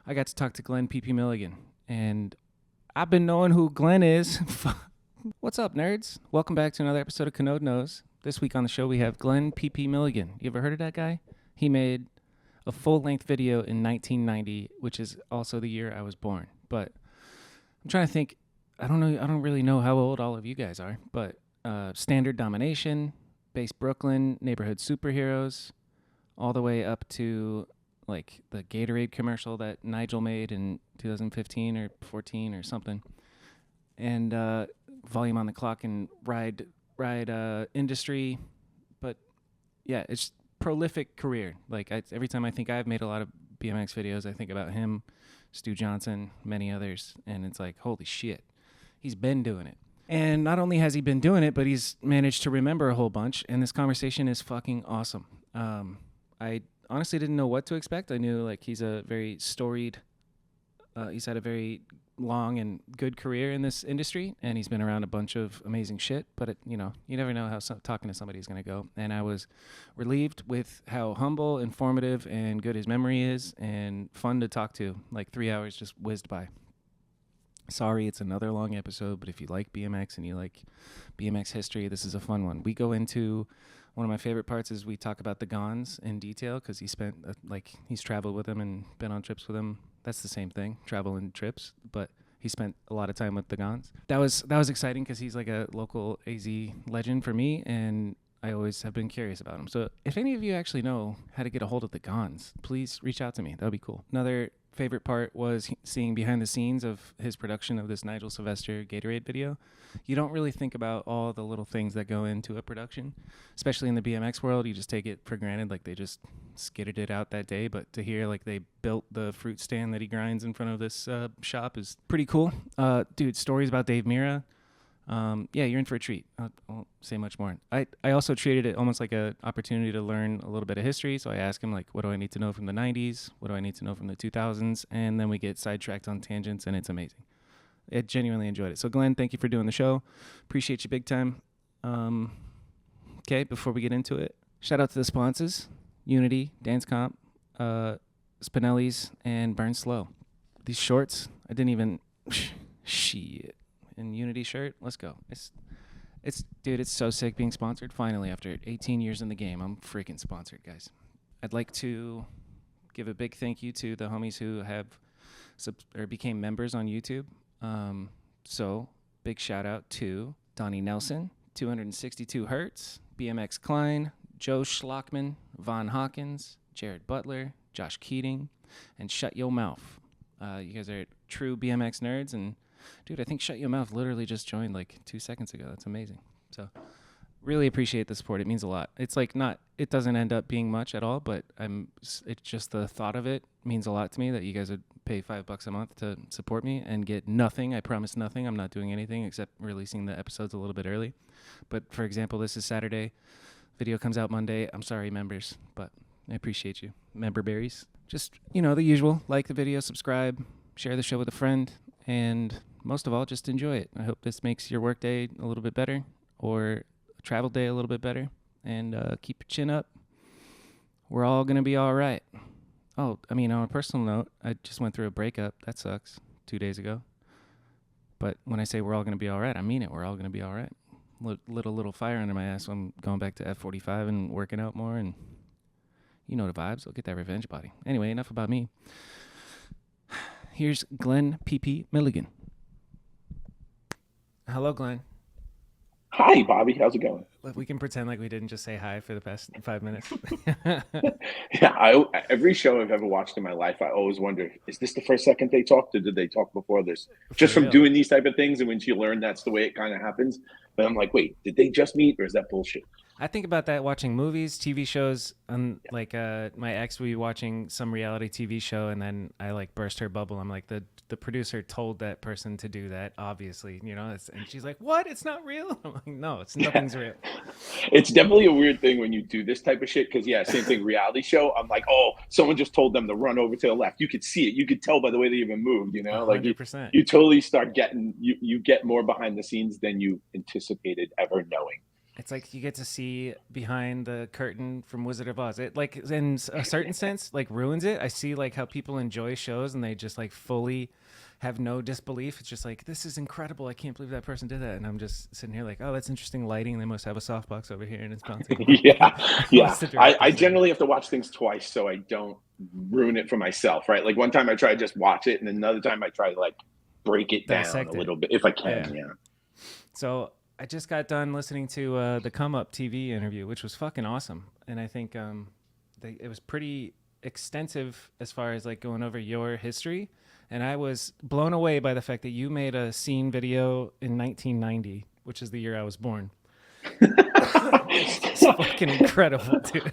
I got to talk to Glenn P.P. Milligan, and I've been knowing who Glenn is. What's up, nerds? Welcome back to another episode of Kanode Knows. This week on the show, we have Glenn P.P. Milligan. You ever heard of that guy? He made a full-length video in 1990, which is also the year I was born. But I'm trying to think. I don't really know how old all of you guys are, but Standard Domination, Base Brooklyn, Neighborhood Superheroes, all the way up to like the Gatorade commercial that Nigel made in 2015 or 14 or something, and Volume on the Clock and Ride Industry. But yeah, it's prolific career. Like every time I think I've made a lot of BMX videos, I think about him, Stu Johnson, many others, and it's like, holy shit, he's been doing it. And not only has he been doing it, but he's managed to remember a whole bunch, and this conversation is fucking awesome. I honestly didn't know what to expect. I knew like he's a very storied, he's had a very long and good career in this industry, and he's been around a bunch of amazing shit, but you never know how talking to somebody is going to go. And I was relieved with how humble, informative, and good his memory is, and fun to talk to. Like 3 hours just whizzed by. Sorry, it's another long episode, but if you like BMX and you like BMX history, this is a fun one. We go into one of my favorite parts is we talk about the Gonz in detail because he spent he's traveled with him and been on trips with him. That's the same thing, travel and trips, but he spent a lot of time with the Gonz. That was exciting because he's like a local AZ legend for me, and I always have been curious about him. So if any of you actually know how to get a hold of the Gonz, please reach out to me. That would be cool. Another favorite part was seeing behind the scenes of his production of this Nigel Sylvester Gatorade video. You don't really think about all the little things that go into a production, especially in the BMX world. You just take it for granted, like they just skidded it out that day. But to hear like they built the fruit stand that he grinds in front of this shop is pretty cool. Dude, stories about Dave Mirra. Yeah, you're in for a treat. I won't say much more. I also treated it almost like an opportunity to learn a little bit of history. So I asked him, like, what do I need to know from the 90s? What do I need to know from the 2000s? And then we get sidetracked on tangents, and it's amazing. I genuinely enjoyed it. So, Glenn, thank you for doing the show. Appreciate you big time. Okay, before we get into it, shout out to the sponsors, Unity, Dance Comp, SPINELLIS, and Burn Slow. These shorts, I didn't even... Shit. In Unity shirt, let's go. Dude, it's so sick being sponsored. Finally, after 18 years in the game, I'm freaking sponsored, guys. I'd like to give a big thank you to the homies who have became members on YouTube. So big shout out to Donnie Nelson, 262 Hertz, BMX Klein, Joe Schlockman, Von Hawkins, Jared Butler, Josh Keating, and Shut Yo Mouth. You guys are true BMX nerds, and dude, I think Shut Your Mouth literally just joined like 2 seconds ago. That's amazing. So really appreciate the support. It means a lot. It's like it doesn't end up being much at all, but it's just the thought of it means a lot to me that you guys would pay $5 a month to support me and get nothing. I promise nothing. I'm not doing anything except releasing the episodes a little bit early. But for example, this is Saturday. Video comes out Monday. I'm sorry, members, but I appreciate you. Member berries. Just, the usual. Like the video, subscribe, share the show with a friend, and most of all, just enjoy it. I hope this makes your work day a little bit better or a travel day a little bit better. And keep your chin up. We're all going to be all right. Oh, on a personal note, I just went through a breakup. That sucks 2 days ago. But when I say we're all going to be all right, I mean it. We're all going to be all right. Little fire under my ass. I'm going back to F45 and working out more. And you know the vibes. I'll get that revenge body. Anyway, enough about me. Here's Glenn P.P. Milligan. Hello, Glenn. Hi, Bobby. How's it going? We can pretend like we didn't just say hi for the past 5 minutes. Yeah, every show I've ever watched in my life, I always wonder, is this the first second they talked, or did they talk before this? Just from doing these type of things, and when you learn that's the way it kind of happens. But I'm like, wait, did they just meet, or is that bullshit? I think about that watching movies, TV shows. Like my ex would be watching some reality TV show, and then I like burst her bubble. I'm like, the producer told that person to do that, obviously, and she's like, what? It's not real? I'm like, no, nothing's real. It's definitely a weird thing when you do this type of shit, because, yeah, same thing, reality show. I'm like, oh, someone just told them to run over to the left. You could see it. You could tell by the way they even moved, 100%. You totally start getting, you get more behind the scenes than you anticipated ever knowing. It's like you get to see behind the curtain from Wizard of Oz. It like in a certain sense like ruins it. I see like how people enjoy shows and they just like fully have no disbelief. It's just like, this is incredible. I can't believe that person did that. And I'm just sitting here like, oh, that's interesting lighting. They must have a softbox over here and it's bouncing. Yeah. I generally have to watch things twice so I don't ruin it for myself, right? Like one time I try to just watch it and another time I try to like break it down a little bit if I can. Yeah. So I just got done listening to the Come Up TV interview, which was fucking awesome. And I think it was pretty extensive as far as like going over your history. And I was blown away by the fact that you made a scene video in 1990, which is the year I was born. It's fucking incredible, dude.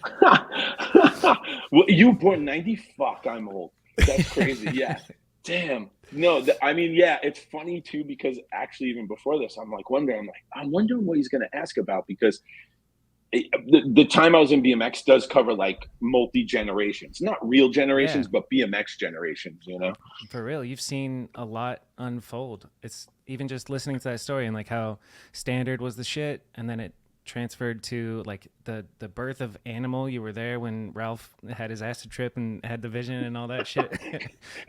Well, you were born 90? Fuck, I'm old. That's crazy. Yeah. Damn. No, I mean, yeah, it's funny too, because actually even before this, I'm wondering what he's going to ask about, because the time I was in BMX does cover like multi-generations, not real generations, but BMX generations, you know? For real. You've seen a lot unfold. It's even just listening to that story and like how standard was the shit. And then it transferred to like the birth of Animal. You were there when Ralph had his acid trip and had the vision and all that shit.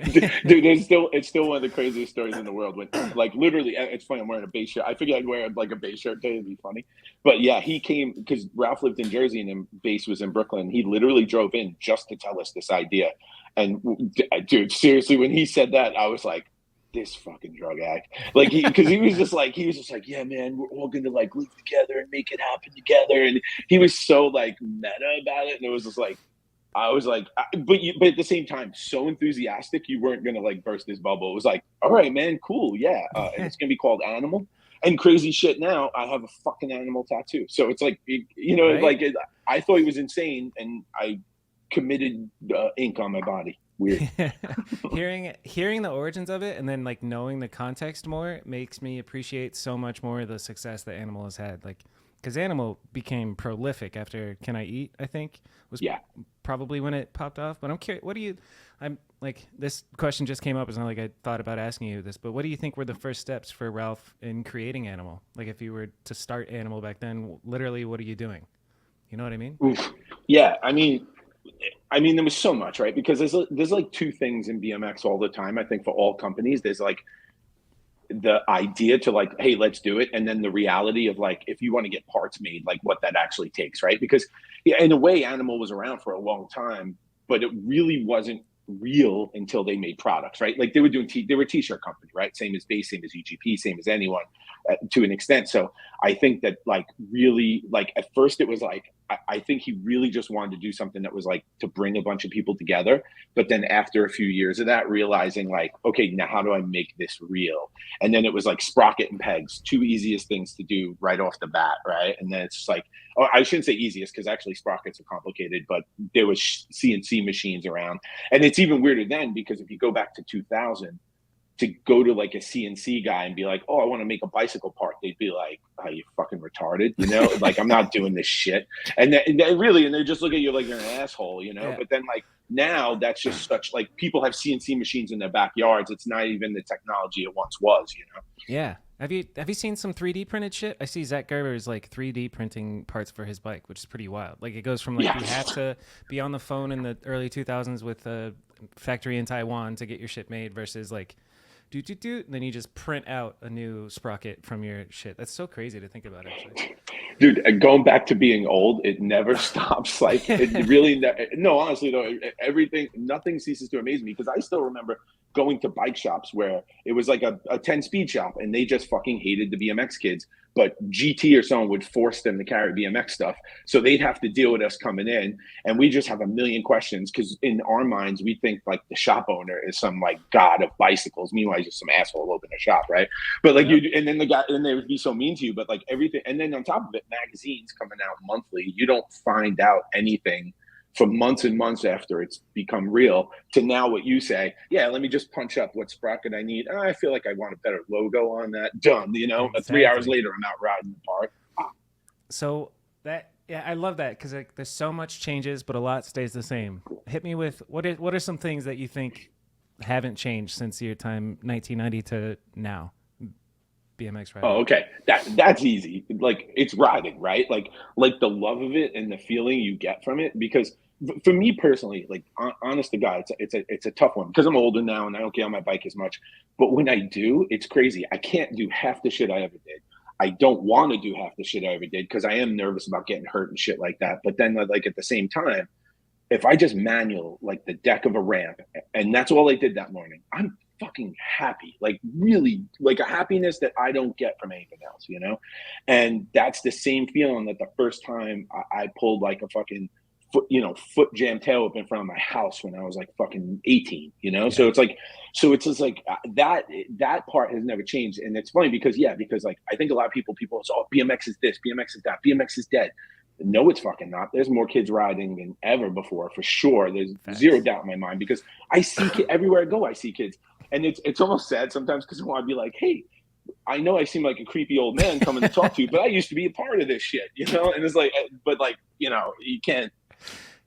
Dude, it's still one of the craziest stories in the world. When like literally, it's funny, I'm wearing a B.A.S.E shirt. I figured I'd wear like a B.A.S.E shirt today, it'd be funny. But yeah, he came because Ralph lived in Jersey and B.A.S.E was in Brooklyn. He literally drove in just to tell us this idea. And dude, seriously, when he said that, I was like, this fucking drug addict. Like because he was just like, yeah, man, we're all gonna like live together and make it happen together. And he was so like meta about it. And it was just like, I was like, but at the same time, so enthusiastic, you weren't gonna like burst his bubble. It was like, all right, man, cool, yeah. And it's gonna be called Animal. And crazy shit, now I have a fucking animal tattoo. So it's like, you know, right? Like I thought he was insane, and I committed ink on my body. Weird. hearing the origins of it and then like knowing the context more makes me appreciate so much more the success that Animal has had. Like, because Animal became prolific after Can I Eat, I think was probably when it popped off. But I'm curious, I'm like, this question just came up. It's not like I thought about asking you this, but what do you think were the first steps for Ralph in creating Animal? Like if you were to start Animal back then, literally, what are you doing? You know what I mean? Oof. Yeah, I mean, there was so much, right? Because there's like two things in BMX all the time. I think for all companies, there's like the idea to like, hey, let's do it. And then the reality of like, if you want to get parts made, like what that actually takes, right? Because yeah, in a way, Animal was around for a long time, but it really wasn't real until they made products, right? Like they were a t-shirt company, right? Same as B.A.S.E, same as UGP, same as anyone to an extent. So I think that like really, like at first it was like, I think he really just wanted to do something that was like to bring a bunch of people together. But then after a few years of that, realizing like, okay, now how do I make this real? And then it was like sprocket and pegs, two easiest things to do right off the bat, right? And then it's just like, oh, I shouldn't say easiest because actually sprockets are complicated, but there was CNC machines around. And it's even weirder then because if you go back to 2000, to go to like a CNC guy and be like, oh, I want to make a bicycle part, they'd be like, are you fucking retarded? You know, like I'm not doing this shit. And they just look at you like you're an asshole, you know? Yeah. But then like now that's just such like people have CNC machines in their backyards. It's not even the technology it once was, you know? Yeah. Have you seen some 3D printed shit? I see Zach Gerber's like 3D printing parts for his bike, which is pretty wild. Like it goes from like you have to be on the phone in the early 2000s with a factory in Taiwan to get your shit made versus like and then you just print out a new sprocket from your shit. That's so crazy to think about, actually. Dude, going back to being old, it never stops. Like it really, no, honestly though, nothing ceases to amaze me because I still remember going to bike shops where it was like a 10-speed shop and they just fucking hated the BMX kids, but GT or someone would force them to carry BMX stuff. So they'd have to deal with us coming in and we just have a million questions because in our minds, we think like the shop owner is some like god of bicycles. Meanwhile, he's just some asshole open a shop, right? But like and then they would be so mean to you, but like everything. And then on top of it, magazines coming out monthly, you don't find out anything for months and months after it's become real to now what you say, yeah, let me just punch up what sprocket I need. I feel like I want a better logo on that. Done, you know, exactly. 3 hours later, I'm out riding the park. So I love that because like, there's so much changes, but a lot stays the same. Hit me with what are some things that you think haven't changed since your time 1990 to now? BMX riding? Oh, okay. That's easy. Like it's riding, right? Like the love of it and the feeling you get from it. Because for me personally, like honest to God, it's a tough one because I'm older now and I don't get on my bike as much. But when I do, it's crazy. I can't do half the shit I ever did. I don't want to do half the shit I ever did because I am nervous about getting hurt and shit like that. But then, like at the same time, if I just manual like the deck of a ramp, and that's all I did that morning, I'm fucking happy, like really, like a happiness that I don't get from anything else, you know? And that's the same feeling that the first time I pulled like a fucking foot jam tail up in front of my house when I was like fucking 18, you know? Yeah. So it's just like that part has never changed. And it's funny because like I think a lot of people say, oh, BMX is this, BMX is that, BMX is dead. No, it's fucking not. There's more kids riding than ever before, for sure. There's zero doubt in my mind because I see everywhere I go. I see kids, and it's almost sad sometimes because I want to be like, hey, I know I seem like a creepy old man coming to talk to you, but I used to be a part of this shit, you know. And it's like, but like, you know, you can't.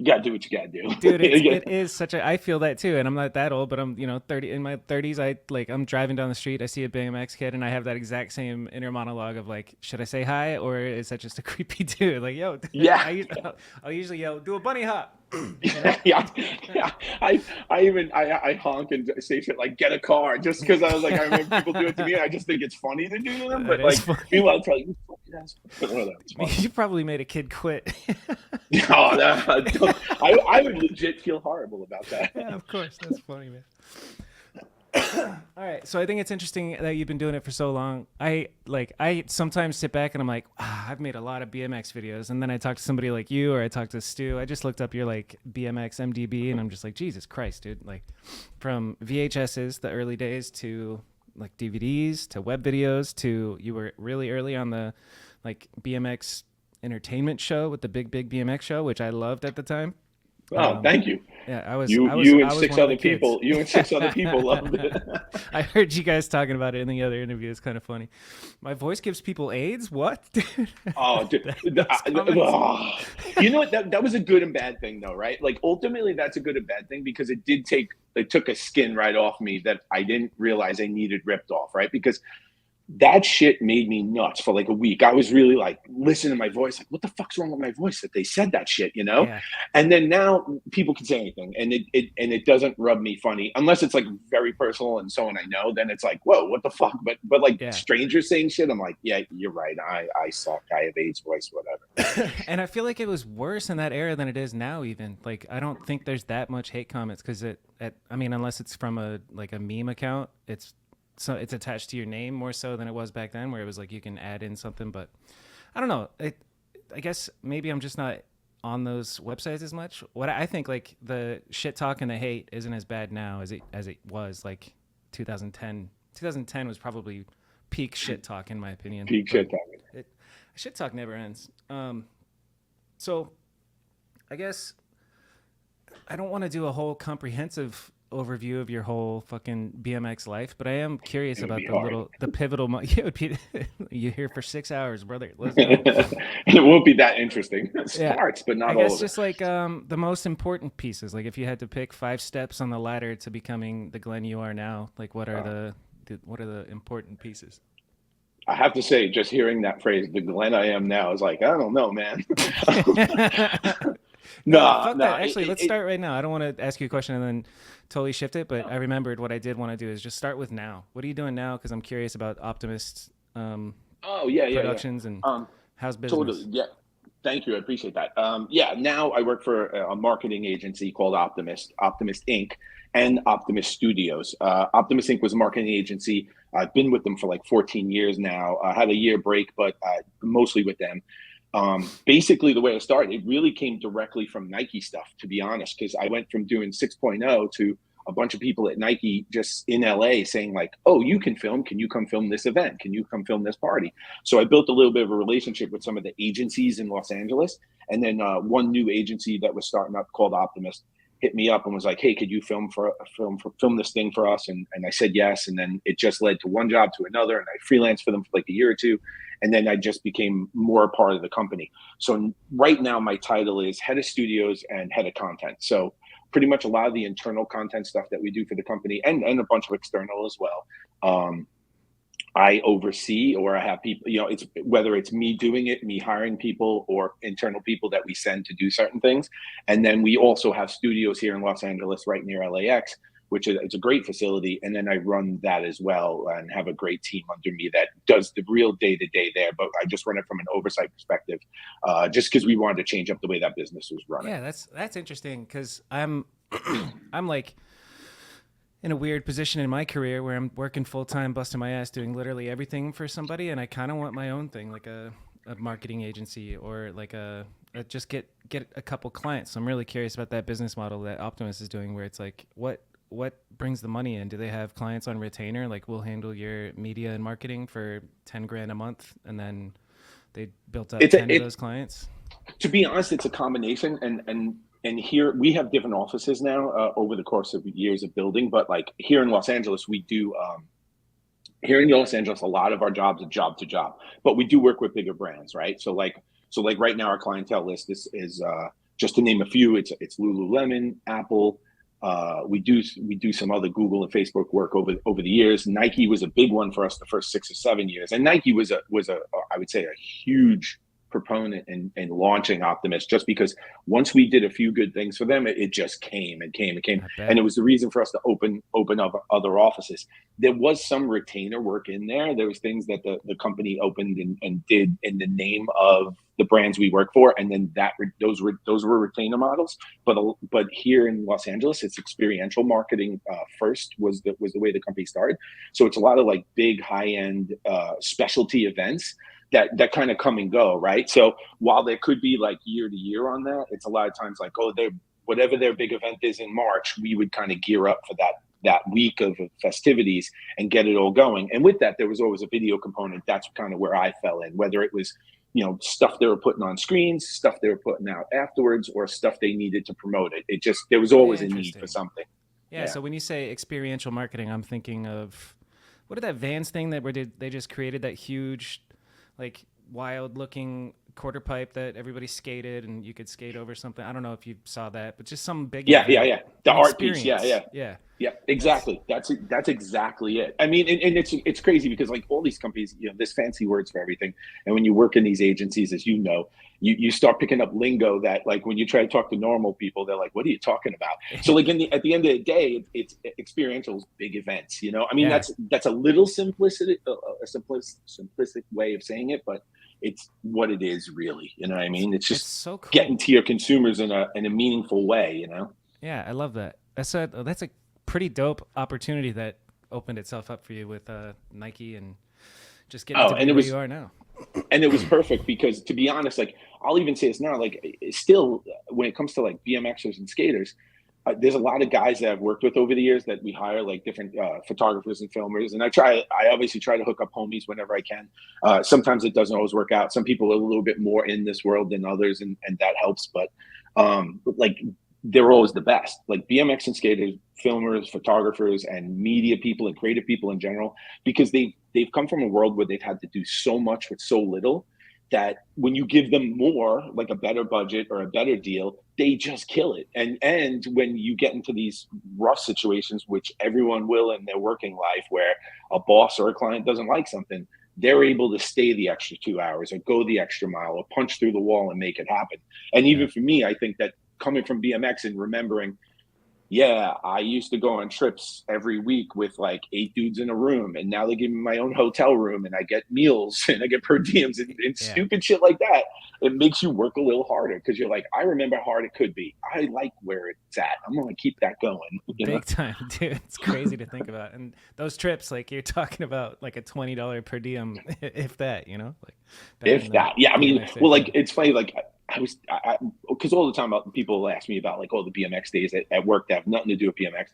You gotta do what you gotta do, dude. It is such a. I feel that too, and I'm not that old, but I'm 30 in my 30s. I'm driving down the street, I see a BMX kid, and I have that exact same inner monologue of like, should I say hi or is that just a creepy dude? Like, yo, yeah. I'll usually yell, do a bunny hop. yeah. I honk and say shit like get a car just because I was like I remember people do it to me. I just think it's funny to do to them, but like meanwhile, tell you, you probably made a kid quit. No, I would legit feel horrible about that. Yeah, of course, that's funny, man. All right, so I think it's interesting that you've been doing it for so long. I sometimes sit back and I'm like, I've made a lot of BMX videos, and then I talk to somebody like you or I talk to Stu. I just looked up your like BMX MDB, and I'm just like, Jesus Christ, dude! Like from VHSs, the early days, to like DVDs, to web videos, to you were really early on the like BMX entertainment show with the Big BMX show, which I loved at the time. Oh, thank you. Yeah, I was. You and six other people loved it. I heard you guys talking about it in the other interview. It's kind of funny. My voice gives people AIDS? What? Oh, dude. You know what? That was a good and bad thing, though, right? Like, ultimately, that's a good and bad thing because it took a skin right off me that I didn't realize I needed ripped off, right? Because that shit made me nuts for like a week. I was really like listening to my voice, like, what the fuck's wrong with my voice that they said that shit, you know? Yeah. And then now people can say anything and it doesn't rub me funny unless it's like very personal and someone I know, then it's like, whoa, what the fuck? But like strangers saying shit, I'm like, yeah, you're right. I suck. I have AIDS voice, whatever. And I feel like it was worse in that era than it is now even. Like, I don't think there's that much hate comments because unless it's from a meme account, so it's attached to your name more so than it was back then, where it was like you can add in something. But I don't know. I guess maybe I'm just not on those websites as much. What I think, like the shit talk and the hate isn't as bad now as it was like 2010. 2010 was probably peak shit talk in my opinion. Peak shit talk. Shit talk never ends. So I guess I don't want to do a whole comprehensive overview of your whole fucking BMX life, but I am curious about the pivotal. You're here for 6 hours, brother. It won't be that interesting. Starts, but not all of it. I guess just like the most important pieces. Like if you had to pick 5 steps on the ladder to becoming the Glenn you are now, like what are the important pieces? I have to say, just hearing that phrase, the Glenn I am now, is like, I don't know, man. No, actually, let's start right now. I don't want to ask you a question and then totally shift it, but I remembered what I did want to do is just start with now. What are you doing now? Because I'm curious about Optimist productions and how's business. Totally, yeah. Thank you. I appreciate that. Now I work for a marketing agency called Optimist Inc. and Optimist Studios. Optimist Inc. was a marketing agency. I've been with them for like 14 years now. I had a year break, but mostly with them. Basically the way I started, it really came directly from Nike stuff, to be honest, because I went from doing 6.0 to a bunch of people at Nike just in LA saying like, oh, you can film. Can you come film this event? Can you come film this party? So I built a little bit of a relationship with some of the agencies in Los Angeles. And then one new agency that was starting up called Optimist hit me up and was like, hey, could you film this thing for us? And I said yes. And then it just led to one job to another. And I freelanced for them for like a year or two. And then I just became more a part of the company. So right now my title is head of studios and head of content. So pretty much a lot of the internal content stuff that we do for the company and a bunch of external as well. I oversee, or I have people, it's whether it's me doing it, me hiring people, or internal people that we send to do certain things. And then we also have studios here in Los Angeles, right near LAX, which is, it's a great facility. And then I run that as well and have a great team under me that does the real day to day there. But I just run it from an oversight perspective, just because we wanted to change up the way that business was running. Yeah, that's interesting because I'm I'm like in a weird position in my career where I'm working full time, busting my ass, doing literally everything for somebody, and I kind of want my own thing, like a marketing agency or like a just get a couple clients. So I'm really curious about that business model that Optimus is doing, where it's like what brings the money in? Do they have clients on retainer? Like, we'll handle your media and marketing for 10 grand a month, and then they built up 10 of those clients. To be honest, it's a combination, and here we have different offices now over the course of years of building. But like here in Los Angeles, we do here in Los Angeles, a lot of our jobs are job to job, but we do work with bigger brands, right? So like right now, our clientele list is just to name a few. It's Lululemon, Apple. We do some other Google and Facebook work over the years. Nike was a big one for us the first 6 or 7 years, and Nike was a I would say a huge proponent in launching Optimus, just because once we did a few good things for them, it just came and came and came, and it was the reason for us to open up other offices. There was some retainer work in there. There was things that the company opened and did in the name of the brands we work for, and then those were retainer models. But here in Los Angeles, it's experiential marketing first was the way the company started. So it's a lot of like big high end specialty events that kind of come and go, right? So while there could be like year to year on that, it's a lot of times like, oh, whatever their big event is in March, we would kind of gear up for that week of festivities and get it all going. And with that, there was always a video component. That's kind of where I fell in, whether it was, stuff they were putting on screens, stuff they were putting out afterwards, or stuff they needed to promote it. It just, there was always a need for something. Yeah. So when you say experiential marketing, I'm thinking of, what did that Vans thing they just created that huge, like wild looking quarter pipe that everybody skated and you could skate over something. I don't know if you saw that, but just some big yeah. The art piece. Yeah, exactly. That's exactly it. I mean, and it's crazy because like all these companies, there's fancy words for everything. And when you work in these agencies, as you know, you start picking up lingo that like when you try to talk to normal people, they're like, what are you talking about? So like at the end of the day, it's experiential big events, I mean, that's a little simplistic way of saying it, but it's what it is really. You know what I mean? It's just so cool. Getting to your consumers in a meaningful way, Yeah, I love that. That's a pretty dope opportunity that opened itself up for you with Nike and just getting to be where you are now. And it was perfect because, to be honest, like I'll even say this now, like still when it comes to like BMXers and skaters, there's a lot of guys that I've worked with over the years that we hire, like different photographers and filmers. And I obviously try to hook up homies whenever I can. Sometimes it doesn't always work out. Some people are a little bit more in this world than others, and that helps. But like they're always the best, like BMX and skaters, filmers, photographers, and media people and creative people in general, because they've come from a world where they've had to do so much with so little, that when you give them more, like a better budget or a better deal, they just kill it. And when you get into these rough situations, which everyone will in their working life, where a boss or a client doesn't like something, they're able to stay the extra 2 hours or go the extra mile or punch through the wall and make it happen. And even for me, I think that coming from BMX and remembering, I used to go on trips every week with like 8 dudes in a room, and now they give me my own hotel room and I get meals and I get per diems and stupid shit like that. It makes you work a little harder because you're like, I remember how hard it could be. I like where it's at. I'm going to keep that going. Big time, dude. It's crazy to think about. And those trips, like you're talking about like a $20 per diem, if that, like if that. Yeah. I mean, well, like it's funny, like because all the time people ask me about like all the BMX days at work that have nothing to do with BMX,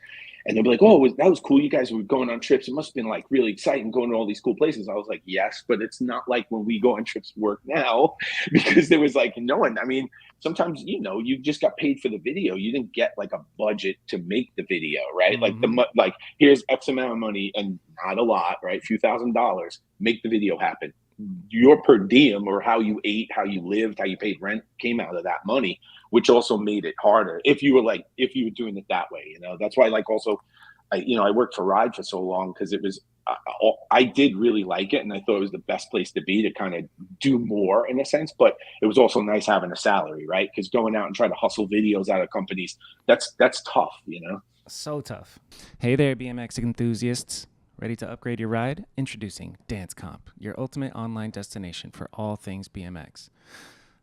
and they'll be like, "Oh, that was cool. You guys were going on trips. It must have been like really exciting going to all these cool places." I was like, "Yes, but it's not like when we go on trips to work now," because there was like no one. I mean, sometimes you just got paid for the video. You didn't get like a budget to make the video, right? Mm-hmm. Like here's X amount of money and not a lot, right? A few $1,000s, make the video happen. Your per diem, or how you ate, how you lived, how you paid rent, came out of that money, which also made it harder if you were doing it that way. That's why, like, also I worked for Ride for so long, because it was I did really like it, and I thought it was the best place to be to kind of do more in a sense. But it was also nice having a salary, right? Because going out and trying to hustle videos out of companies, that's tough, you know. So tough. Hey there, BMX enthusiasts. Ready to upgrade your ride? Introducing Dance Comp, your ultimate online destination for all things BMX.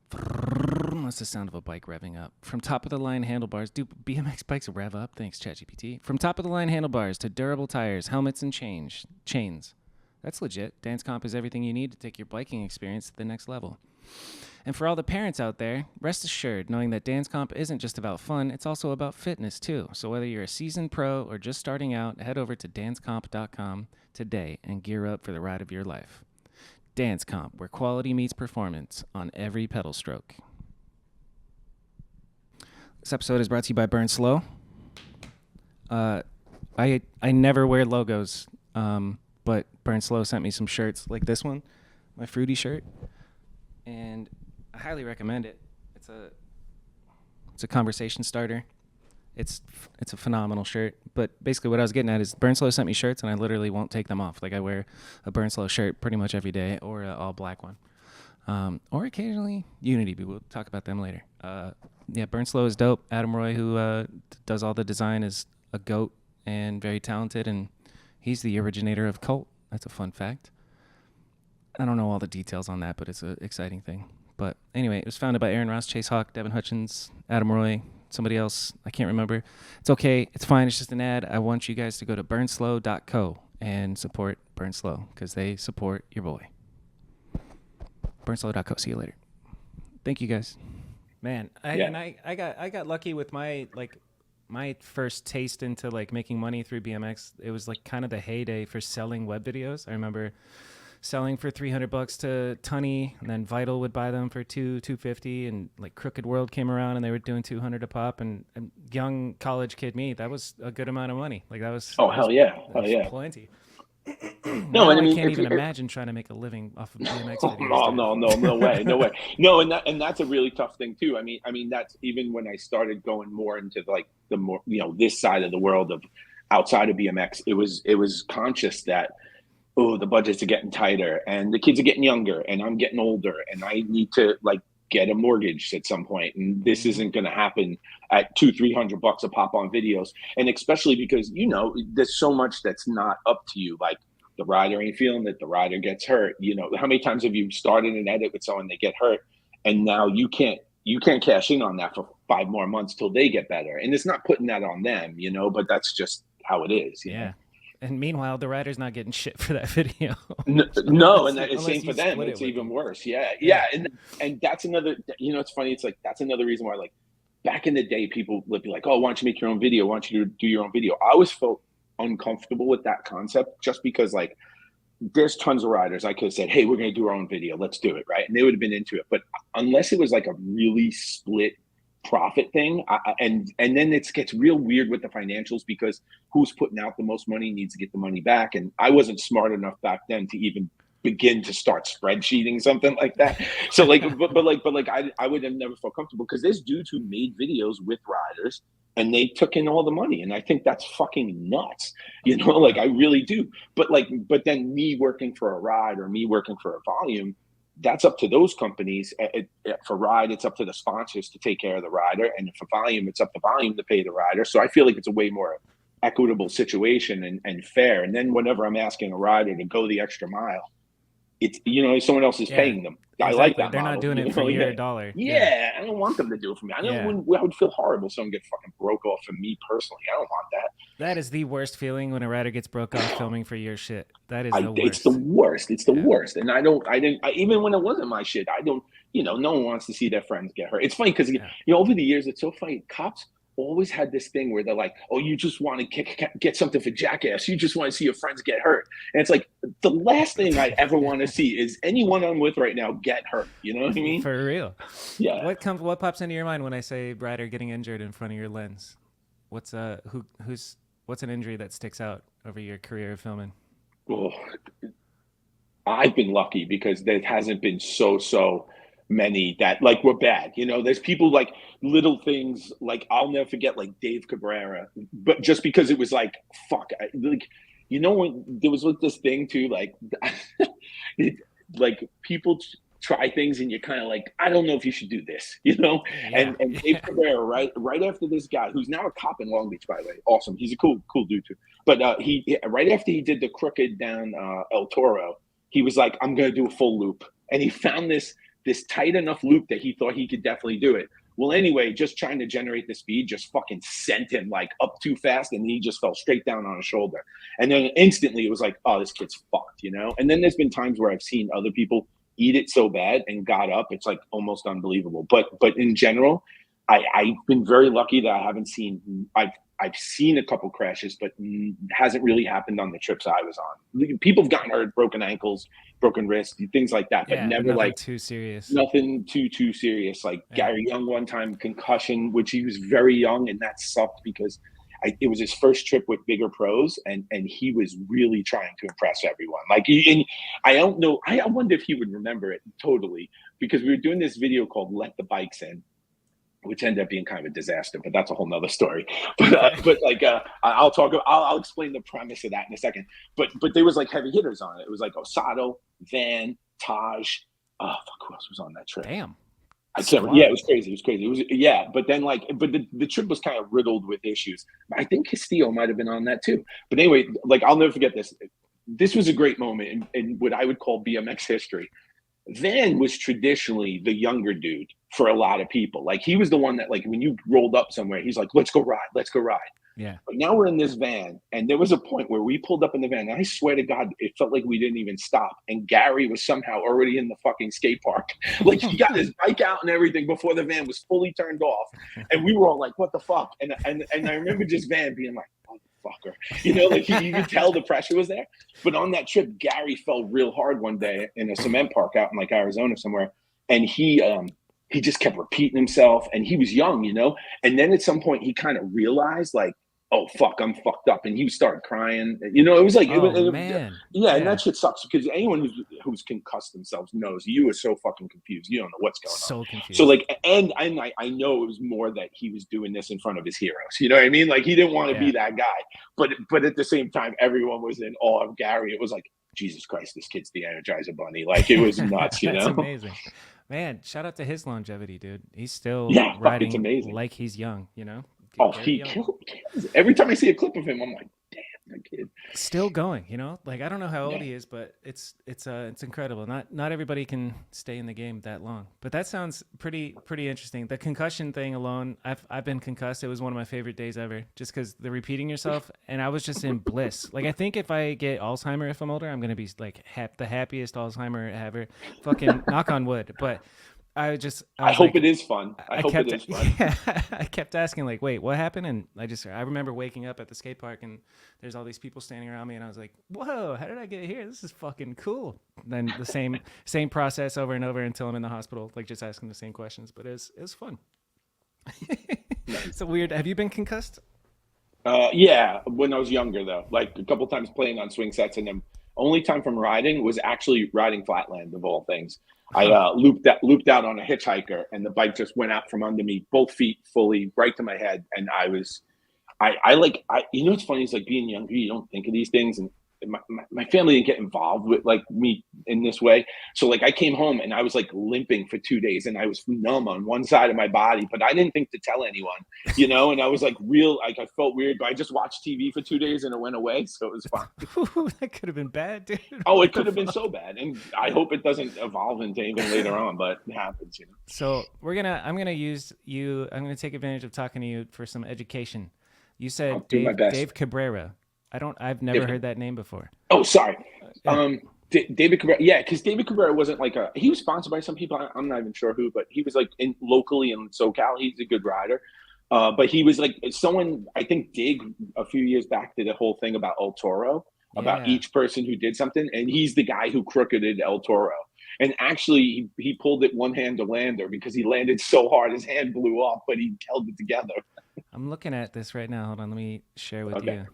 That's the sound of a bike revving up. From top-of-the-line handlebars, do BMX bikes rev up? Thanks, ChatGPT. From top-of-the-line handlebars to durable tires, helmets, and chains. That's legit. Dance Comp is everything you need to take your biking experience to the next level. And for all the parents out there, rest assured knowing that Dance Comp isn't just about fun, it's also about fitness too. So whether you're a seasoned pro or just starting out, head over to dancecomp.com today and gear up for the ride of your life. Dance Comp, where quality meets performance on every pedal stroke. This episode is brought to you by Burn Slow. I never wear logos, but Burn Slow sent me some shirts like this one, my fruity shirt, and I highly recommend it. It's a conversation starter. It's a phenomenal shirt. But basically what I was getting at is Burn Slow sent me shirts, and I literally won't take them off. Like I wear a Burn Slow shirt pretty much every day, or an all black one. Or occasionally Unity, but we'll talk about them later. Yeah, Burn Slow is dope. Adam Roy, who does all the design, is a goat and very talented, and he's the originator of Cult. That's a fun fact. I don't know all the details on that, but it's an exciting thing. But anyway, it was founded by Aaron Ross, Chase Hawk, Devin Hutchins, Adam Roy, somebody else. I can't remember. It's okay. It's fine. It's just an ad. I want you guys to go to burnslow.co and support Burn Slow because they support your boy. Burnslow.co. See you later. Thank you guys. Man, I got lucky with my first taste into like making money through BMX. It was like kind of the heyday for selling web videos. I remember selling for $300 to Tunny, and then Vital would buy them for $250, and like Crooked World came around and they were doing $200 a pop, and young college kid me, that was a good amount of money. Like that was hell yeah, plenty. No, and I mean, I can't even imagine trying to make a living off of BMX videos. No way. No, and that's a really tough thing too. I mean that's even when I started going more into like the more, this side of the world of outside of BMX, it was conscious that, oh, the budgets are getting tighter and the kids are getting younger and I'm getting older and I need to like get a mortgage at some point. And this isn't going to happen at $200-300 a pop on videos. And especially because, there's so much that's not up to you. Like the rider ain't feeling it. The rider gets hurt. How many times have you started an edit with someone, they get hurt and now you can't cash in on that for 5 more months till they get better. And it's not putting that on them, but that's just how it is. You know? And meanwhile, the rider's not getting shit for that video. No, and it's same for them. It's even worse. Yeah. And that's another, it's funny. It's like, that's another reason why, like, back in the day, people would be like, oh, why don't you make your own video? Why don't you do your own video? I always felt uncomfortable with that concept just because, like, there's tons of riders I could have said, hey, we're going to do our own video. Let's do it, right? And they would have been into it. But unless it was like a really split profit thing, and then it gets real weird with the financials because who's putting out the most money needs to get the money back, and I wasn't smart enough back then to even begin to start spreadsheeting something like that. So like but I would have never felt comfortable because there's dudes who made videos with riders and they took in all the money, and I think that's fucking nuts, like I really do. But then me working for a ride or me working for a volume, that's up to those companies. For ride, it's up to the sponsors to take care of the rider. And for volume, it's up to volume to pay the rider. So I feel like it's a way more equitable situation and fair. And then whenever I'm asking a rider to go the extra mile, it's, someone else is paying them. Exactly. I like that. They're model, not doing it for your dollar. Yeah, I don't want them to do it for me. I would feel horrible if someone get fucking broke off for me personally. I don't want that. That is the worst feeling when a rider gets broke off filming for your shit. That is the worst. It's the worst. It's the worst. And even when it wasn't my shit, no one wants to see their friends get hurt. It's funny because, over the years, it's so funny. Cops always had this thing where they're like, oh, you just want to get something for Jackass. You just want to see your friends get hurt. And it's like, the last thing I ever want to see is anyone I'm with right now get hurt. You know what I mean? For real. Yeah. What pops into your mind when I say rider getting injured in front of your lens? What's an injury that sticks out over your career of filming? Well, I've been lucky because there hasn't been so many that like were bad. There's people like little things, like I'll never forget like Dave Cabrera, but just because it was like, fuck, you know, when there was this thing too, like, like people try things and you're kind of like, I don't know if you should do this, you know? Yeah. And Dave Cabrera, right after this guy, who's now a cop in Long Beach, by the way, awesome. He's a cool dude too. But he right after he did the crooked down El Toro, he was like, I'm gonna do a full loop. And he found this tight enough loop that he thought he could definitely do it. Well, anyway, just trying to generate the speed just fucking sent him like up too fast, and he just fell straight down on his shoulder. And then instantly it was like, oh, this kid's fucked, you know? And then there's been times where I've seen other people eat it so bad and got up. It's like almost unbelievable. But in general, I've been very lucky that I haven't seen, I've seen a couple crashes, but hasn't really happened on the trips I was on. People have gotten hurt, broken ankles, broken wrists, things like that, but never like too serious. Nothing too serious. Like Gary Young one time, concussion, which he was very young, and that sucked because it was his first trip with bigger pros, and he was really trying to impress everyone. Like, and I don't know, I wonder if he would remember it totally, because we were doing this video called "Let the Bikes In," which ended up being kind of a disaster, but that's a whole nother story. But I'll explain the premise of that in a second. But there was like heavy hitters on it. It was like Osato, Van, Taj. Oh fuck, who else was on that trip? Damn. I can't. Yeah, it was crazy. It was but then the trip was kind of riddled with issues. I think Castillo might have been on that too. But anyway, like I'll never forget this. This was a great moment in what I would call BMX history. Van was traditionally the younger dude for a lot of people. Like he was the one that, like, when you rolled up somewhere, he's like, let's go ride. Yeah. But now we're in this van, and there was a point where we pulled up in the van, and I swear to God, it felt like we didn't even stop. And Gary was somehow already in the fucking skate park. Like he got his bike out and everything before the van was fully turned off. And we were all like, what the fuck? And I remember just Van being like, motherfucker. You know, like you could tell the pressure was there. But on that trip, Gary fell real hard one day in a cement park out in like Arizona somewhere. And he just kept repeating himself, and he was young, you know? And then at some point he kind of realized, like, oh fuck, I'm fucked up, and he started crying. You know, it was like, man. Yeah, and that shit sucks, because anyone who's concussed themselves knows you are so fucking confused. You don't know what's going on. So confused. So like, and I know it was more that he was doing this in front of his heroes. You know what I mean? Like he didn't want to be that guy, but at the same time, everyone was in awe of Gary. It was like, Jesus Christ, this kid's the Energizer Bunny. Like it was nuts. You know, that's amazing. Man, shout out to his longevity, dude. He's still it's riding amazing. Like he's young, you know? He kills. Every time I see a clip of him, I'm like, damn, that kid. Still going, you know? Like I don't know how old he is, but it's incredible. Not everybody can stay in the game that long. But that sounds pretty interesting. The concussion thing alone, I've been concussed. It was one of my favorite days ever, just because the repeating yourself, and I was just in bliss. Like I think if I get Alzheimer if I'm older, I'm gonna be like the happiest Alzheimer ever. Fucking knock on wood, but. I hope it is fun. I hope it is fun. Yeah, I kept asking, like, wait, what happened? And I remember waking up at the skate park, and there's all these people standing around me, and I was like, whoa, how did I get here? This is fucking cool. And then the same process over and over until I'm in the hospital, like just asking the same questions. But it was fun. So weird. Have you been concussed? Yeah, when I was younger, though, like a couple times playing on swing sets, and then only time from riding was actually riding flatland, of all things. I looped out on a hitchhiker, and the bike just went out from under me, both feet fully right to my head. And you know what's funny is, like, being younger, you don't think of these things, and my family didn't get involved with like me in this way. So like I came home and I was like limping for 2 days, and I was numb on one side of my body, but I didn't think to tell anyone, you know, and I was like I felt weird, but I just watched TV for 2 days and it went away. So it was fine. Ooh, that could have been bad, dude. Oh, it could have been so bad. And I hope it doesn't evolve into anything later on, but it happens, you know. So I'm going to take advantage of talking to you for some education. You said Dave Cabrera. I've never heard that name before. Oh, sorry. David Cabrera. Yeah, because David Cabrera wasn't like he was sponsored by some people. I'm not even sure who, but he was like locally in SoCal. He's a good rider. But he was like someone, I think Dig a few years back did a whole thing about El Toro, about each person who did something. And he's the guy who crookeded El Toro. And actually, he pulled it one-handed lander because he landed so hard his hand blew off, but he held it together. I'm looking at this right now. Hold on, let me share with you.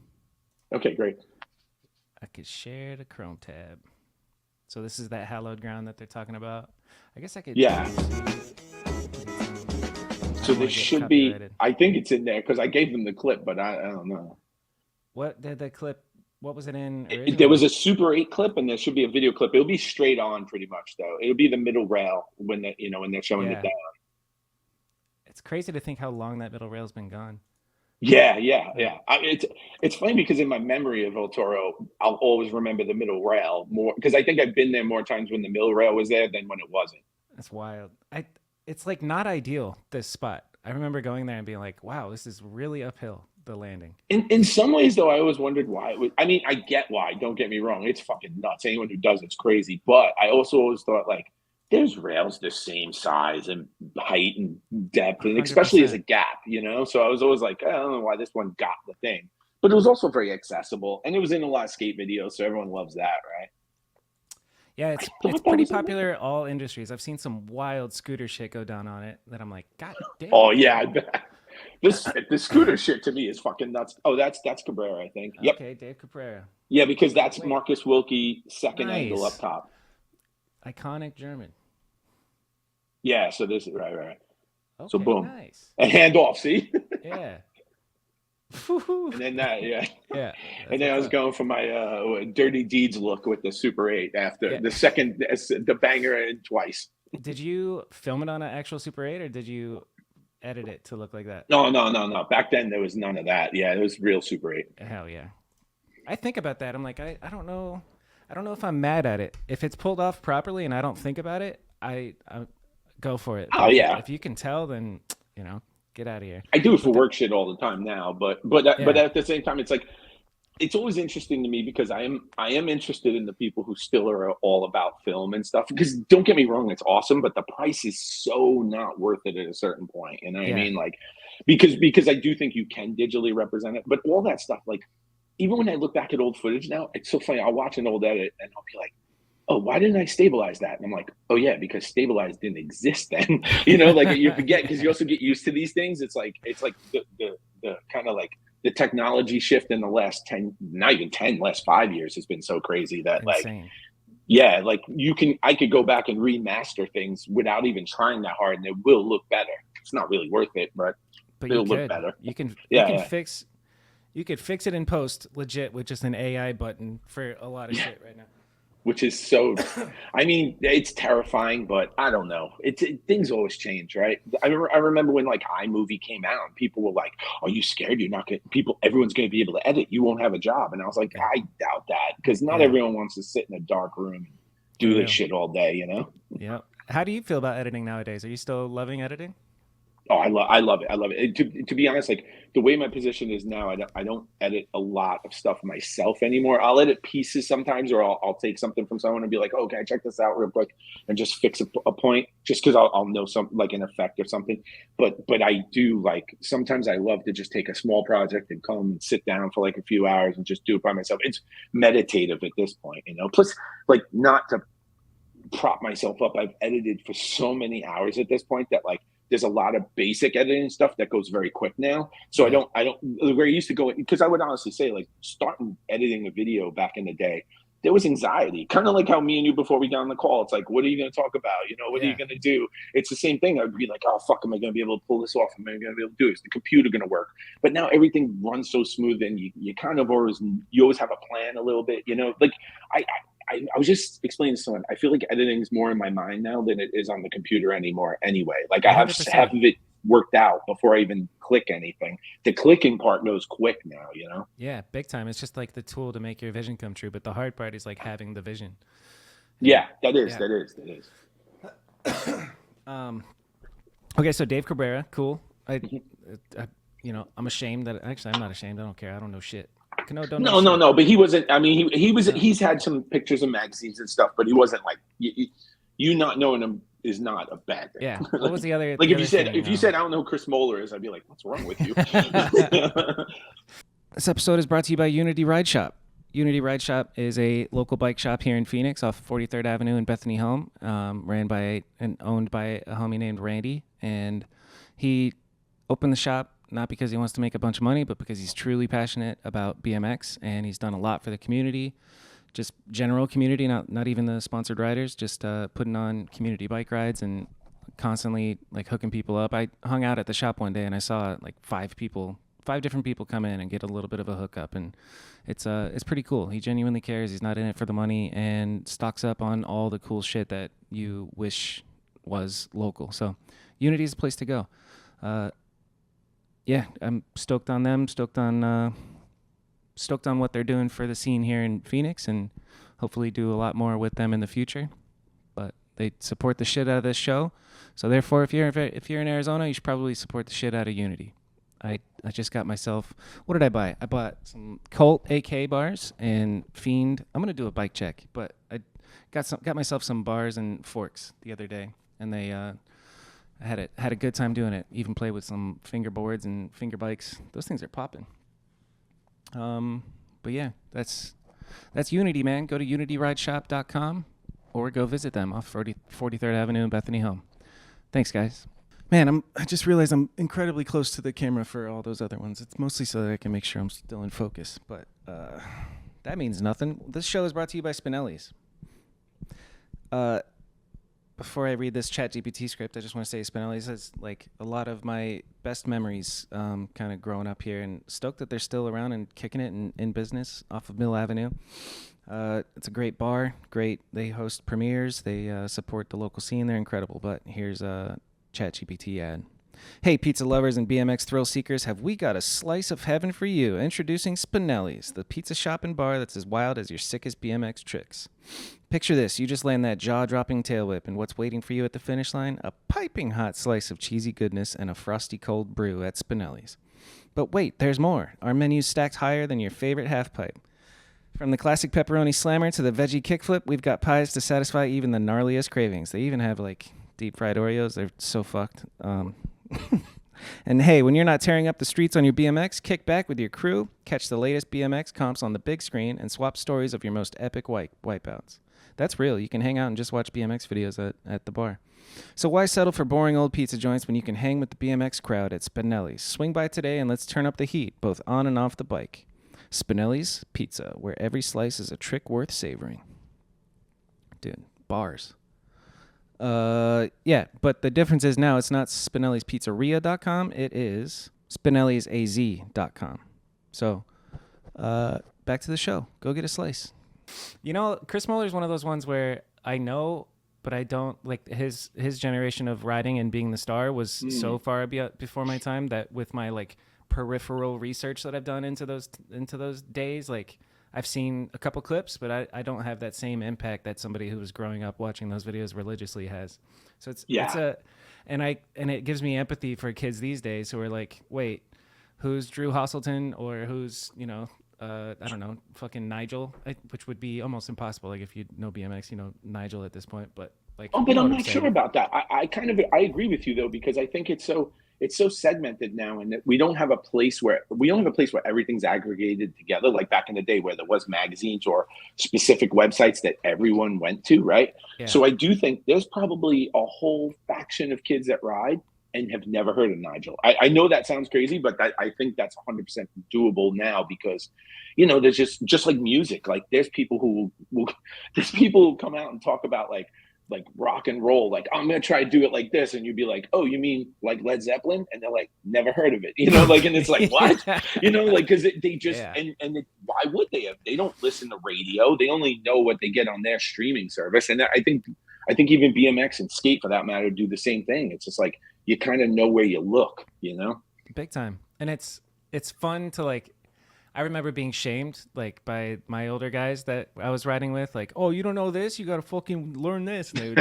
Okay, great. I could share the Chrome tab. So this is that hallowed ground that they're talking about. I guess I could. Yeah. So this should be. I think it's in there because I gave them the clip, but I don't know. What did the clip? What was it in There was originally? a Super 8 clip, and there should be a video clip. It'll be straight on pretty much, though. It'll be the middle rail when when they're showing it Yeah. down. It's crazy to think how long that middle rail's been gone. Yeah, yeah, Like, yeah. It's funny because in my memory of El Toro, I'll always remember the middle rail more because I think I've been there more times when the middle rail was there than when it wasn't. that's wild. It's like not ideal, this spot. I remember going there and being like, wow, this is really uphill, the landing. In some ways, though, I always wondered why it was. I mean, I get why. Don't get me wrong; it's fucking nuts. Anyone who does it's crazy. But I also always thought like there's rails the same size and height and depth, and especially as a 100%. gap, So I was always like, I don't know why this one got the thing, but it was also very accessible, and it was in a lot of skate videos, so everyone loves that, right? Yeah, I it's thought that pretty was in there. popular all industries. I've seen some wild scooter shit go down on it that I'm like, God damn. Oh yeah, I bet. This the scooter shit to me is fucking nuts. Oh, that's Cabrera, I think. Yep. Okay, Dave Caprera. Yeah, because that's Wait, Marcus Wilkie second angle up nice. top. Iconic German. Yeah, so this is right. So Okay, boom. nice. And hand off, see? Yeah. And then that, yeah. Yeah, And that's then I what's was up. going for my dirty deeds look with the Super 8 after Yeah. the second, the banger and twice. Did you film it on an actual Super 8 or did you edit it to look like that? No. Back then there was none of that. Yeah, it was real Super 8. Hell yeah. I think about that. I'm like, I don't know. I don't know if I'm mad at it. If it's pulled off properly and I don't think about it, I go for it. But Oh yeah, if you can tell, then get out of here. I do it for But the work shit all the time now. But yeah, at the same time, it's like it's always interesting to me because I am interested in the people who still are all about film and stuff. Because don't get me wrong, it's awesome, but the price is so not worth it at a certain point. You know what I yeah, mean? Like because I do think you can digitally represent it, but all that stuff, like even when I look back at old footage now, it's so funny. I'll watch an old edit and I'll be like, oh, why didn't I stabilize that? And I'm like, oh yeah, because stabilize didn't exist then. Like you forget because you also get used to these things. It's like the kind of like the technology shift in the last 10, not even 10, last 5 years has been so crazy that like, insane. yeah, like I could go back and remaster things without even trying that hard and it will look better. It's not really worth it, but But you it'll look could. better. You Yeah, can yeah. fix you could fix it in post legit with just an AI button for a lot of Yeah. shit right now. Which is so I mean it's terrifying, but I don't know, things always change, right? I remember when like iMovie came out and people were like, are you scared you're not gonna people everyone's gonna be able to edit, you won't have a job? And I was like, Yeah. I doubt that because not Yeah. everyone wants to sit in a dark room and For do this real. shit all day. Yeah. How do you feel about editing nowadays? Are you still loving editing? Oh, I love it. I love it. To be honest, like the way my position is now, I don't edit a lot of stuff myself anymore. I'll edit pieces sometimes, or I'll take something from someone and be like, "Oh, can I check this out real quick?" and just fix a point, just because I'll know some like an effect or something. But I do like sometimes I love to just take a small project and come and sit down for like a few hours and just do it by myself. It's meditative at this point. Plus, like not to prop myself up. I've edited for so many hours at this point that like there's a lot of basic editing stuff that goes very quick now. So I Yeah. don't where I used to go because I would honestly say like starting editing a video back in the day, there was anxiety. Kind of like how me and you before we got on the call. It's like, what are you gonna talk about? What are you Yeah. gonna do? It's the same thing. I'd be like, oh fuck, am I gonna be able to pull this off? Am I gonna be able to do it? Is the computer gonna work? But now everything runs so smooth and you kind of always have a plan a little bit. Like I I was just explaining to someone, I feel like editing is more in my mind now than it is on the computer anymore anyway. Like I have half 100%. of it worked out before I even click anything. The clicking part goes quick now. Yeah, big time. It's just like the tool to make your vision come true, but the hard part is like having the vision. And Yeah, that is, yeah. that is, that is. Um okay, so Dave Cabrera, cool. I'm ashamed that actually I'm not ashamed. I don't care. I don't know shit. Kanode don't know shit. No. But he wasn't, I mean, he was, No. he's had some pictures in magazines and stuff, but he wasn't like, you not knowing him is not a bad thing. Yeah. What was the other Like the if you other said, thing? I don't know who Chris Moeller is, I'd be like, what's wrong with you? This episode is brought to you by Unity Ride Shop. Unity Ride Shop is a local bike shop here in Phoenix off 43rd Avenue in Bethany Home, ran by and owned by a homie named Randy. And he opened the shop not because he wants to make a bunch of money, but because he's truly passionate about BMX, and he's done a lot for the community, just general community, not even the sponsored riders, just putting on community bike rides and constantly like hooking people up. I hung out at the shop one day and I saw like 5 different people come in and get a little bit of a hookup, and it's pretty cool. He genuinely cares. He's not in it for the money, and stocks up on all the cool shit that you wish was local. So Unity is the place to go. Yeah, I'm stoked on them. Stoked on what they're doing for the scene here in Phoenix, and hopefully do a lot more with them in the future. But they support the shit out of this show. So therefore, if you're in Arizona, you should probably support the shit out of Unity. I just got myself, what did I buy? I bought some Colt AK bars and Fiend. I'm gonna do a bike check, but I got myself some bars and forks the other day, and they I had a good time doing it. Even played with some fingerboards and finger bikes. Those things are popping. But yeah, that's Unity, man. Go to unityrideshop.com or go visit them off 43rd Avenue in Bethany Home. Thanks, guys. Man, I just realized I'm incredibly close to the camera for all those other ones. It's mostly so that I can make sure I'm still in focus, but that means nothing. This show is brought to you by SPINELLIS. Before I read this ChatGPT script, I just want to say SPINELLIS has like a lot of my best memories kind of growing up here, and stoked that they're still around and kicking it in business off of Mill Avenue. It's a great bar. Great. They host premieres. They support the local scene. They're incredible. But here's a ChatGPT ad. Hey, pizza lovers and BMX thrill seekers, have we got a slice of heaven for you? Introducing SPINELLIS, the pizza shop and bar that's as wild as your sickest BMX tricks. Picture this, you just land that jaw-dropping tail whip, and what's waiting for you at the finish line? A piping hot slice of cheesy goodness and a frosty cold brew at SPINELLIS. But wait, there's more. Our menu's stacked higher than your favorite half pipe. From the classic pepperoni slammer to the veggie kickflip, we've got pies to satisfy even the gnarliest cravings. They even have like deep-fried Oreos. They're so fucked. And hey, when you're not tearing up the streets on your BMX, kick back with your crew, catch the latest BMX comps on the big screen, and swap stories of your most epic wipeouts. That's real. You can hang out and just watch BMX videos at the bar. So why settle for boring old pizza joints when you can hang with the BMX crowd at SPINELLIS? Swing by today and let's turn up the heat, both on and off the bike. SPINELLIS Pizza, where every slice is a trick worth savoring. Dude, bars. Yeah, but the difference is now it's not SPINELLISPizzeria.com, it is SPINELLISAZ.com. So, back to the show. Go get a slice. You know, Chris Muller's one of those ones where I know, but I don't, like his generation of riding and being the star was so far before my time that with my like peripheral research that I've done into those days, like I've seen a couple clips, but I don't have that same impact that somebody who was growing up watching those videos religiously has. So and it gives me empathy for kids these days who are like, wait, who's Drew Hasselton or who's, I don't know, fucking Nigel, which would be almost impossible. Like if you know BMX, you know Nigel at this point, but like. Oh, but I'm not sure about that. I agree with you though, because I think it's so segmented now, and that we don't have a place where everything's aggregated together, like back in the day where there was magazines or specific websites that everyone went to, right? Yeah. So I do think there's probably a whole faction of kids that ride and have never heard of Nigel. I know that sounds crazy, but I think that's 100% doable now because, there's just like music. Like there's people who come out and talk about like rock and roll, like I'm gonna try to do it like this, and you'd be like, oh, you mean like Led Zeppelin? And they're like, never heard of it, like, and it's like, what? Like, because they just why would they have? They don't listen to radio. They only know what they get on their streaming service. And I think even BMX and skate, for that matter, do the same thing. It's just like you kind of know where you look, big time. And it's fun to like. I remember being shamed like by my older guys that I was riding with, like, oh, you don't know this, you got to fucking learn this. And they would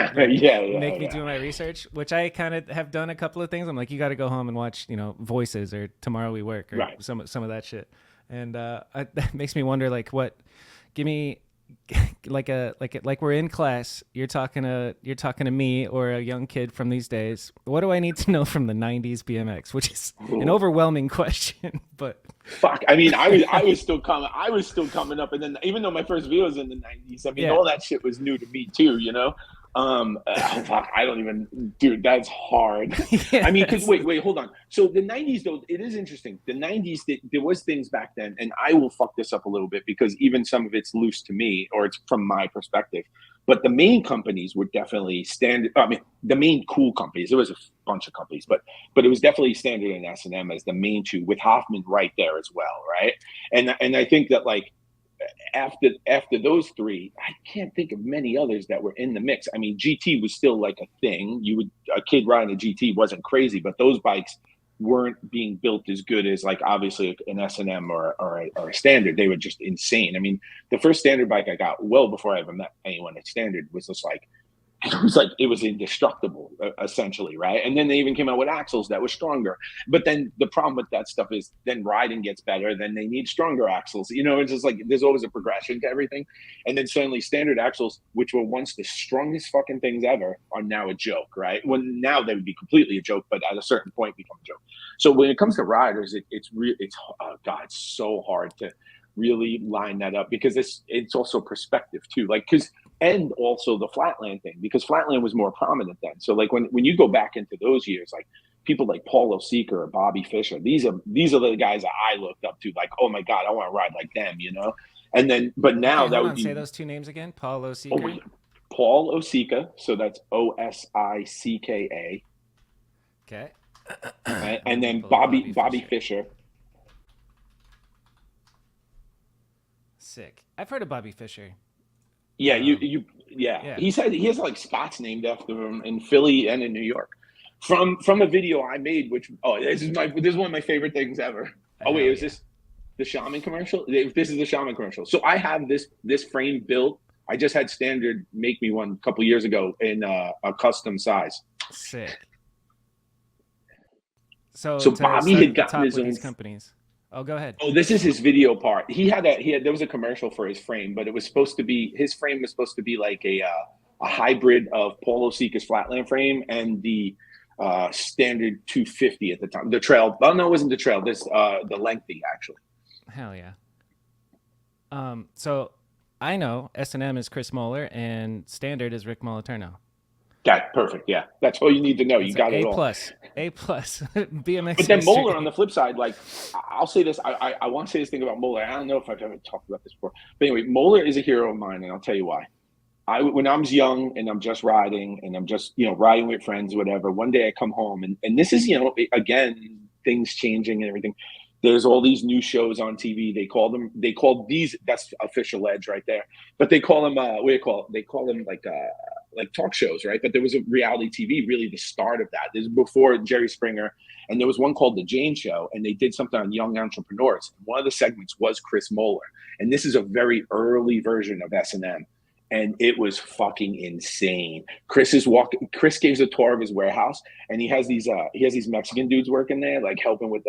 make me do my research, which I kind of have done a couple of things. I'm like, you got to go home and watch, Voices or Tomorrow We Work or some of that shit. And that makes me wonder, like, give me like we're in class, you're talking to me or a young kid from these days. What do I need to know from the 90s BMX, which is an overwhelming question, but fuck, I mean, I was still coming up, and then even though my first video was in the 90s, I mean, all that shit was new to me too, fuck, I don't even, dude, that's hard. I mean, because wait, hold on. So the 90s, though, it is interesting. The 90s, there was things back then, and I will fuck this up a little bit because even some of it's loose to me, or it's from my perspective. But the main companies were definitely Standard. I mean, the main cool companies. There was a bunch of companies, but it was definitely Standard and S&M as the main two, with Hoffman right there as well, right? And I think that like after those three, I can't think of many others that were in the mix. I mean, GT was still like a thing. A kid riding a GT wasn't crazy, but those bikes weren't being built as good as like obviously an S&M or a Standard. They were just insane. I mean, the first Standard bike I got well before I ever met anyone at Standard was just like, it was indestructible, essentially, right? And then they even came out with axles that were stronger. But then the problem with that stuff is then riding gets better, then they need stronger axles. You know, it's just like there's always a progression to everything. And then suddenly Standard axles, which were once the strongest fucking things ever, are now a joke, right? When now they would be completely a joke, but at a certain point become a joke. So when it comes to riders, it's oh God, it's so hard to really line that up, because it's also perspective too. Like, and also the Flatland thing, because Flatland was more prominent then. So like when you go back into those years, like people like Paulo Seeker or Bobby Fischer, these are the guys that I looked up to, like, oh my God, I want to ride like them, you know? And then, but now okay, that would be, say those two names again. Paulo Seeker. Paul Osika. So that's Osicka. Okay. Right? And then Bobby Fischer. Sick. I've heard of Bobby Fischer. Yeah, yeah. He has like spots named after him in Philly and in New York. From a video I made, which this is one of my favorite things ever. Oh wait, is this the Shaman commercial? This is the Shaman commercial. So I have this frame built. I just had Standard make me one a couple years ago in a custom size. Sick. So Bobby had gotten his own these companies. Oh, go ahead. Oh, this is his video part. There was a commercial for his frame, but his frame was supposed to be like a hybrid of Paulo Seeker's Flatland frame and the Standard 250 at the time. The trail. Oh no, it wasn't the trail. The lengthy actually. Hell yeah. So I know S&M is Chris Moeller and Standard is Rick Moliterno. Got perfect. Yeah, that's all you need to know. You got it all. A plus. BMX. But then Moeller on the flip side, like I'll say this, I want to say this thing about Moeller. I don't know if I've ever talked about this before, but anyway, Moeller is a hero of mine, and I'll tell you why. When I was young and I'm just riding and I'm just riding with friends, whatever. One day I come home and this is again things changing and everything. There's all these new shows on TV. They call these, that's official edge right there. But they call them they call them like talk shows, right? But there was a reality TV, really the start of that. This is before Jerry Springer, and there was one called The Jane Show, and they did something on young entrepreneurs. One of the segments was Chris Moeller, and this is a very early version of S&M. And it was fucking insane. Chris gives a tour of his warehouse, and he has these Mexican dudes working there, like helping with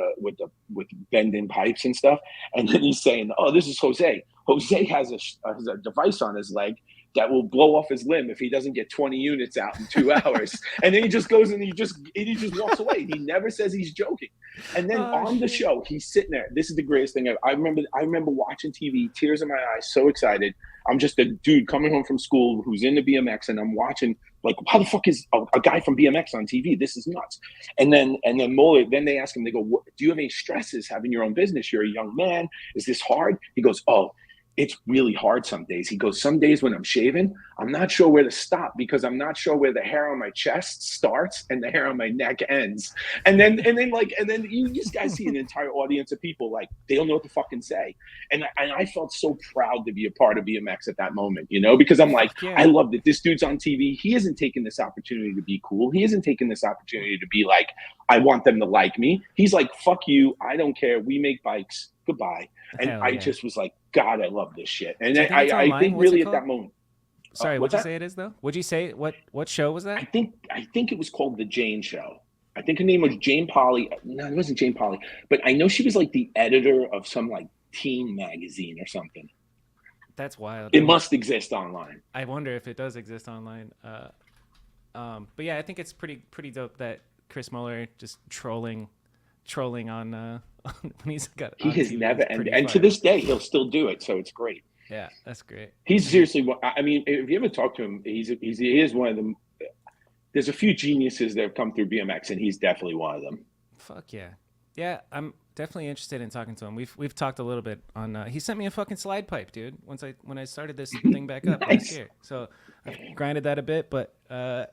bending pipes and stuff. And then he's saying, "Oh, this is Jose. Jose has a device on his leg that will blow off his limb if he doesn't get 20 units out in 2 hours." And then he just goes and he just walks away. He never says he's joking. And then the show, he's sitting there. This is the greatest thing ever. I remember watching TV, tears in my eyes, so excited. I'm just a dude coming home from school who's into BMX, and I'm watching, like, how the fuck is a guy from BMX on TV? This is nuts. And then Moeller, then they ask him, they go, "Do you have any stresses having your own business? You're a young man. Is this hard?" He goes, "Oh, it's really hard some days." He goes, "Some days when I'm shaving, I'm not sure where to stop because I'm not sure where the hair on my chest starts and the hair on my neck ends." And then you just guys see an entire audience of people, like, they don't know what to fucking say. And I felt so proud to be a part of BMX at that moment, because I'm like, I love that this dude's on TV. He isn't taking this opportunity to be cool. He isn't taking this opportunity to be like, I want them to like me. He's like, fuck you. I don't care. We make bikes. Goodbye. And I just was like, God, I love this shit. And I think really at that moment. Sorry, what'd you say it is though? Would you say what show was that? I think it was called The Jane Show. I think her name was Jane Polly. No, it wasn't Jane Polly, but I know she was like the editor of some like teen magazine or something. That's wild. It must exist online. I wonder if it does exist online. But yeah, I think it's pretty dope that Chris Moeller just trolling on when he's got. He has never ended, and to this day he'll still do it. So it's great. Yeah, that's great. He's seriously. I mean, if you ever talk to him, he is one of them. There's a few geniuses that have come through BMX, and he's definitely one of them. Fuck yeah, yeah. definitely interested in talking to him. We've talked a little bit on. He sent me a fucking slide pipe, dude. When I started this thing back up last year, so I've grinded that a bit, but I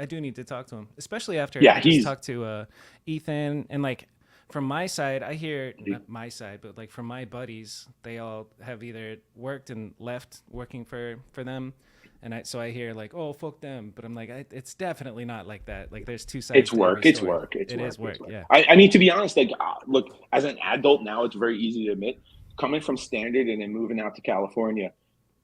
do need to talk to him, especially after I just talked to Ethan and like. From my side, I hear, not my side, but like from my buddies, they all have either worked and left working for them. And so I hear like, oh, fuck them. But I'm like, it's definitely not like that. Like there's two sides. It's work. It's work. It is work. Yeah. I mean, to be honest, like, look, as an adult now, it's very easy to admit, coming from Standard and then moving out to California.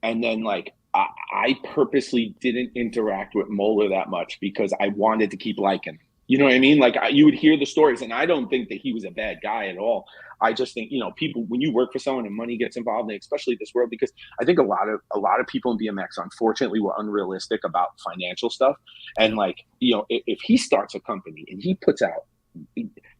And then like, I purposely didn't interact with Moeller that much because I wanted to keep liking him. You know what I mean? Like you would hear the stories, and I don't think that he was a bad guy at all. I just think, you know, people, when you work for someone and money gets involved, and especially this world, because I think a lot of people in BMX, unfortunately, were unrealistic about financial stuff. And like, you know, if he starts a company and he puts out,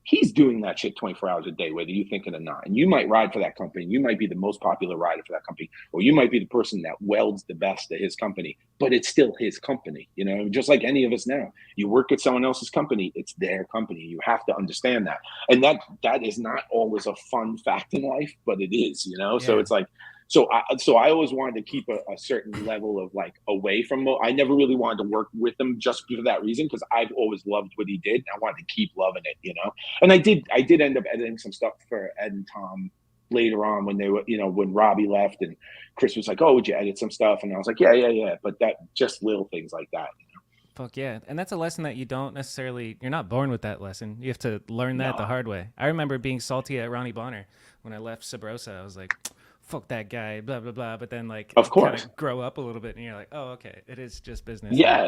he's doing that shit 24 hours a day, whether you think it or not. And you might ride for that company. You might be the most popular rider for that company, or you might be the person that welds the best at his company, but it's still his company. You know, just like any of us now, you work at someone else's company, it's their company. You have to understand that. And that is not always a fun fact in life, but it is, you know? Yeah. So it's like, so I always wanted to keep a certain level of like away from Mo. I never really wanted to work with him just for that reason, because I've always loved what he did. And I wanted to keep loving it, you know. And I did end up editing some stuff for Ed and Tom later on when they were, you know, when Robbie left and Chris was like, "Oh, would you edit some stuff?" And I was like, "Yeah." But that just little things like that. You know? Fuck yeah. And that's a lesson that you don't necessarily, you're not born with that lesson. You have to learn that the hard way. I remember being salty at Ronnie Bonner when I left Sabrosa. I was like, fuck that guy, blah, blah, blah. But then, like, of course, kind of grow up a little bit and you're like, oh, okay, it is just business. Yeah.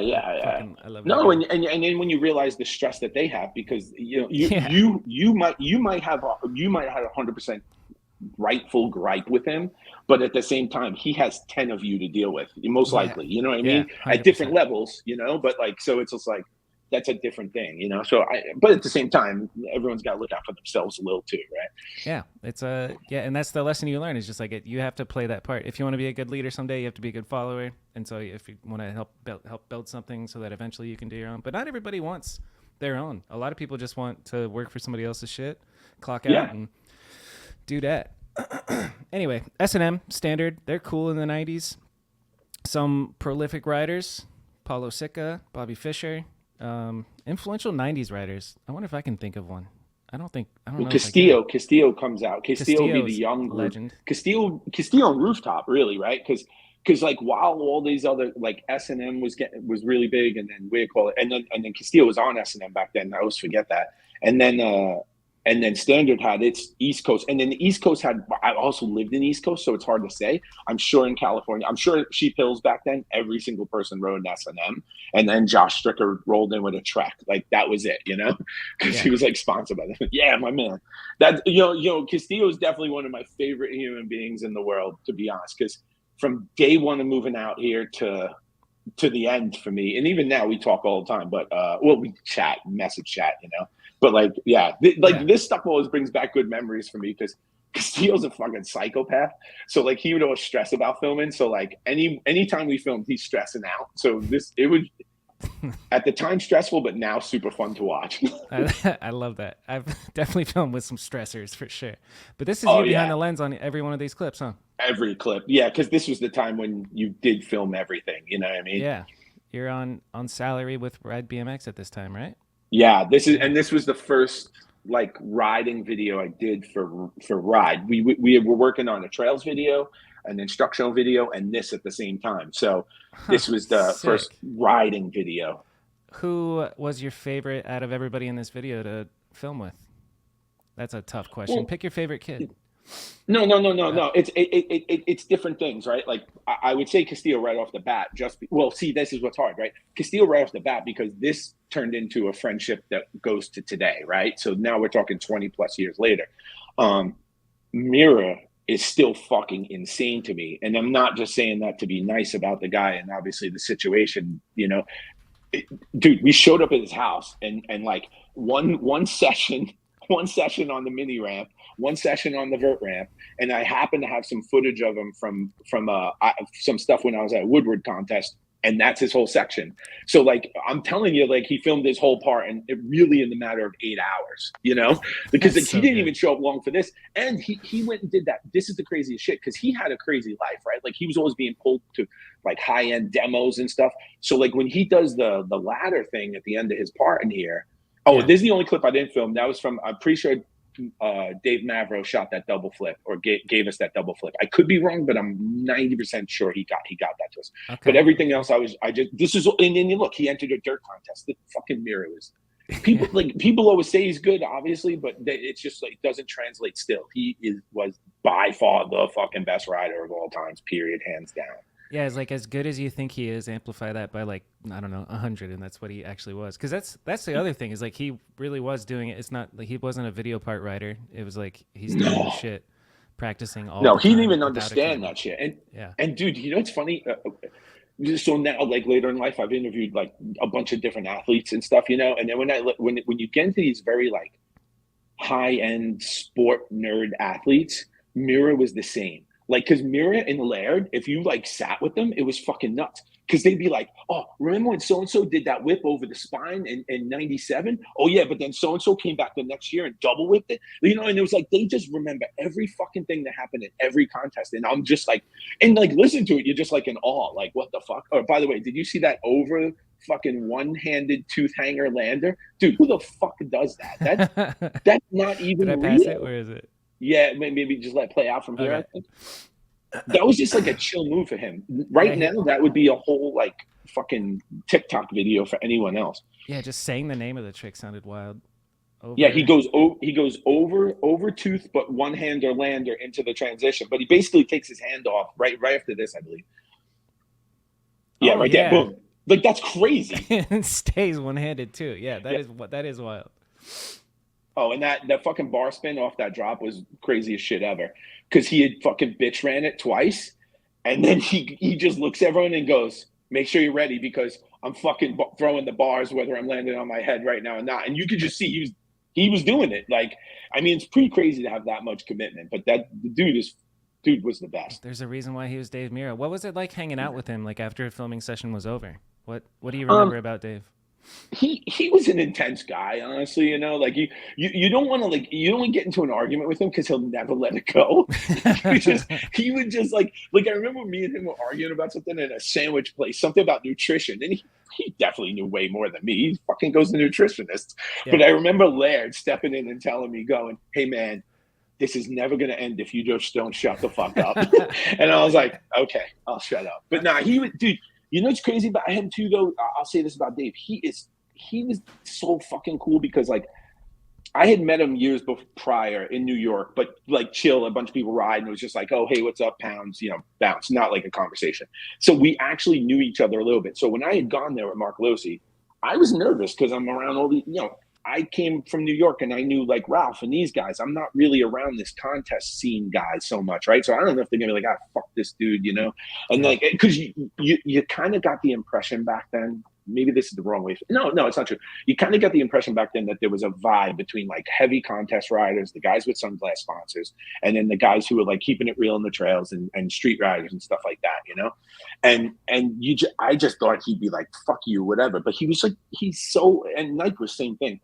I love no, and then when you realize the stress that they have, because, you know, you might have 100% rightful gripe with him, but at the same time, he has 10 of you to deal with, most likely, you know what I mean? 100%. At different levels, you know, but like, so it's just like, that's a different thing, you know? So but at the same time, everyone's got to look out for themselves a little too, right? Yeah. It's and that's the lesson you learn is just like you have to play that part. If you want to be a good leader someday, you have to be a good follower. And so if you want to help build something so that eventually you can do your own, but not everybody wants their own. A lot of people just want to work for somebody else's shit, clock out and do that. Anyway, S&M Standard, they're cool in the 90s. Some prolific riders, Paulo Sica, Bobby Fischer, influential 90s riders. I wonder if I can think of one. I don't know. Castillo comes out. Castillo will be the young legend. Castillo on Rooftop, really, right? Because like while all these other like S&M was really big, and then we call it, and then Castillo was on S&M back then. I always forget that. And then Standard had its East Coast, and then the East Coast had. I also lived in the East Coast, so it's hard to say. I'm sure in California, I'm sure Sheep Hills back then, every single person rode an S&M, and then Josh Stricker rolled in with a Trek. Like that was it, you know, because he was like sponsored by them. Yeah, my man. That you know, Castillo is definitely one of my favorite human beings in the world, to be honest. Because from day one of moving out here to the end for me, and even now we talk all the time. But we message chat, you know. But like, this stuff always brings back good memories for me because Castillo's a fucking psychopath. So like, he would always stress about filming. So like, anytime we filmed, he's stressing out. So it would at the time stressful, but now super fun to watch. I love that. I've definitely filmed with some stressors for sure. But this is you behind the lens on every one of these clips, huh? Every clip, yeah, because this was the time when you did film everything. You know what I mean? Yeah, you're on salary with Ride BMX at this time, right? Yeah, this was the first like riding video I did for Ride. We were working on a trails video, an instructional video, and this at the same time. So this was the first riding video. Who was your favorite out of everybody in this video to film with? That's a tough question. Well, pick your favorite kid. No. It's different things, right? Like I would say Castillo right off the bat. This is what's hard, right? Castillo right off the bat, because this turned into a friendship that goes to today, right? So now we're talking 20 plus years later. Mirra is still fucking insane to me, and I'm not just saying that to be nice about the guy and obviously the situation, you know. Dude, we showed up at his house and like one session on the mini ramp, one session on the vert ramp, and I happen to have some footage of him from some stuff when I was at a Woodward contest And that's his whole section. So like, I'm telling you, like he filmed his whole part and it really in the matter of 8 hours, you know, because like, he didn't even show up long for this. And he went and did that. This is the craziest shit. Cause he had a crazy life, right? Like he was always being pulled to like high end demos and stuff. So like when he does the ladder thing at the end of his part in here, this is the only clip I didn't film. That was from, I'm pretty sure Dave Mavro shot that double flip or gave us that double flip. I could be wrong, but I'm 90% sure he got that to us. Okay. But everything else, this is, and then you look, he entered a dirt contest. The fucking Mirra was, people always say he's good, obviously, but it's just like, doesn't translate still. He was by far the fucking best rider of all times, period, hands down. Yeah, it's like as good as you think he is, amplify that by like, I don't know, 100, and that's what he actually was. Because that's the other thing is like he really was doing it. It's not like he wasn't a video part writer. It was like he's doing the shit, practicing all. No, he didn't even understand that shit. And dude, you know what's funny? So now, like later in life, I've interviewed like a bunch of different athletes and stuff, you know. And then when you get into these very like high end sport nerd athletes, Mirra was the same. Like, because Mirra and Laird, if you like sat with them, it was fucking nuts. Because they'd be like, oh, remember when so-and-so did that whip over the spine in 97? Oh, yeah, but then so-and-so came back the next year and double whipped it. You know, and it was like, they just remember every fucking thing that happened in every contest. And I'm just like, and like, listen to it, you're just like in awe. Like, what the fuck? Oh, by the way, did you see that over fucking one-handed tooth hanger lander? Dude, who the fuck does that? That's not even real. Did I pass it? Where is it? Yeah, maybe just let it play out from here. Okay. I think that was just like a chill move for him. Right now, that would be a whole like fucking TikTok video for anyone else. Yeah, just saying the name of the trick sounded wild. Yeah, he goes over tooth, but one hander lander into the transition. But he basically takes his hand off right after this, I believe. Yeah, there, boom. Like that's crazy. And stays one-handed too. Yeah, that is wild. Oh, and that fucking bar spin off that drop was craziest shit ever. Because he had fucking bitch ran it twice. And then he just looks at everyone and goes, make sure you're ready because I'm fucking throwing the bars whether I'm landing on my head right now or not. And you could just see he was doing it. Like, I mean, it's pretty crazy to have that much commitment. But the dude was the best. There's a reason why he was Dave Mirra. What was it like hanging out with him like after a filming session was over? What do you remember about Dave? He was an intense guy, honestly, you know, like you don't want to like, you don't want to get into an argument with him because he'll never let it go. he would just like I remember me and him were arguing about something in a sandwich place, something about nutrition. And he definitely knew way more than me. He fucking goes to nutritionists. Yeah. But I remember Laird stepping in and telling me, going, hey man, this is never going to end if you just don't shut the fuck up. And I was like, okay, I'll shut up. But nah, he would, dude. You know what's crazy about him too, though? I'll say this about Dave. He was so fucking cool because like I had met him years prior in New York, but like chill, a bunch of people ride, and it was just like, oh, hey, what's up, pounds, you know, bounce, not like a conversation. So we actually knew each other a little bit. So when I had gone there with Mark Losi, I was nervous because I'm around all the, you know, I came from New York and I knew like Ralph and these guys. I'm not really around this contest scene guys so much, right? So I don't know if they're gonna be like, fuck this dude, you know? And like, because you kind of got the impression back then. Maybe this is the wrong way. No, it's not true. You kind of got the impression back then that there was a vibe between like heavy contest riders, the guys with sunglass sponsors, and then the guys who were like keeping it real in the trails and street riders and stuff like that, you know? And I just thought he'd be like, fuck you, whatever. But he was like, and Nike was same thing.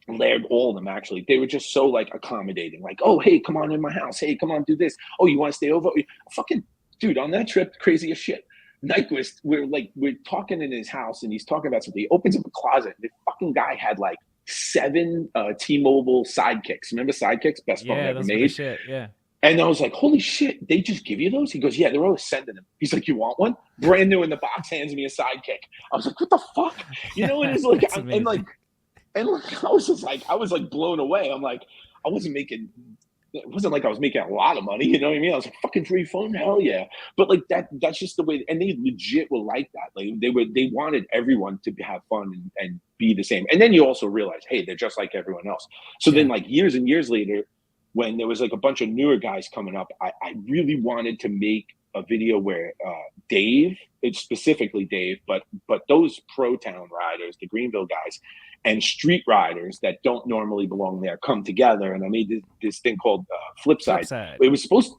Laird, all of them actually, they were just so like accommodating, like, oh hey, come on in my house, hey, come on, do this, oh, you want to stay over, fucking dude, on that trip, crazy as shit. Nyquist, we're talking in his house and he's talking about something. He opens up a closet. The fucking guy had like 7 T-Mobile sidekicks. Remember sidekicks? Best phone ever made. Shit. Yeah. And I was like, holy shit, they just give you those? He goes, yeah, they're always sending them. He's like, you want one? Brand new in the box, hands me a sidekick. I was like, what the fuck? You know, and it's like, and I was like blown away. I'm like, it wasn't like I was making a lot of money, you know what I mean? I was like, fucking free phone, hell yeah. But like that's just the way, and they legit were like that. Like they wanted everyone to have fun and be the same. And then you also realize, hey, they're just like everyone else. So then like years and years later, when there was like a bunch of newer guys coming up, I really wanted to make a video where Dave, it's specifically Dave, but those Pro Town riders, the Greenville guys, and street riders that don't normally belong there come together. And I made this thing called Flipside. It was supposed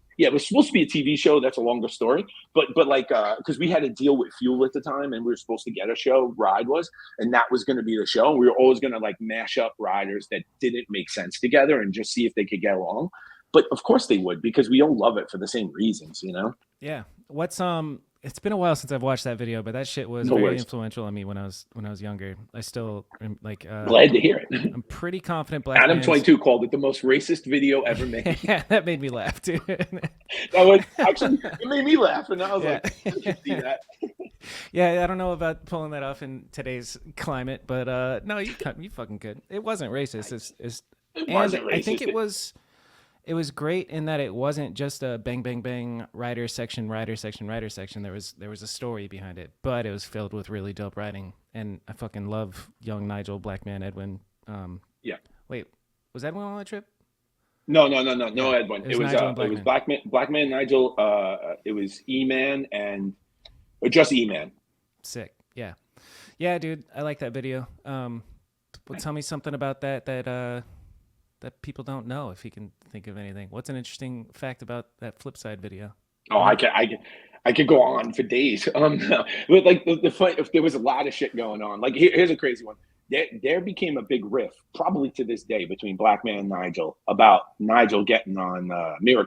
to be a TV show. That's a longer story, but like because we had to deal with fuel at the time, and we were supposed to get a show. Ride was, and that was going to be the show. And we were always going to like mash up riders that didn't make sense together and just see if they could get along. But of course they would, because we all love it for the same reasons, you know? Yeah. What's it's been a while since I've watched that video, but that shit was very influential on me when I was younger. I still am like glad to hear it. I'm pretty confident Adam 22 called it the most racist video ever made. Yeah, that made me laugh too. That was actually, it made me laugh, and I was like, I should see that. Yeah, I don't know about pulling that off in today's climate, but no, you fucking could. It wasn't racist. It wasn't racist. I think it was great in that it wasn't just a bang, bang, bang, rider section. There was a story behind it, but it was filled with really dope riding. And I fucking love young Nigel, Blackman, Edwin. Yeah. Wait, was Edwin on that trip? No, Edwin. It was Blackman, Nigel. It was E-Man or just E-Man. Sick. Yeah, dude. I like that video. But tell me something about that people don't know, if you can think of anything. What's an interesting fact about that Flipside video? Oh, I could go on for days. But like the fight, if there was a lot of shit going on. Like here's a crazy one. There became a big riff, probably to this day, between Blackman and Nigel about Nigel getting on Mirra,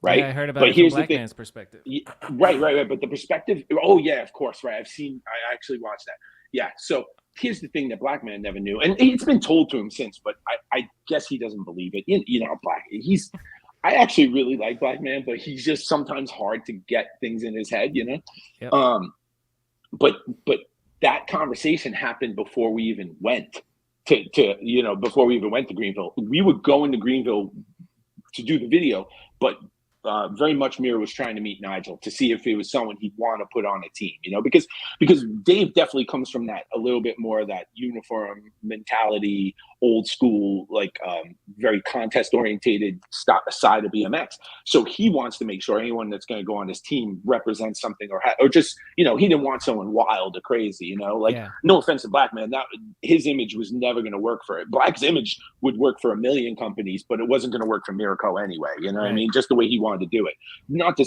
right? Yeah, I heard about it from Blackman's perspective. Right. But the perspective, oh yeah, of course, right. I actually watched that. Yeah, so here's the thing that Blackman never knew, and it's been told to him since, but I guess he doesn't believe it. You know, I actually really like Blackman, but he's just sometimes hard to get things in his head, you know? Yep. But that conversation happened before we even went before we even went to Greenville. We were going to Greenville to do the video, but very much Mirra was trying to meet Nigel to see if it was someone he'd want to put on a team, you know, because Dave definitely comes from that, a little bit more of that uniform mentality, old school, like very contest orientated side of BMX. So he wants to make sure anyone that's going to go on his team represents something or just, you know, he didn't want someone wild or crazy, you know, like no offense to Blackman, that his image was never going to work for it. Black's image would work for a million companies, but it wasn't going to work for Mirra anyway. You know what I mean? Just the way he wanted to do it.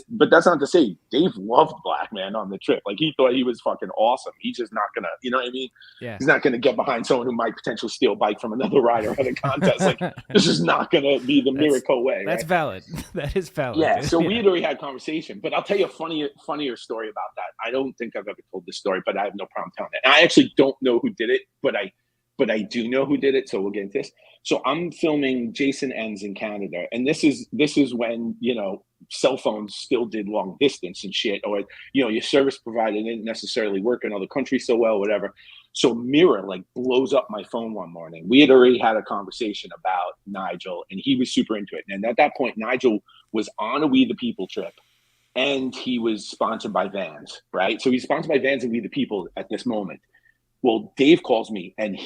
But that's not to say Dave loved Blackman on the trip. Like he thought he was fucking awesome. He's just not gonna, you know what I mean? Yeah. He's not gonna get behind someone who might potentially steal a bike from another rider at a contest. Like this is not gonna be the Mirra way. That's right? Valid. That is valid. Yeah. So we had already had conversation. But I'll tell you a funnier story about that. I don't think I've ever told this story, but I have no problem telling it. And I actually don't know who did it, but I do know who did it. So we'll get into this. So I'm filming Jason Ends in Canada, and this is when, you know, cell phones still did long distance and shit, or, you know, your service provider didn't necessarily work in other countries so well, whatever. So Mirra like blows up my phone one morning. We had already had a conversation about Nigel, and he was super into it. And at that point, Nigel was on a We the People trip, and he was sponsored by Vans, right? So he's sponsored by Vans and We the People at this moment. Well, Dave calls me, and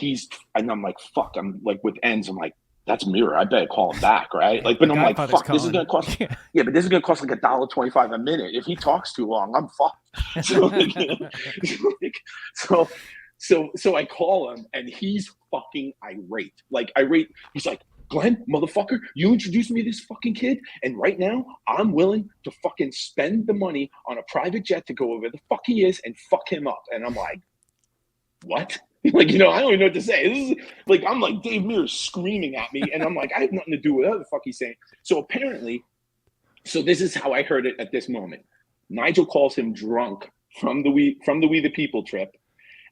I'm like, fuck. I'm like, with Ends, I'm like, that's Mirra. I better call him back, right? Like, but I'm like, fuck. This is gonna cost. Yeah, but this is gonna cost like $1.25 a minute. If he talks too long, I'm fucked. So, like, you know, so I call him, and he's fucking irate. Like irate. He's like, Glenn, motherfucker, you introduced me to this fucking kid, and right now I'm willing to fucking spend the money on a private jet to go over the fuck he is and fuck him up. And I'm like, what? Like, you know, I don't even know what to say. This is like, I'm like, Dave Mirra's screaming at me, and I'm like, I have nothing to do with whatever the fuck he's saying. So apparently, this is how I heard it at this moment. Nigel calls him drunk from the We the People trip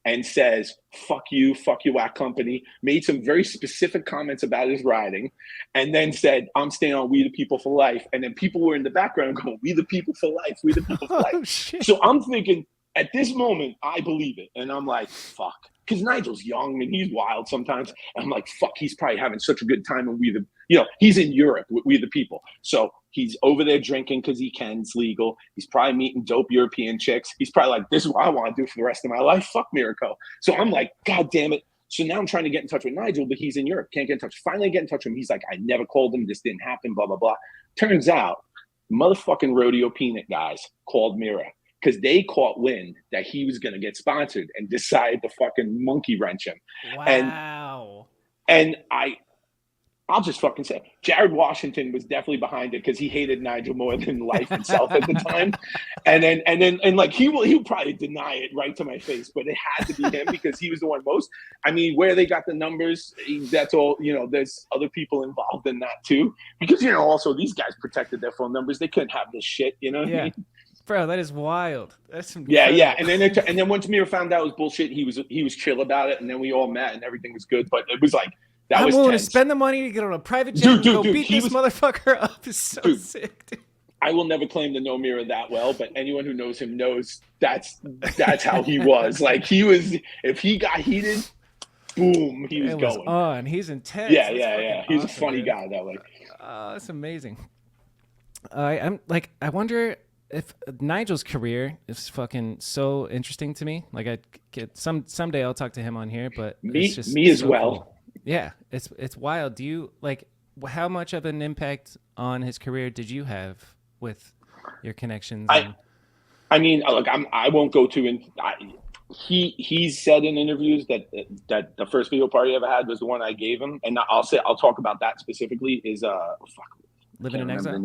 and says, fuck you at company, made some very specific comments about his riding, and then said, I'm staying on We the People for life. And then people were in the background going, We the People for life, We the People for life. Shit. So I'm thinking, at this moment, I believe it. And I'm like, fuck. Because Nigel's young and he's wild sometimes. And I'm like, fuck, he's probably having such a good time. And he's in Europe with We the People. So he's over there drinking because he can. It's legal. He's probably meeting dope European chicks. He's probably like, this is what I want to do for the rest of my life. Fuck Mirra. So I'm like, God damn it. So now I'm trying to get in touch with Nigel, but he's in Europe. Can't get in touch. Finally get in touch with him. He's like, I never called him. This didn't happen, blah, blah, blah. Turns out, motherfucking Rodeo Peanut guys called Mirra. because they caught wind that he was going to get sponsored and decided to fucking monkey wrench him. Wow. And I'll just fucking say, Jared Washington was definitely behind it because he hated Nigel more than life itself at the time. And like he'll probably deny it right to my face, but it had to be him because he was the one most. I mean, where they got the numbers, that's all. There's other people involved in that too, because also these guys protected their phone numbers. They couldn't have this shit. You know what I mean? Bro, that is wild. That's some yeah. And then once Mirra found out it was bullshit, he was chill about it, and then we all met and everything was good. But it was like. I'm willing to spend the money to get on a private jet and go beat this motherfucker up. It's so sick, dude. I will never claim to know Mirra that well, but anyone who knows him knows that's how he was. Like if he got heated, boom, he was going. On. He's intense. Yeah. He's awesome, a funny guy that way. That's amazing. I wonder if Nigel's career is fucking so interesting to me. Like I get someday I'll talk to him on here, but me as so well. Cool. Yeah, it's wild. Do you how much of an impact on his career did you have with your connections? I mean, look, I won't go too in. He's said in interviews that the first video party I ever had was the one I gave him, and I'll talk about that specifically. Is Living in Exile.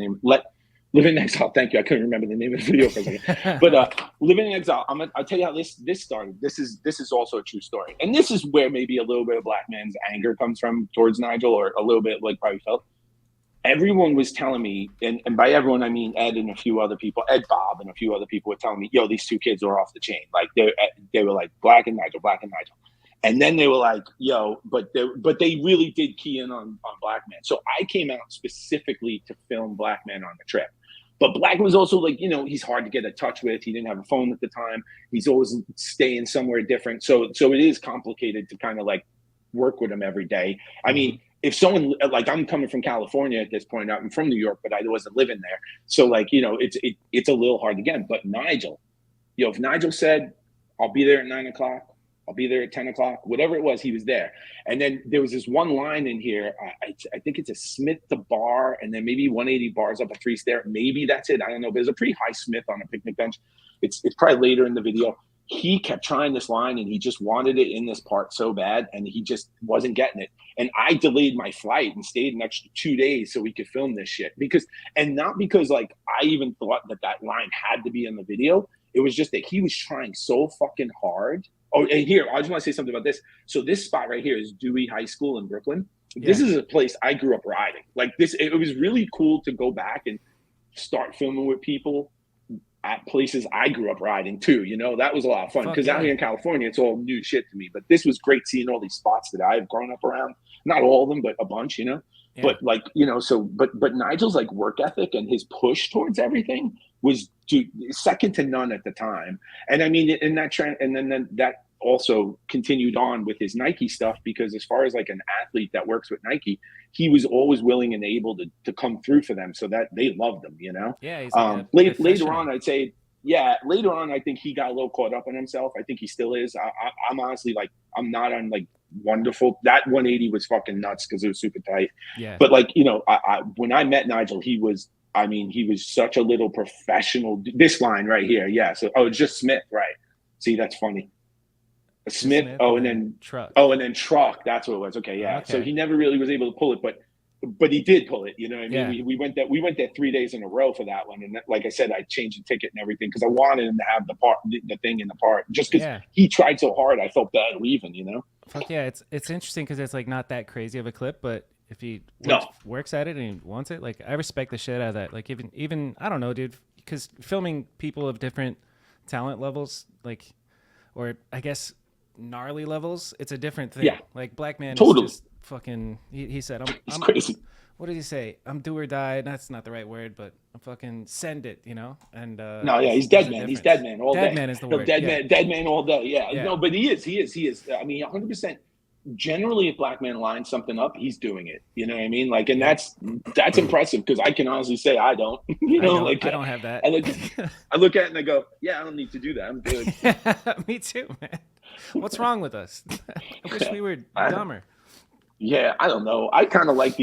Living in Exile. Thank you. I couldn't remember the name of the video for a second. But Living in Exile. I'll tell you how this started. This is also a true story, and this is where maybe a little bit of Black man's anger comes from towards Nigel, or a little bit like probably felt. Everyone was telling me, and by everyone I mean Ed and a few other people, Ed, Bob, and a few other people were telling me, "Yo, these two kids are off the chain." Like they were like Black and Nigel. And then they were like, yo, but they really did key in on Black Man. So I came out specifically to film Black Man on the trip. But Black was also like, he's hard to get in touch with. He didn't have a phone at the time. He's always staying somewhere different. So it is complicated to kind of like work with him every day. I mean, if someone like I'm coming from California at this point, I'm from New York, but I wasn't living there. So like, it's a little hard to get. But Nigel, if Nigel said, I'll be there at 9:00, I'll be there at 10:00, whatever it was, he was there. And then there was this one line in here. I think it's a Smith to bar, and then maybe 180 bars up a 3-stair. Maybe that's it. I don't know. But there's a pretty high Smith on a picnic bench. It's probably later in the video. He kept trying this line, and he just wanted it in this part so bad, and he just wasn't getting it. And I delayed my flight and stayed an extra 2 days so we could film this shit. Not because like I even thought that line had to be in the video. It was just that he was trying so fucking hard. Oh, and here, I just want to say something about this. So this spot right here is Dewey High School in Brooklyn. Yeah. This is a place I grew up riding. Like this, it was really cool to go back and start filming with people at places I grew up riding too. That was a lot of fun because out here in California, it's all new shit to me. But this was great seeing all these spots that I've grown up around. Not all of them, but a bunch, Yeah. But like, but Nigel's like work ethic and his push towards everything was second to none at the time. And I mean, in that trend, and then that also continued on with his Nike stuff, because as far as like an athlete that works with Nike, he was always willing and able to come through for them so that they loved him, Yeah. He's like later on, I'd say, later on, I think he got a little caught up on himself. I think he still is. I'm honestly like, I'm not on like wonderful. That 180 was fucking nuts because it was super tight. Yeah. But like, when I met Nigel, he was such a little professional. This line right here. Yeah. So, it's just Smith, right? See, that's funny. Smith. And then truck. And then truck. That's what it was. Okay. Yeah. Okay. So he never really was able to pull it, but he did pull it. You know what I mean? Yeah. We went there 3 days in a row for that one. And like I said, I changed the ticket and everything because I wanted him to have the thing in the part just because he tried so hard. I felt bad leaving, Fuck yeah. It's interesting because it's like not that crazy of a clip, but if he works at it and he wants it, like I respect the shit out of that. Like even I don't know, dude, because filming people of different talent levels, like, or I guess gnarly levels, it's a different thing. Yeah. Like Black Man totally. is just fucking, he said, I'm crazy. What did he say? I'm do or die. That's not the right word, but I'm fucking send it, And he's dead man. He's dead man all day. Dead man is the word. Dead man all day. Yeah. No, but he is. I mean, 100%. Generally, if Black Man lines something up, he's doing it. You know what I mean? Like, and that's impressive because I can honestly say I don't. I don't have that. I look at it and I go, yeah, I don't need to do that. I'm good. Me too, man. What's wrong with us? I wish we were dumber. Yeah, I don't know. I kind of like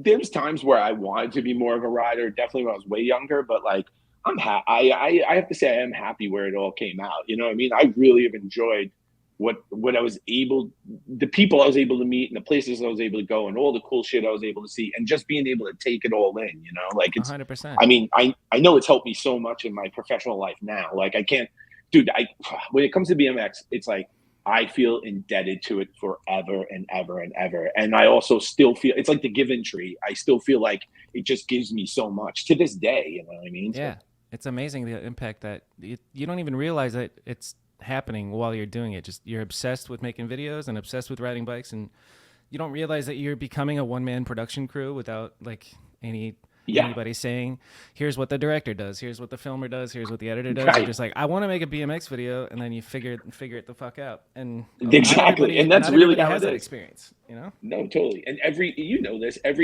there's times where I wanted to be more of a rider, definitely when I was way younger, but like I'm happy. I have to say I am happy where it all came out. You know what I mean? I really have enjoyed what I was able, the people I was able to meet and the places I was able to go and all the cool shit I was able to see and just being able to take it all in, you know, like it's, 100%. I mean, I know it's helped me so much in my professional life now. Like I can't, dude, when it comes to BMX, it's like, I feel indebted to it forever and ever and ever. And I also still feel, it's like the given tree. I still feel like it just gives me so much to this day. You know what I mean? Yeah. So, It's amazing the impact that you don't even realize that it's happening while you're doing it. Just you're obsessed with making videos and obsessed with riding bikes, and you don't realize that you're becoming a one-man production crew without like anybody saying, here's what the director does, here's what the filmer does, here's what the editor does. right. You're just like, I want to make a BMX video, and then you figure it the fuck out. And Exactly. And that's really how has it that is. experience, you know? No, totally. And every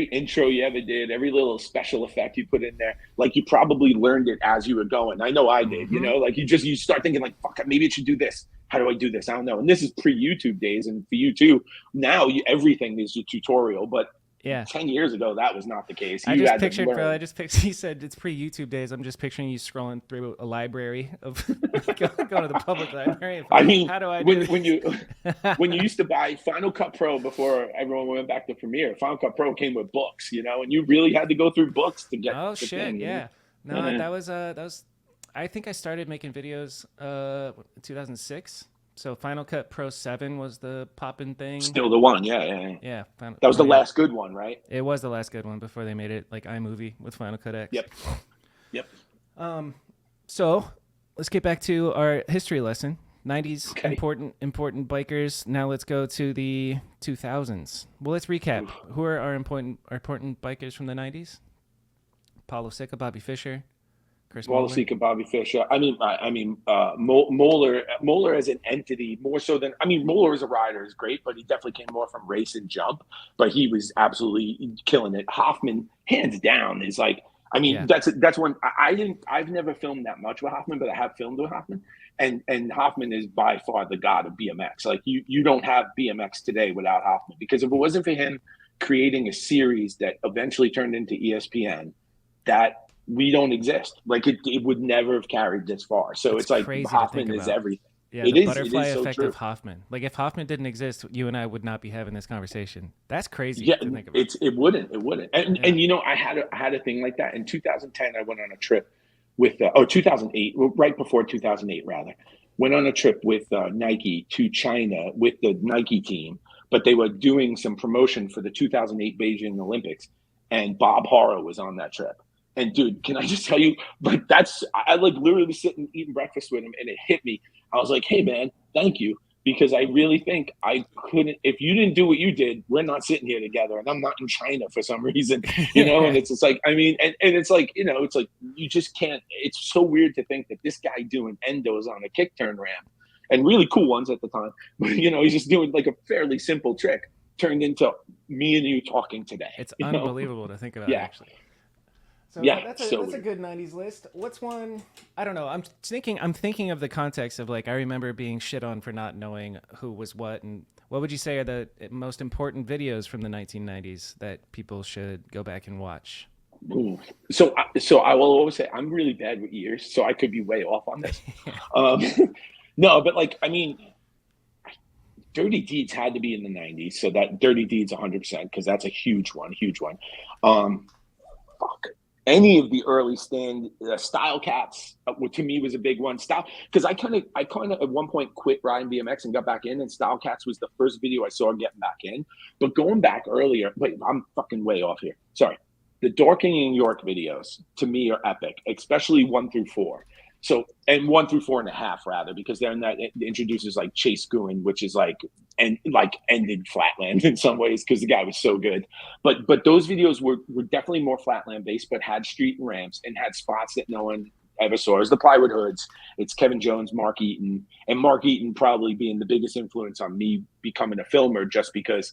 intro you ever did, every little special effect you put in there, like you probably learned it as you were going. I know I did, you know, like you start thinking like, fuck, maybe it should do this. How do I do this? I don't know. And this is pre-YouTube days. And for you too, now everything is a tutorial, but yeah, 10 years ago, that was not the case. I just pictured, bro. He said it's pre-YouTube days. I'm just picturing you scrolling through a library of going to the public library. I mean, how do I do when you used to buy Final Cut Pro before everyone went back to Premiere, Final Cut Pro came with books, you know, and you really had to go through books to get. Oh shit, thing, yeah. You know? No, that was. I think I started making videos 2006. So Final Cut Pro 7 was the poppin' thing. Still the one, yeah. Yeah. That was the last good one, right? It was the last good one before they made it like iMovie with Final Cut X. Yep. So let's get back to our history lesson. 90s, okay. important bikers. Now let's go to the 2000s. Well, let's recap. Who are our important bikers from the 90s? Paulo Sicca, Bobby Fischer, Chris Paulo Moeller. Sicca, Bobby Fischer. Moeller as an entity more so than, Moeller as a rider is great, but he definitely came more from race and jump, but he was absolutely killing it. Hoffman, hands down, is like, that's when I've never filmed that much with Hoffman, but I have filmed with Hoffman. And Hoffman is by far the god of BMX. Like you don't have BMX today without Hoffman, because if it wasn't for him creating a series that eventually turned into ESPN, that we don't exist. Like it would never have carried this far. So it's like Hoffman is everything. Yeah, the butterfly effect of Hoffman. Like if Hoffman didn't exist, you and I would not be having this conversation. That's crazy. Yeah, to think about. It wouldn't. And you know, I had a thing like that in 2010. I went on a trip with 2008, right before 2008 rather. Went on a trip with Nike to China with the Nike team, but they were doing some promotion for the 2008 Beijing Olympics, and Bob Hara was on that trip. And dude, can I just tell you, like I like literally was sitting eating breakfast with him, and it hit me. I was like, hey man, thank you. Because I really think I couldn't, if you didn't do what you did, we're not sitting here together, and I'm not in China for some reason, you know? And it's just like, and it's like, you know, it's like, you just can't, it's so weird to think that this guy doing endos on a kick turn ramp, and really cool ones at the time, but you know, he's just doing like a fairly simple trick turned into me and you talking today. It's unbelievable to think about, actually. So that's a good 90s list. What's one? I don't know. I'm thinking of the context of like, I remember being shit on for not knowing who was what, and what would you say are the most important videos from the 1990s that people should go back and watch? Ooh. So I will always say I'm really bad with years, so I could be way off on this. No, but like, I mean, Dirty Deeds had to be in the 90s, so that Dirty Deeds 100%, because that's a huge one. Fuck. Any of the early Style Cats, to me, was a big one. Because I kind of at one point quit riding BMX and got back in, and Style Cats was the first video I saw getting back in. But going back earlier, wait, I'm fucking way off here. Sorry. The Dorking in York videos, to me, are epic, especially 1 through 4. So, and 1 through 4.5 rather, because then that introduces like Chase Goon, which is like ended Flatland in some ways because the guy was so good. But those videos were definitely more Flatland based, but had street and ramps and had spots that no one ever saw. It's the Plywood Hoods. It's Kevin Jones, Mark Eaton, and Mark Eaton probably being the biggest influence on me becoming a filmer, just because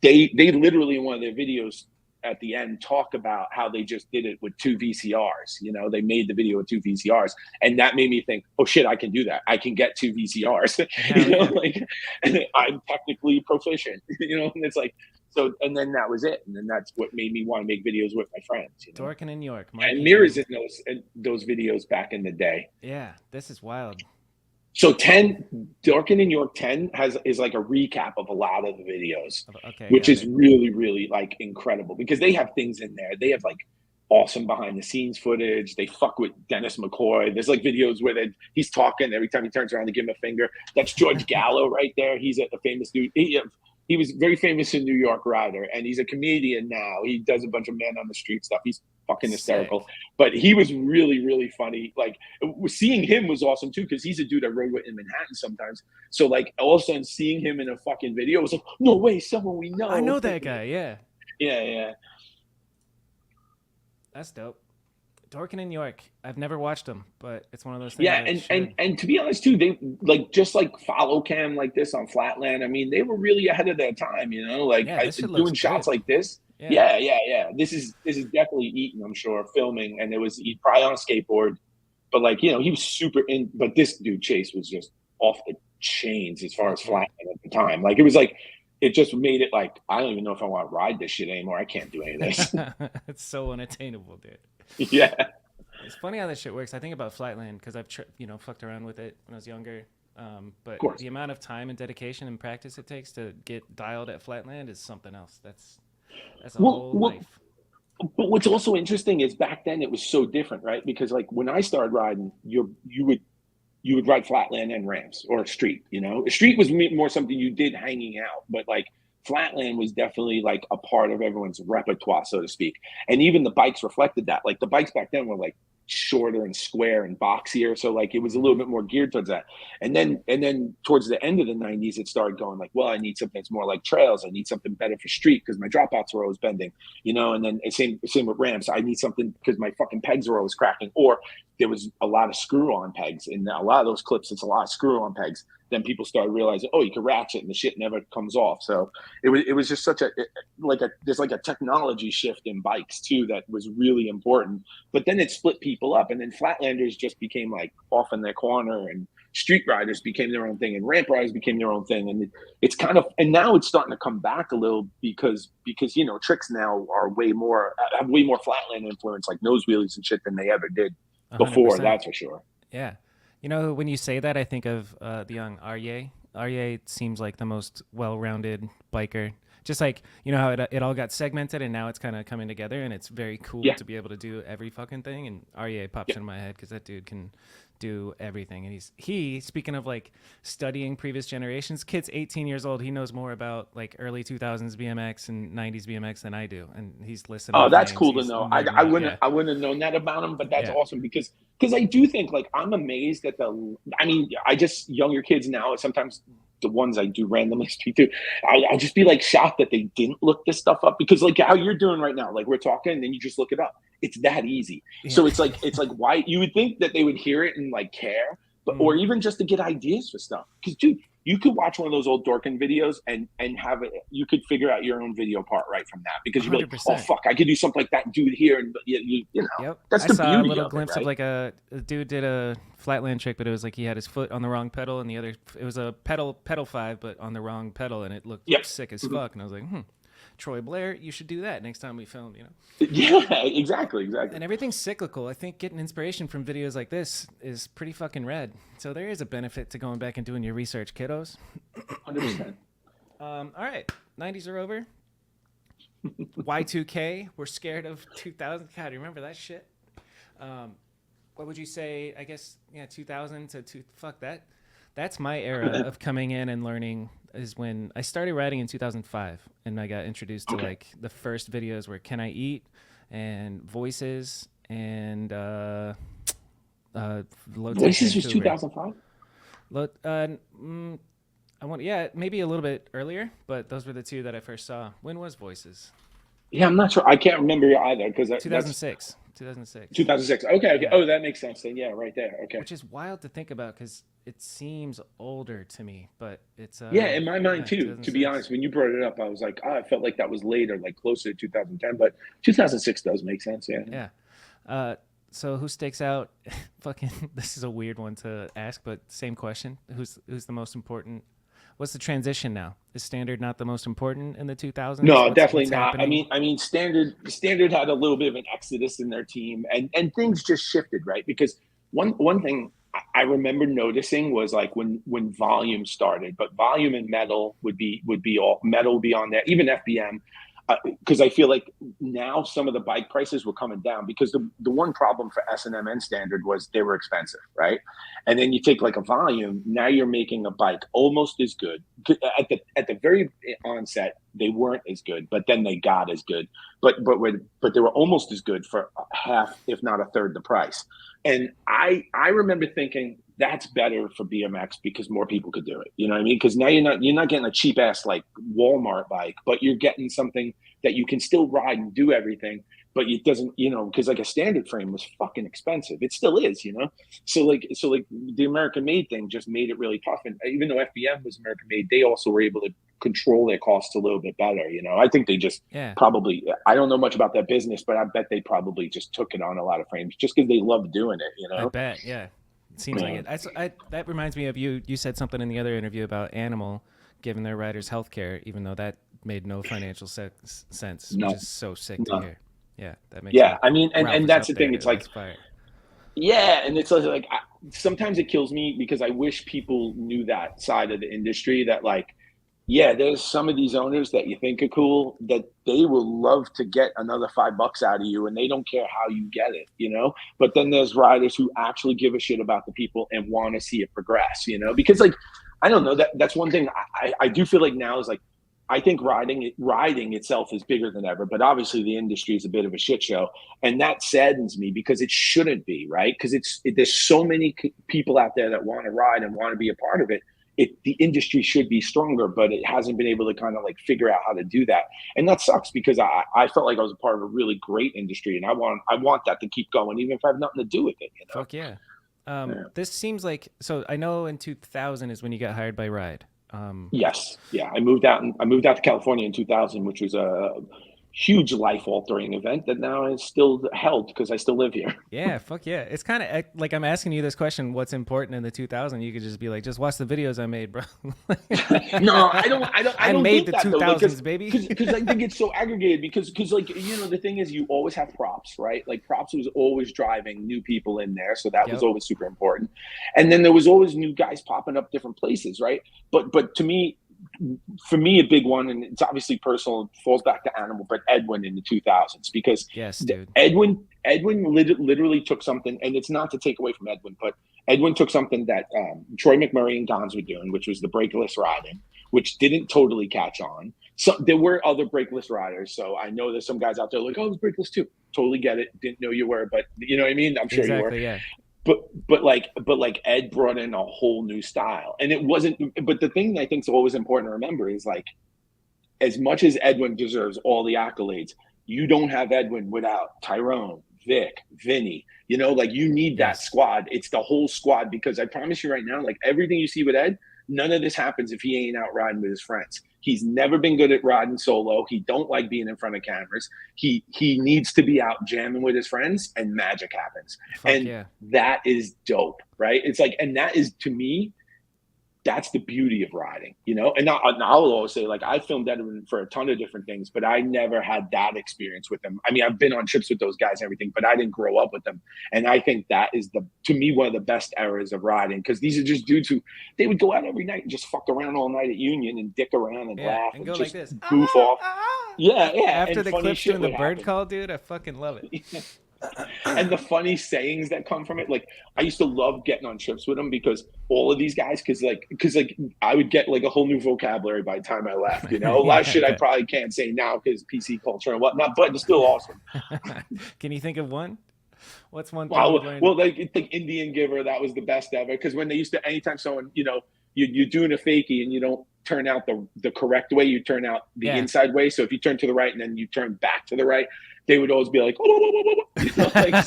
they literally in one of their videos at the end talk about how they just did it with 2 VCRs. You know, they made the video with 2 VCRs, and that made me think, oh shit, I can do that. I can get 2 VCRs. You know, like I'm technically proficient. You know, and it's like so. And then that was it. And then that's what made me want to make videos with my friends. You know? Dorkin in York, and Mirra's in those videos back in the day. Yeah, this is wild. So 10, Dorkin in York 10 is like a recap of a lot of the videos, which is really, really like incredible because they have things in there. They have like awesome behind the scenes footage. They fuck with Dennis McCoy. There's like videos where he's talking every time he turns around to give him a finger. That's George Gallo right there. He's a famous dude. He was very famous in New York rider, and he's a comedian now. He does a bunch of man on the street stuff. He's fucking hysterical. Sick. But he was really, really funny. Like seeing him was awesome too, because he's a dude I rode with in Manhattan sometimes. So like all of a sudden seeing him in a fucking video was like, no way, someone we know. I know that guy. Yeah. Yeah. That's dope. Dorkin in York. I've never watched them, but it's one of those things. Yeah, and to be honest too, they like just like follow cam like this on Flatland. I mean, they were really ahead of their time, you know, like doing shots like this. Yeah. This is definitely Eaton, I'm sure, filming, and he probably on a skateboard, but like, you know, he was super in. But this dude Chase was just off the chains as far as Flatland at the time. Like it was like. It just made it like, I don't even know if I want to ride this shit anymore. I can't do any of this. It's so unattainable, dude. Yeah. It's funny how this shit works. I think about Flatland because I've fucked around with it when I was younger. But the amount of time and dedication and practice it takes to get dialed at Flatland is something else. That's a whole life. But what's also interesting is back then it was so different, right? Because like when I started riding, you would ride Flatland and ramps or street, you know. Street was more something you did hanging out, but like Flatland was definitely like a part of everyone's repertoire, so to speak. And even the bikes reflected that. Like the bikes back then were like shorter and square and boxier, so like it was a little bit more geared towards that. And then towards the end of the 90s it started going like, well, I need something that's more like trails. I need something better for street because my dropouts were always bending, you know. And then same with ramps. I need something because my fucking pegs were always cracking, or there was a lot of screw-on pegs. In a lot of those clips, it's a lot of screw-on pegs. Then people started realizing, oh, you can ratchet and the shit never comes off. So it was just such there's like a technology shift in bikes too that was really important. But then it split people up, and then Flatlanders just became like off in their corner, and street riders became their own thing, and ramp riders became their own thing. And it's kind of, and now it's starting to come back a little because you know, tricks now have way more Flatland influence, like nose wheelies and shit, than they ever did before. 100%. That's for sure. Yeah. You know, when you say that, I think of the young Arye. Arye seems like the most well-rounded biker. Just like, you know how it all got segmented and now it's kind of coming together, and it's very cool to be able to do every fucking thing. And Arye pops in my head because that dude can do everything. And speaking of like studying previous generations, kid's 18 years old. He knows more about like early 2000s BMX and 90s BMX than I do. And he's listening. Oh, that's cool to know. I wouldn't have known that about him, but that's awesome because I do think like I'm amazed at younger kids now, sometimes the ones I do randomly speak to, I just be like shocked that they didn't look this stuff up, because like how you're doing right now, like we're talking and then you just look it up. It's that easy. Yeah. So it's like why you would think that they would hear it and like care, but or even just to get ideas for stuff. Because dude, you could watch one of those old Dorkin videos and have it. You could figure out your own video part right from that, because you'd be like, oh fuck, I could do something like that, do it here, and you know. Yep. That's the beauty. I saw a little of glimpse it, right? of like a dude did a Flatland trick, but it was like he had his foot on the wrong pedal, and it was a pedal 5, but on the wrong pedal, and it looked sick as fuck. And I was like, Troy Blair, you should do that next time we film, you know? Yeah, exactly. And everything's cyclical. I think getting inspiration from videos like this is pretty fucking rad. So there is a benefit to going back and doing your research, kiddos. 100%. All right, 90s are over. Y2K, we're scared of 2000. God, remember that shit? What would you say? I guess 2000 to fuck that. That's my era of coming in and learning, is when I started riding in 2005, and I got introduced to like the first videos where Can I Eat and Voices and Voices was 2005? Maybe a little bit earlier, but those were the two that I first saw. When was Voices? Yeah, I'm not sure. I can't remember either, because 2006. 2006. 2006. Okay. Oh, that makes sense then. Yeah, right there. Okay. Which is wild to think about, because it seems older to me, but it's Yeah, in my mind too. To be 2006. honest, when you brought it up, I was like, oh, I felt like that was later, like closer to 2010. But 2006 does make sense. Yeah. Yeah. Uh, so who stakes out? Fucking, this is a weird one to ask, but same question. Who's the most important? What's the transition now? Is standard not the most important in the 2000s? No, definitely What's not. happening? I mean, Standard had a little bit of an exodus in their team, and things just shifted, right? Because one thing I remember noticing was like when volume started, but volume and metal would be all metal would be on there, even FBM, because I feel like now some of the bike prices were coming down because the one problem for S&M and Standard was they were expensive, right? And then you take like a volume, now you're making a bike almost as good. At the very onset, they weren't as good, but then they got as good. But they were almost as good for half, if not a third, the price. And I remember thinking that's better for BMX because more people could do it. You know what I mean? Because now you're not getting a cheap ass like Walmart bike, but you're getting something that you can still ride and do everything, but it doesn't, because like a standard frame was fucking expensive. It still is, So like the American made thing just made it really tough. And even though FBM was American made, they also were able to control their costs a little bit better. I think they just probably, I don't know much about that business, but I bet they probably just took it on a lot of frames just because they love doing it, I bet, yeah. It seems like it. That reminds me of you. You said something in the other interview about Animal giving their riders health care, even though that made no financial sense, which is so sick to hear. Yeah, that makes sense. I mean, and that's the thing. It's like, yeah, and it's like sometimes it kills me because I wish people knew that side of the industry that like, yeah, there's some of these owners that you think are cool that they will love to get another $5 out of you and they don't care how you get it, But then there's riders who actually give a shit about the people and want to see it progress, Because like, I don't know, that's one thing I do feel like now is like, I think riding itself is bigger than ever, but obviously the industry is a bit of a shit show. And that saddens me because it shouldn't be, right? Because there's so many people out there that want to ride and want to be a part of it. The industry should be stronger, but it hasn't been able to kind of like figure out how to do that. And that sucks because I felt like I was a part of a really great industry and I want that to keep going, even if I have nothing to do with it. Fuck yeah. This seems like, so I know in 2000 is when you got hired by Ride. Yes. Yeah. I moved out to California in 2000, which was a huge life-altering event that now is still held because I still live here. Yeah, fuck yeah. It's kind of like I'm asking you this question, what's important in the 2000? You could just be like, just watch the videos I made, bro. No, I don't I made the that, 2000s, though, baby. Because I think it's so aggregated because like, the thing is you always have props, right? Like props was always driving new people in there. So that was always super important. And then there was always new guys popping up different places, right? But for me, a big one, and it's obviously personal, falls back to Animal, but Edwin in the 2000s, because Edwin literally took something, and it's not to take away from Edwin, but Edwin took something that Troy McMurray and Gonz were doing, which was the brakeless riding, which didn't totally catch on. So there were other brakeless riders. So I know there's some guys out there like, oh, it was brakeless too. Totally get it. Didn't know you were, but you know what I mean? I'm sure you were. Yeah. But like Ed brought in a whole new style, and it wasn't. But the thing that I think is always important to remember is like, as much as Edwin deserves all the accolades, you don't have Edwin without Tyrone, Vic, Vinny. Like you need that squad. It's the whole squad because I promise you right now, like everything you see with Ed, none of this happens if he ain't out riding with his friends. He's never been good at riding solo. He don't like being in front of cameras. He needs to be out jamming with his friends, and magic happens. That is dope, right? It's like, and that is, to me, that's the beauty of riding, And I'll always say, like, I filmed Edwin for a ton of different things, but I never had that experience with them. I mean, I've been on trips with those guys and everything, but I didn't grow up with them. And I think that is, to me, one of the best eras of riding, because these are just dudes who, they would go out every night and just fuck around all night at Union and dick around and laugh and go just like this. Goof off. Yeah. After the clips doing the bird call, dude, I fucking love it. And the funny sayings that come from it, like I used to love getting on trips with them because all of these guys, because I would get like a whole new vocabulary by the time I left. A lot of shit I probably can't say now because PC culture and whatnot, but it's still awesome. Can you think of one? What's one? Well, like Indian giver, that was the best ever. Because when they used to, anytime someone, you're doing a fakie and you don't turn out the correct way, you turn out the inside way. So if you turn to the right and then you turn back to the right, they would always be like, oh, you know, like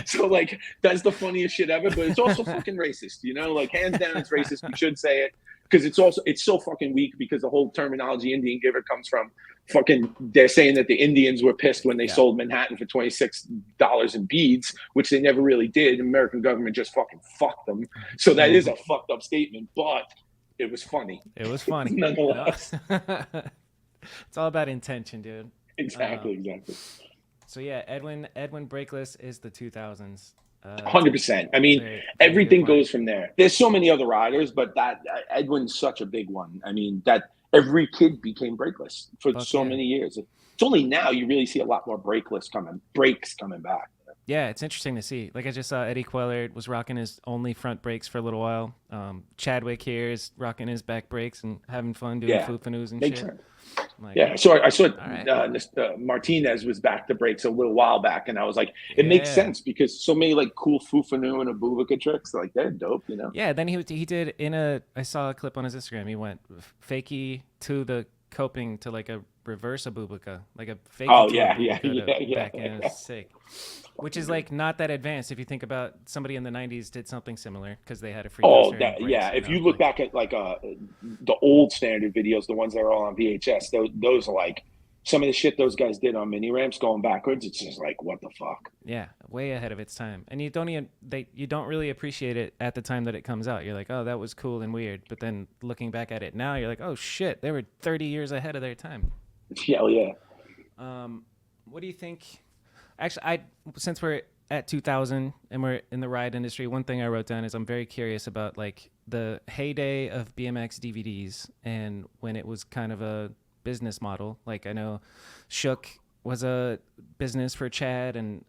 so like that's the funniest shit ever. But it's also fucking racist, you know, like hands down, it's racist. We should say it because it's so fucking weak because the whole terminology Indian giver comes from fucking. They're saying that the Indians were pissed when they sold Manhattan for $26 in beads, which they never really did. The American government just fucking fucked them. So that is a fucked up statement, but it was funny. It was funny nonetheless. It's all about intention, dude. Exactly. So yeah, Edwin Brakeless is the 2000s. 100%. I mean, everything goes from there. There's so many other riders, but that Edwin's such a big one. I mean, that every kid became brakeless for many years. It's only now you really see a lot more brakes coming back. Yeah, it's interesting to see. Like I just saw Eddie Queller was rocking his only front brakes for a little while. Chadwick here is rocking his back brakes and having fun doing foo-fa-noos and Makes shit. Sense. Like, So I saw Martinez was back to brakes a little while back, and I was like, it makes sense because so many like cool Fufanu and Abubaca tricks, like they're dope, you know. Yeah, then he did I saw a clip on his Instagram. He went fakie to the coping to like a reverse Abubaca, like a fake. Oh yeah. Sick. Which is like not that advanced if you think about somebody in the 90s did something similar because they had a free. If you look back at like the old standard videos, the ones that are all on VHS, those are like some of the shit those guys did on mini ramps going backwards. It's just like, what the fuck? Yeah, way ahead of its time, and you don't really appreciate it at the time that it comes out. You're like, oh, that was cool and weird, but then looking back at it now, you're like, oh shit, they were 30 years ahead of their time. Hell yeah. What do you think? Actually, since we're at 2000 and we're in the ride industry, one thing I wrote down is I'm very curious about like the heyday of BMX DVDs and when it was kind of a business model. Like I know Shook was a business for Chad, and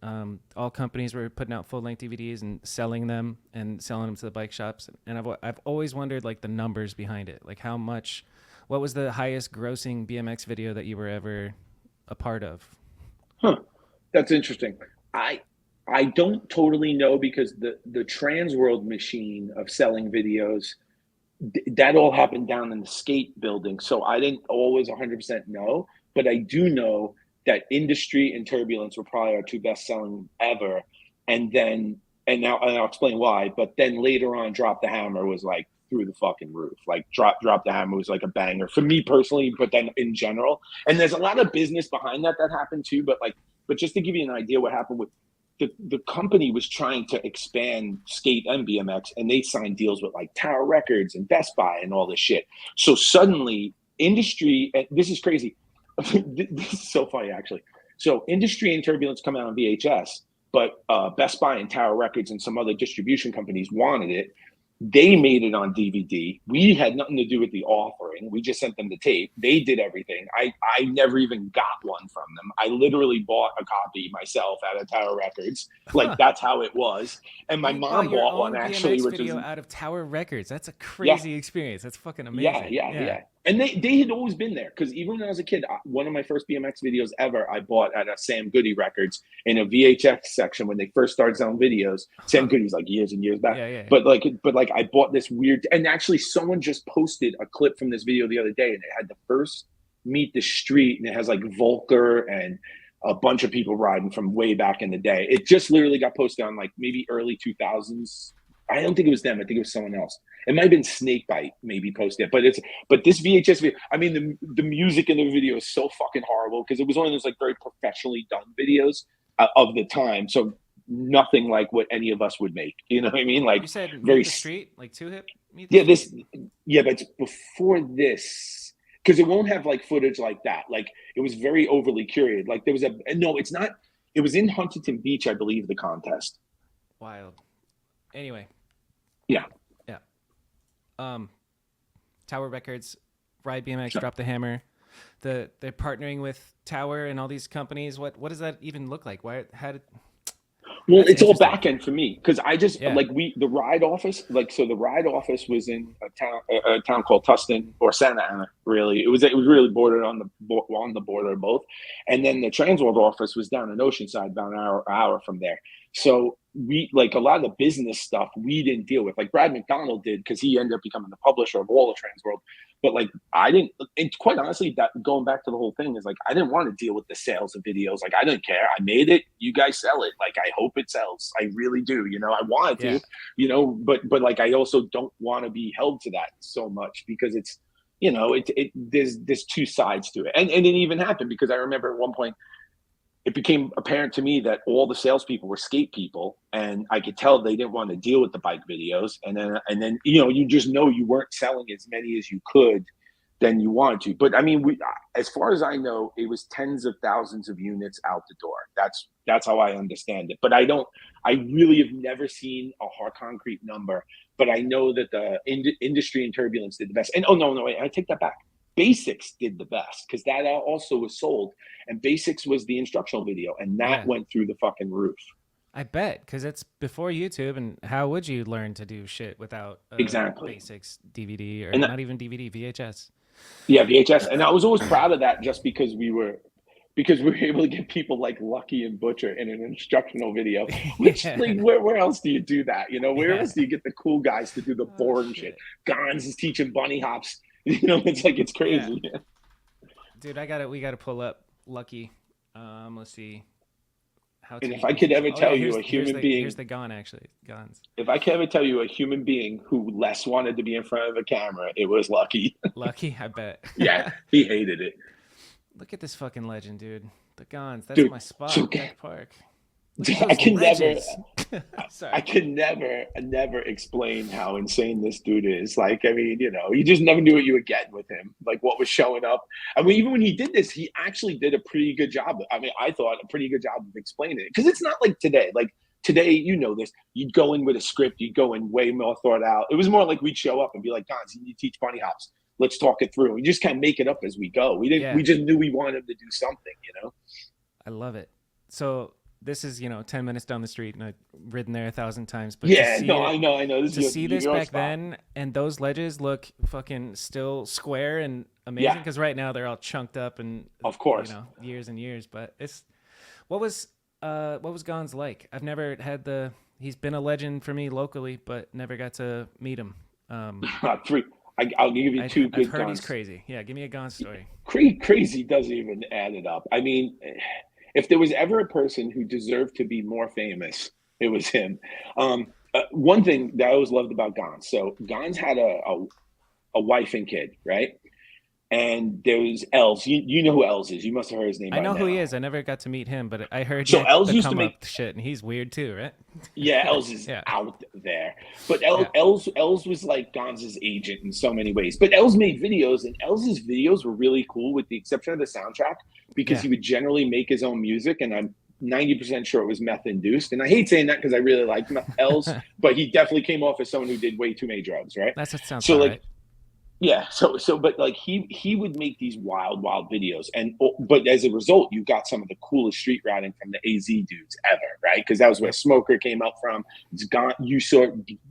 all companies were putting out full-length DVDs and selling them to the bike shops. And I've always wondered like the numbers behind it, like what was the highest grossing BMX video that you were ever a part of? That's interesting. I don't totally know because the Trans World machine of selling videos, that all happened down in the skate building. So I didn't always 100% know, but I do know that Industry and Turbulence were probably our two best selling ever. And now I'll explain why, but then later on Drop the Hammer was like through the fucking roof. Like Drop the Hammer was like a banger for me personally, but then in general. And there's a lot of business behind that happened too, but just to give you an idea what happened with the company was trying to expand skate and BMX, and they signed deals with like Tower Records and Best Buy and all this shit. So suddenly Industry, and this is crazy. This is so funny actually. So Industry and Turbulence come out on VHS, but Best Buy and Tower Records and some other distribution companies wanted it. They made it on DVD. We had nothing to do with the offering. We just sent them the tape. They did everything. I never even got one from them. I literally bought a copy myself out of Tower Records. Like that's how it was. And my mom bought one actually, which video out of Tower Records. That's a crazy experience. That's fucking amazing. Yeah. And they had always been there because even when I was a kid, one of my first BMX videos ever, I bought at a Sam Goody Records in a VHS section when they first started selling videos. Sam Goody's like years and years back. Yeah. But I bought this weird, and actually someone just posted a clip from this video the other day, and it had the first Meet the Street, and it has like Volker and a bunch of people riding from way back in the day. It just literally got posted on like maybe early 2000s. I don't think it was them. I think it was someone else. It might have been Snakebite maybe posted it, but this VHS video, I mean, the music in the video is so fucking horrible because it was one of those like very professionally done videos of the time. So nothing like what any of us would make. You know what I mean? Like you said, very the street, like Two Hip. But it's before this because it won't have like footage like that. Like it was very overly curated. Like there was it's not. It was in Huntington Beach, I believe, the contest. Wild. Anyway. Yeah. Tower Records, Ride BMX, Drop the Hammer. They're partnering with Tower and all these companies. What does that even look like? Well, it's all back end for me because I just the ride office. The ride office was in a town called Tustin or Santa Ana. Really, it was really bordered on the border of both. And then the Transworld office was down in Oceanside, about an hour from there. So we like a lot of the business stuff we didn't deal with. Like Brad McDonald did because he ended up becoming the publisher of all of Trans World. But like I didn't, and quite honestly, that going back to the whole thing is like I didn't want to deal with the sales of videos. Like I didn't care. I made it. You guys sell it. Like I hope it sells. I really do. You know, I wanted to. You know, but like I also don't want to be held to that so much because it's, you know, there's two sides to it, and it even happened because I remember at one point it became apparent to me that all the salespeople were skate people, and I could tell they didn't want to deal with the bike videos. And then you know, you just know you weren't selling as many as you could than you wanted to. But I mean, as far as I know, it was tens of thousands of units out the door. That's how I understand it. But I really have never seen a hard concrete number. But I know that the industry and Turbulence did the best. And no, wait, I take that back. B.A.S.E did the best because that also was sold, and B.A.S.E was the instructional video, and that went through the fucking roof. I bet, because it's before YouTube, and how would you learn to do shit without exactly B.A.S.E DVD or not even DVD, VHS? Yeah, VHS, and I was always proud of that just because we were able to get people like Lucky and Butcher in an instructional video. Which like, where else do you do that? You know, where else do you get the cool guys to do the boring shit? Gonz is teaching bunny hops. You know, it's like it's crazy. Yeah. Dude, we gotta pull up Lucky. Let's see. And if I could ever tell you a human being, here's the Gonz. If I could ever tell you a human being who less wanted to be in front of a camera, it was Lucky. Lucky, I bet. Yeah, he hated it. Look at this fucking legend, dude. The Gonz. That's my spot. Deck Park. I can never explain how insane this dude is. Like, I mean, you know, you just never knew what you would get with him. Like what was showing up. I mean, even when he did this, he actually did a pretty good job. I mean, I thought a pretty good job of explaining it because it's not like today. Like today, you know this. You'd go in with a script. You'd go in way more thought out. It was more like we'd show up and be like, Gonz, you need to teach bunny hops. Let's talk it through. We just kind of make it up as we go. We didn't. Yeah. We just knew we wanted him to do something. You know. I love it. So. This is, 10 minutes down the street, and I've ridden there 1,000 times. But yeah, I know. To see this back then, and those ledges look fucking still square and amazing. Because right now they're all chunked up and, of course, years and years. But what was Gonz like? I've never had he's been a legend for me locally, but never got to meet him. I'll give you two good. I've heard he's crazy. Yeah, give me a Gonz story. Crazy doesn't even add it up. I mean. If there was ever a person who deserved to be more famous, it was him. One thing that I always loved about Gonz. So Gonz had a wife and kid, right? And there was Els. You know who Els is. You must have heard his name. I know who he is. I never got to meet him, but I heard so Els used to make shit, and he's weird too, right? Yeah, Els is out there. But Els was like Gonz's agent in so many ways. But Els made videos, and Els's videos were really cool, with the exception of the soundtrack, because he would generally make his own music, and I'm 90% sure it was meth induced. And I hate saying that because I really like Els, but he definitely came off as someone who did way too many drugs, right? That's what sounds so like. Right. Yeah, but like he would make these wild videos, but as a result, you got some of the coolest street riding from the AZ dudes ever, right? Because that was where Smoker came up from. It's Gonz. You saw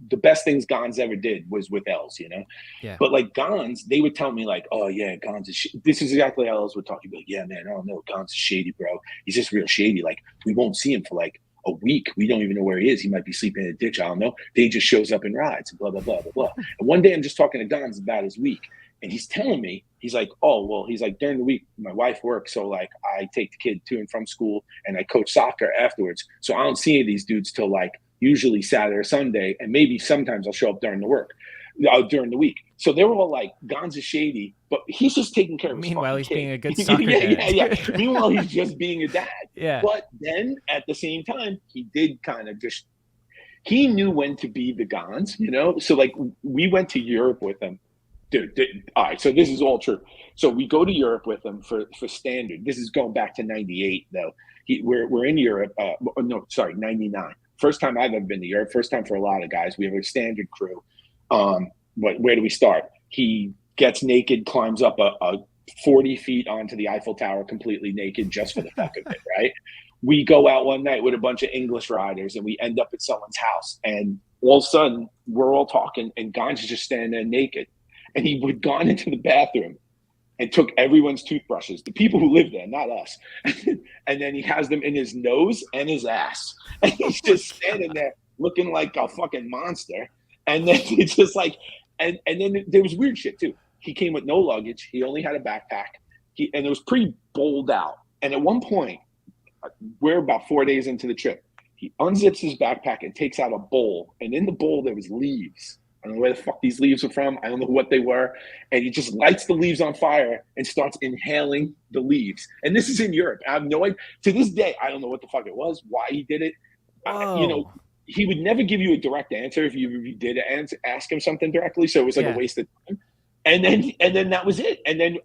the best things Gonz ever did was with Els, you know. Yeah. But like Gonz, they would tell me like, oh yeah, Gonz is. This is exactly how Els would talk. You'd be like, yeah, man, I don't know, Gonz is shady, bro. He's just real shady. Like we won't see him for like a week. We don't even know where he is. He might be sleeping in a ditch. I don't know. Then he just shows up and rides and blah, blah, blah, blah, blah. And one day I'm just talking to Gonz about his week. And he's telling me, he's like, oh, well, he's like, during the week, my wife works. So like I take the kid to and from school and I coach soccer afterwards. So I don't see any of these dudes till like usually Saturday or Sunday. And maybe sometimes I'll show up during the week. So they were all like, Gonz is shady, but he's just taking care of his Meanwhile, he's kid. being a good soccer dad. Yeah. Meanwhile, he's just being a dad. Yeah. But then at the same time, he did kind of he knew when to be the Gonz, you know? So like we went to Europe with him. Dude, all right, so this is all true. So we go to Europe with him for standard. This is going back to 98, though. We're in Europe. 99. First time I've ever been to Europe. First time for a lot of guys. We have a standard crew. Where do we start? He gets naked, climbs up a 40 feet onto the Eiffel Tower completely naked just for the fuck of it, right? We go out one night with a bunch of English riders, and we end up at someone's house. And all of a sudden, we're all talking, and Gonz is just standing there naked. And he would gone into the bathroom and took everyone's toothbrushes, the people who live there, not us. And then he has them in his nose and his ass. And he's just standing there looking like a fucking monster. And then it's just like, and then there was weird shit too. He came with no luggage. He only had a backpack. And it was pretty bowled out. And at one point, we're about 4 days into the trip. He unzips his backpack and takes out a bowl. And in the bowl, there was leaves. I don't know where the fuck these leaves are from. I don't know what they were. And he just lights the leaves on fire and starts inhaling the leaves. And this is in Europe. I have no idea. To this day, I don't know what the fuck it was, why he did it. You know, he would never give you a direct answer if you did ask him something directly. So it was like a waste of time. And then that was it. And then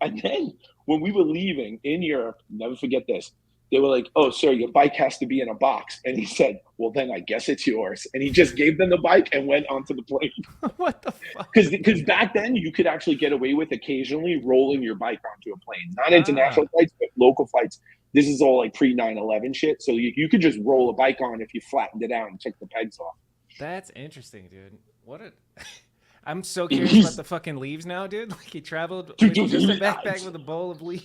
when we were leaving in Europe, never forget this. They were like, "Oh, sir, your bike has to be in a box." And he said, "Well, then I guess it's yours." And he just gave them the bike and went onto the plane. What the fuck? Because back then you could actually get away with occasionally rolling your bike onto a plane. Not international flights, but local flights. This is all like pre 9/11 shit. So you could just roll a bike on if you flattened it out and took the pegs off. That's interesting, dude. What a... I'm so curious about the fucking leaves now, dude. Like he traveled with just a backpack with a bowl of leaves.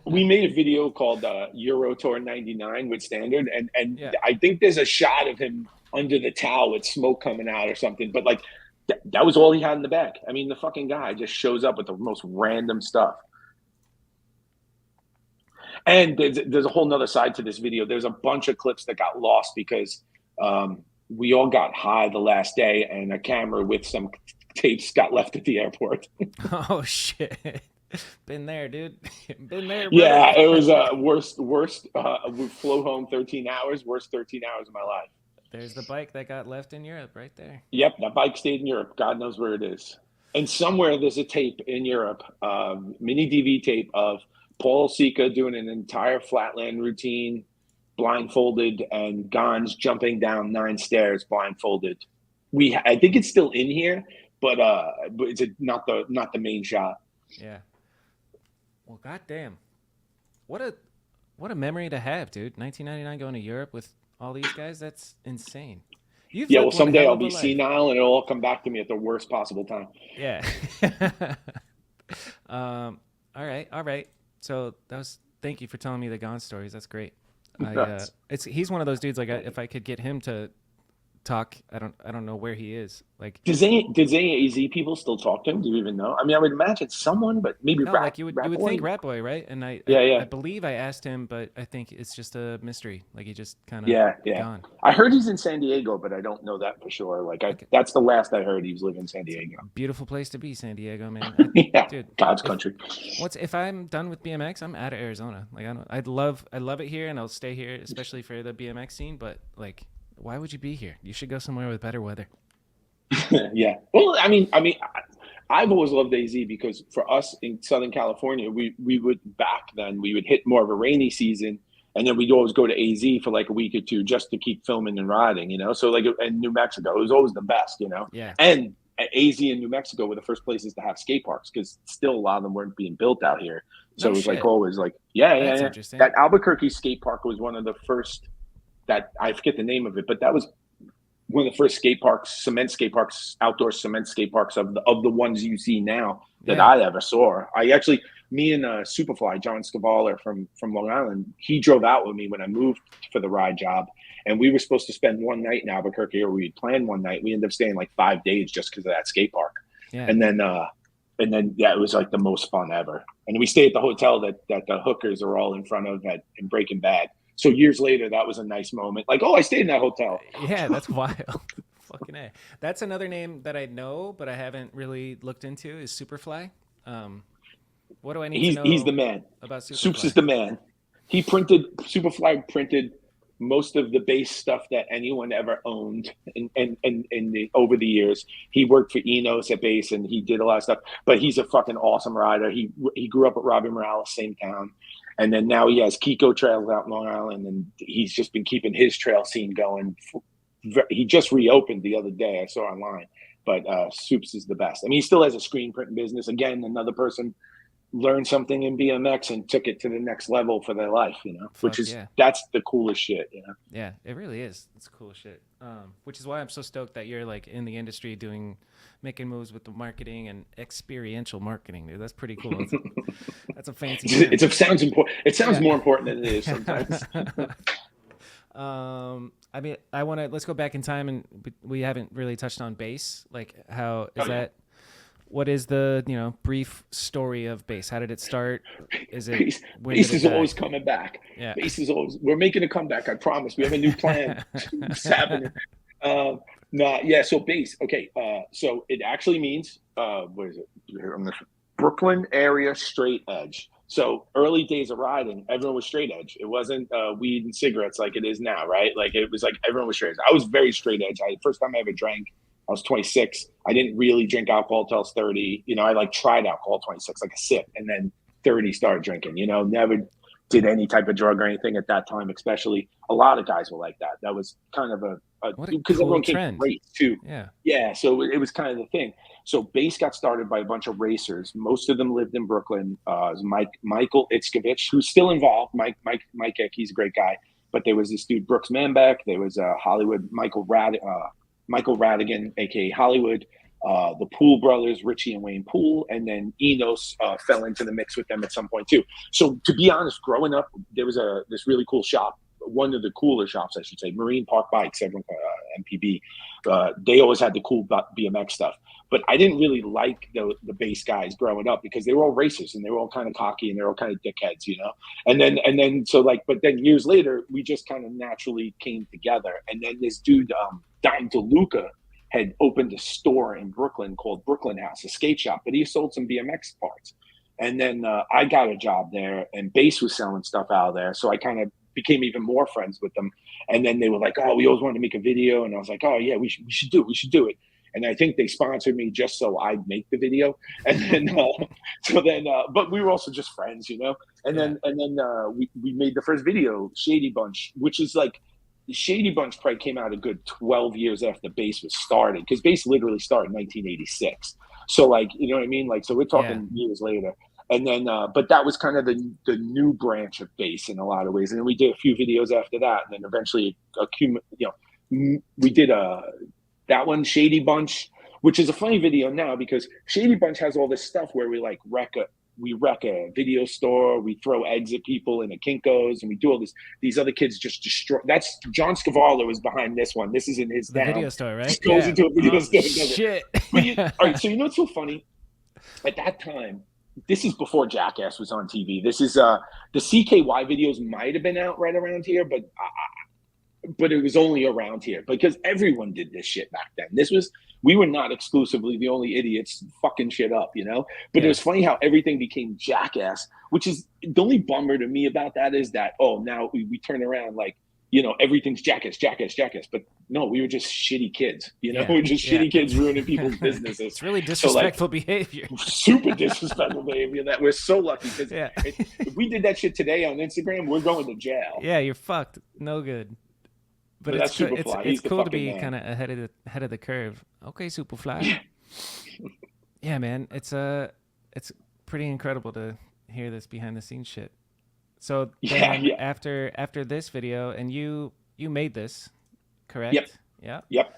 We made a video called Euro Tour 99 with Standard, and I think there's a shot of him under the towel with smoke coming out or something. But like that was all he had in the bag. I mean, the fucking guy just shows up with the most random stuff. And there's a whole nother side to this video. There's a bunch of clips that got lost because we all got high the last day, and a camera with some tapes got left at the airport. Oh shit! Been there, dude. Been there. Brother. Yeah, it was worst. We flew home 13 hours. Worst 13 hours of my life. There's the bike that got left in Europe, right there. Yep, that bike stayed in Europe. God knows where it is. And somewhere there's a tape in Europe, mini DV tape of Paul Sika doing an entire flatland routine, blindfolded, and Gonz jumping down 9 stairs blindfolded. I think it's still in here, but it's not the main shot. Yeah. Well, goddamn, what a memory to have, dude. 1999 going to Europe with all these guys. That's insane. Well, someday I'll be senile and it'll all come back to me at the worst possible time. Yeah. All right. So thank you for telling me the Gonz stories. That's great. He's one of those dudes. Like, if I could get him to talk, I don't know where he is. Like, does any AZ people still talk to him? Do you even know? I mean, I would imagine someone, but maybe no, like you would think Rat Boy, right? And I believe I asked him, but I think it's just a mystery. Like he just kind of gone. I heard he's in San Diego, but I don't know that for sure. Like that's the last I heard. He was living in San Diego. Beautiful place to be, San Diego, man. Dude, God's country. If I'm done with BMX, I'm out of Arizona. Like I love it here, and I'll stay here, especially for the BMX scene. But like, why would you be here? You should go somewhere with better weather. Yeah. Well, I mean, I've always loved AZ because for us in Southern California, we would back then we would hit more of a rainy season, and then we'd always go to AZ for like a week or two just to keep filming and riding, you know. So like in New Mexico, it was always the best, you know. Yeah. And AZ and New Mexico were the first places to have skate parks because still a lot of them weren't being built out here. So it was like always like That's interesting. That Albuquerque skate park was one of the first. That I forget the name of it, but that was one of the first skate parks, outdoor cement skate parks of the ones you see now that I ever saw. Me and Superfly, John Scavaler from Long Island, he drove out with me when I moved for the ride job, and we were supposed to spend one night in Albuquerque, or we'd planned one night. We ended up staying like 5 days just because of that skate park. Yeah. And then it was like the most fun ever. And we stayed at the hotel that the hookers are all in front of in Breaking Bad. So years later, that was a nice moment. Like, I stayed in that hotel. Yeah, that's wild. Fucking A. That's another name that I know, but I haven't really looked into is Superfly. What do I need to know? He's the man. About Superfly? Supes is the man. Superfly printed most of the base stuff that anyone ever owned over the years. He worked for Enos at B.A.S.E, and he did a lot of stuff. But he's a fucking awesome rider. He grew up with Robbie Morales, same town. And then now he has Kiko Trails out in Long Island, and he's just been keeping his trail scene going. He just reopened the other day, I saw online. But Supes is the best. I mean, he still has a screen printing business. Again, another person learned something in BMX and took it to the next level for their life, you know, which Fuck is, yeah. that's the coolest shit, you know? Yeah, it really is. It's cool shit. Which is why I'm so stoked that you're like in the industry making moves with the marketing and experiential marketing, dude. That's pretty cool. That's a fancy term. It sounds important. It sounds Yeah. more important than it is sometimes. I mean, let's go back in time, and we haven't really touched on B.A.S.E. Like, how is that? What is the brief story of B.A.S.E? How did it start? Is it B.A.S.E is always coming back? Yeah, B.A.S E is always. We're making a comeback. I promise. We have a new plan. It's happening. No, yeah. So B.A.S E. Okay. So it actually means what is it? Brooklyn area straight edge. So early days of riding, everyone was straight edge. It wasn't weed and cigarettes like it is now, right? Like it was like everyone was straight edge. I was very straight edge. First time I ever drank, I was 26. I didn't really drink alcohol till I was 30. You know, I like tried alcohol 26, like a sip, and then 30 started drinking. You know, never did any type of drug or anything at that time. Especially a lot of guys were like that. That was kind of because cool everyone trend. came from race too. Yeah. So it was kind of the thing. So B.A.S.E got started by a bunch of racers. Most of them lived in Brooklyn. Michael Itzkovich, who's still involved. Mike Ick, he's a great guy. But there was this dude Brooks Manbeck. There was Hollywood Michael Radigan, aka Hollywood. The Poole brothers, Richie and Wayne Poole, and then Enos fell into the mix with them at some point too. So to be honest, growing up, there was this really cool shop. One of the cooler shops, I should say, Marine Park Bikes, everyone, MPB. They always had the cool BMX stuff. But I didn't really like the B.A.S.E guys growing up because they were all racers and they were all kind of cocky and they were all kind of dickheads, you know? And then so like, but then years later, we just kind of naturally came together. And then this dude, Don DeLuca, had opened a store in Brooklyn called Brooklyn House, a skate shop, but he sold some BMX parts. And then I got a job there and B.A.S.E was selling stuff out of there. So I kind of became even more friends with them. And then they were like, oh, we always wanted to make a video. And I was like, oh yeah, we should do it. And I think they sponsored me just so I'd make the video. And then, but we were also just friends, you know? And then we made the first video, Shady Bunch, which is like, Shady Bunch probably came out a good 12 years after B.A.S.E was started, because B.A.S.E literally started in 1986. So like, you know what I mean? Like, so we're talking years later. And then, but that was kind of the new branch of B.A.S.E in a lot of ways. And then we did a few videos after that. And then eventually, we did that one, Shady Bunch, which is a funny video now because Shady Bunch has all this stuff where we like wreck a video store, we throw eggs at people in a Kinko's, and we do all this. These other kids just destroy. That's John Scavarlo is behind this one. This is in his video store, right? Just goes into a video store. Shit. All right, so you know what's so funny? At that time, this is before Jackass was on TV. This is the CKY videos might have been out right around here, but it was only around here because everyone did this shit back then. We were not exclusively the only idiots fucking shit up, you know? But it was funny how everything became Jackass, which is the only bummer to me about that is that, now we turn around like, you know, everything's Jackass. But no, we were just shitty kids, you know? We're just shitty kids ruining people's businesses. It's really disrespectful behavior. Super disrespectful behavior that we're so lucky because if we did that shit today on Instagram, we're going to jail. Yeah, you're fucked. No good. But it's cool to be kind of ahead of the curve. Okay, Superfly. Yeah, man, it's pretty incredible to hear this behind the scenes shit. So then after this video, and you made this, correct? Yep.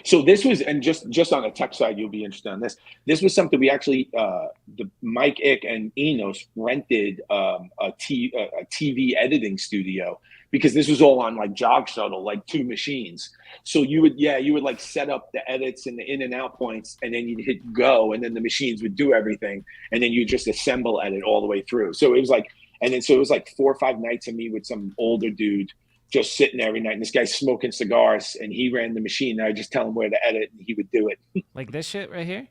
So this was, and just on the tech side, you'll be interested in this. This was something we actually, the Mike Ick and Enos rented a TV editing studio because this was all on like Jog Shuttle, like 2 machines. So you would like set up the edits and the in and out points, and then you'd hit go, and then the machines would do everything, and then you just assemble edit all the way through. So it was like, so it was like 4 or 5 nights of me with some older dude just sitting there every night, and this guy's smoking cigars, and he ran the machine. And I just tell him where to edit, and he would do it. Like this shit right here?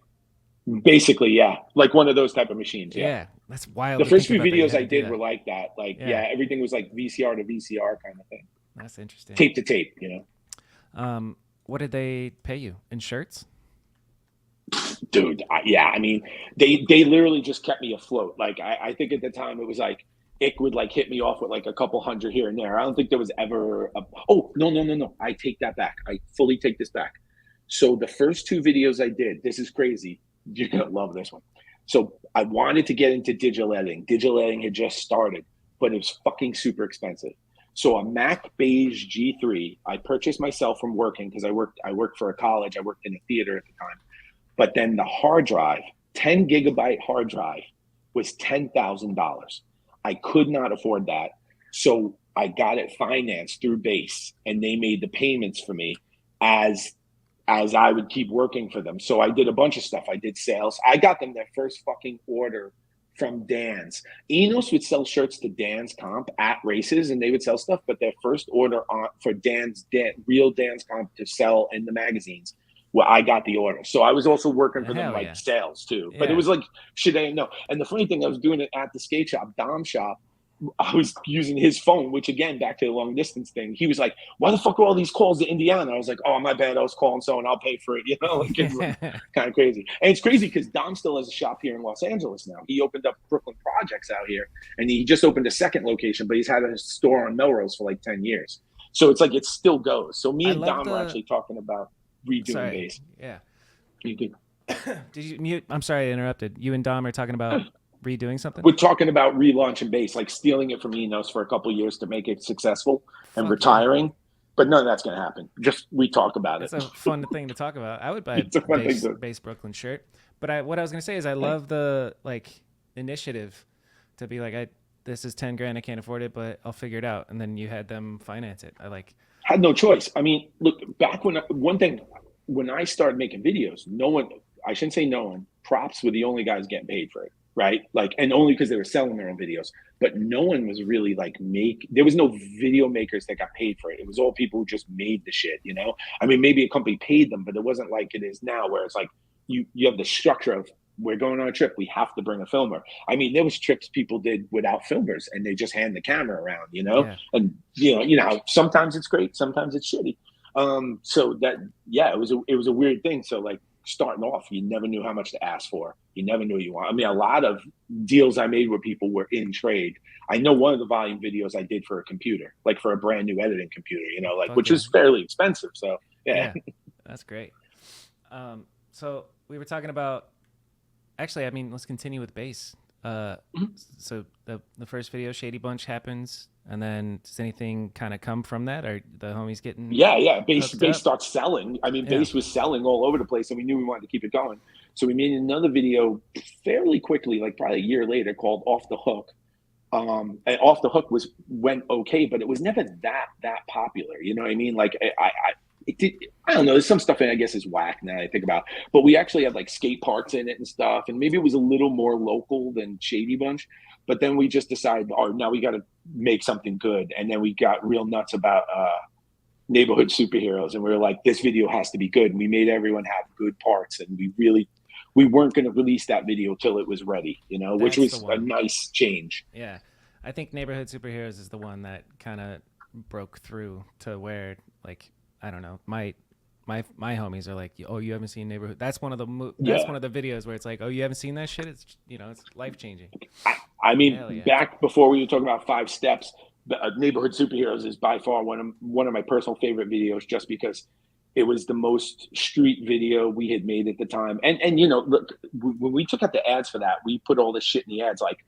Basically, yeah. Like one of those type of machines, yeah. That's wild. The first few videos I did were like that. Like, everything was like VCR to VCR kind of thing. That's interesting. Tape to tape, you know? What did they pay you? In shirts? Dude, I mean, they literally just kept me afloat. Like, I think at the time it was like, Ick would like hit me off with like a couple hundred here and there. I don't think there was ever no. I take that back. I fully take this back. So the first 2 videos I did, this is crazy. You're gonna love this one. So I wanted to get into digital editing. Digital editing had just started, but it was fucking super expensive. So a Mac Beige G3, I purchased myself from working because I worked for a college. I worked in a theater at the time. But then the hard drive, 10 gigabyte hard drive, was $10,000. I could not afford that. So I got it financed through B.A.S.E, and they made the payments for me as I would keep working for them. So I did a bunch of stuff. I did sales. I got them their first fucking order from Dan's. Enos would sell shirts to Dan's Comp at races, and they would sell stuff, but their first order for real Dan's Comp to sell in the magazines, well, I got the order. So I was also working for them like sales too. But it was like shit I didn't know. And the funny thing, I was doing it at the skate shop, Dom shop. I was using his phone, which again, back to the long distance thing. He was like, "Why the fuck are all these calls to Indiana?" I was like, "Oh, my bad. I was calling someone. I'll pay for it." You know, like it's like, kind of crazy. And it's crazy because Dom still has a shop here in Los Angeles now. He opened up Brooklyn Projects out here, and he just opened a second location, but he's had a store on Melrose for like 10 years. So it's like it still goes. So me and Dom are actually talking about redoing B.A.S.E. Yeah. You did. Did you mute? I'm sorry I interrupted. You and Dom are talking about redoing something? We're talking about relaunching B.A.S.E, like stealing it from Enos for a couple of years to make it successful and retiring. Yeah. But none of that's going to happen. Just we talk about it. It's a fun thing to talk about. I would buy a B.A.S.E Brooklyn shirt. But what I was going to say is I love the initiative to be like, this is 10 grand. I can't afford it, but I'll figure it out. And then you had them finance it. Had no choice. I mean, look, back when I started making videos, I shouldn't say no one, props were the only guys getting paid for it. Right? And only because they were selling their own videos, but no one was really there was no video makers that got paid for it. It was all people who just made the shit, you know? I mean, maybe a company paid them, but it wasn't like it is now where it's like, you have the structure of, we're going on a trip, we have to bring a filmer. I mean, there was trips people did without filmers and they just hand the camera around, you know? Yeah. And you know, sometimes it's great, sometimes it's shitty. So that, it was a weird thing. So starting off, you never knew how much to ask for. You never knew you want. I mean, a lot of deals I made where people were in trade. I know one of the volume videos I did for a computer, like for a brand new editing computer, you know, which is fairly expensive. So yeah. That's great. So we were talking about, actually, I mean, let's continue with B.A.S.E. So the first video, Shady Bunch, happens, and then does anything kind of come from that? Or the homies getting B.A.S.E starts selling. I mean, B.A.S.E was selling all over the place, and we knew we wanted to keep it going. So we made another video fairly quickly, like probably a year later, called Off the Hook. And Off the Hook went okay, but it was never that popular. You know what I mean? Like I don't know. There's some stuff in it, I guess, is whack now I think about. But we actually had like skate parks in it and stuff, and maybe it was a little more local than Shady Bunch. But then we just decided, now we got to make something good. And then we got real nuts about neighborhood superheroes, and we were like, this video has to be good. And we made everyone have good parts, and we weren't going to release that video till it was ready, you know, which was a nice change. Yeah, I think Neighborhood Superheroes is the one that kind of broke through to where, like, I don't know, my homies are like, oh, you haven't seen Neighborhood? That's one of the that's one of the videos where it's like, oh, you haven't seen that shit? It's, you know, it's life changing. I mean, back before we were talking about 5 steps, Neighborhood Superheroes is by far one of my personal favorite videos, just because it was the most street video we had made at the time. And you know, look, when we took out the ads for that, we put all this shit in the ads, like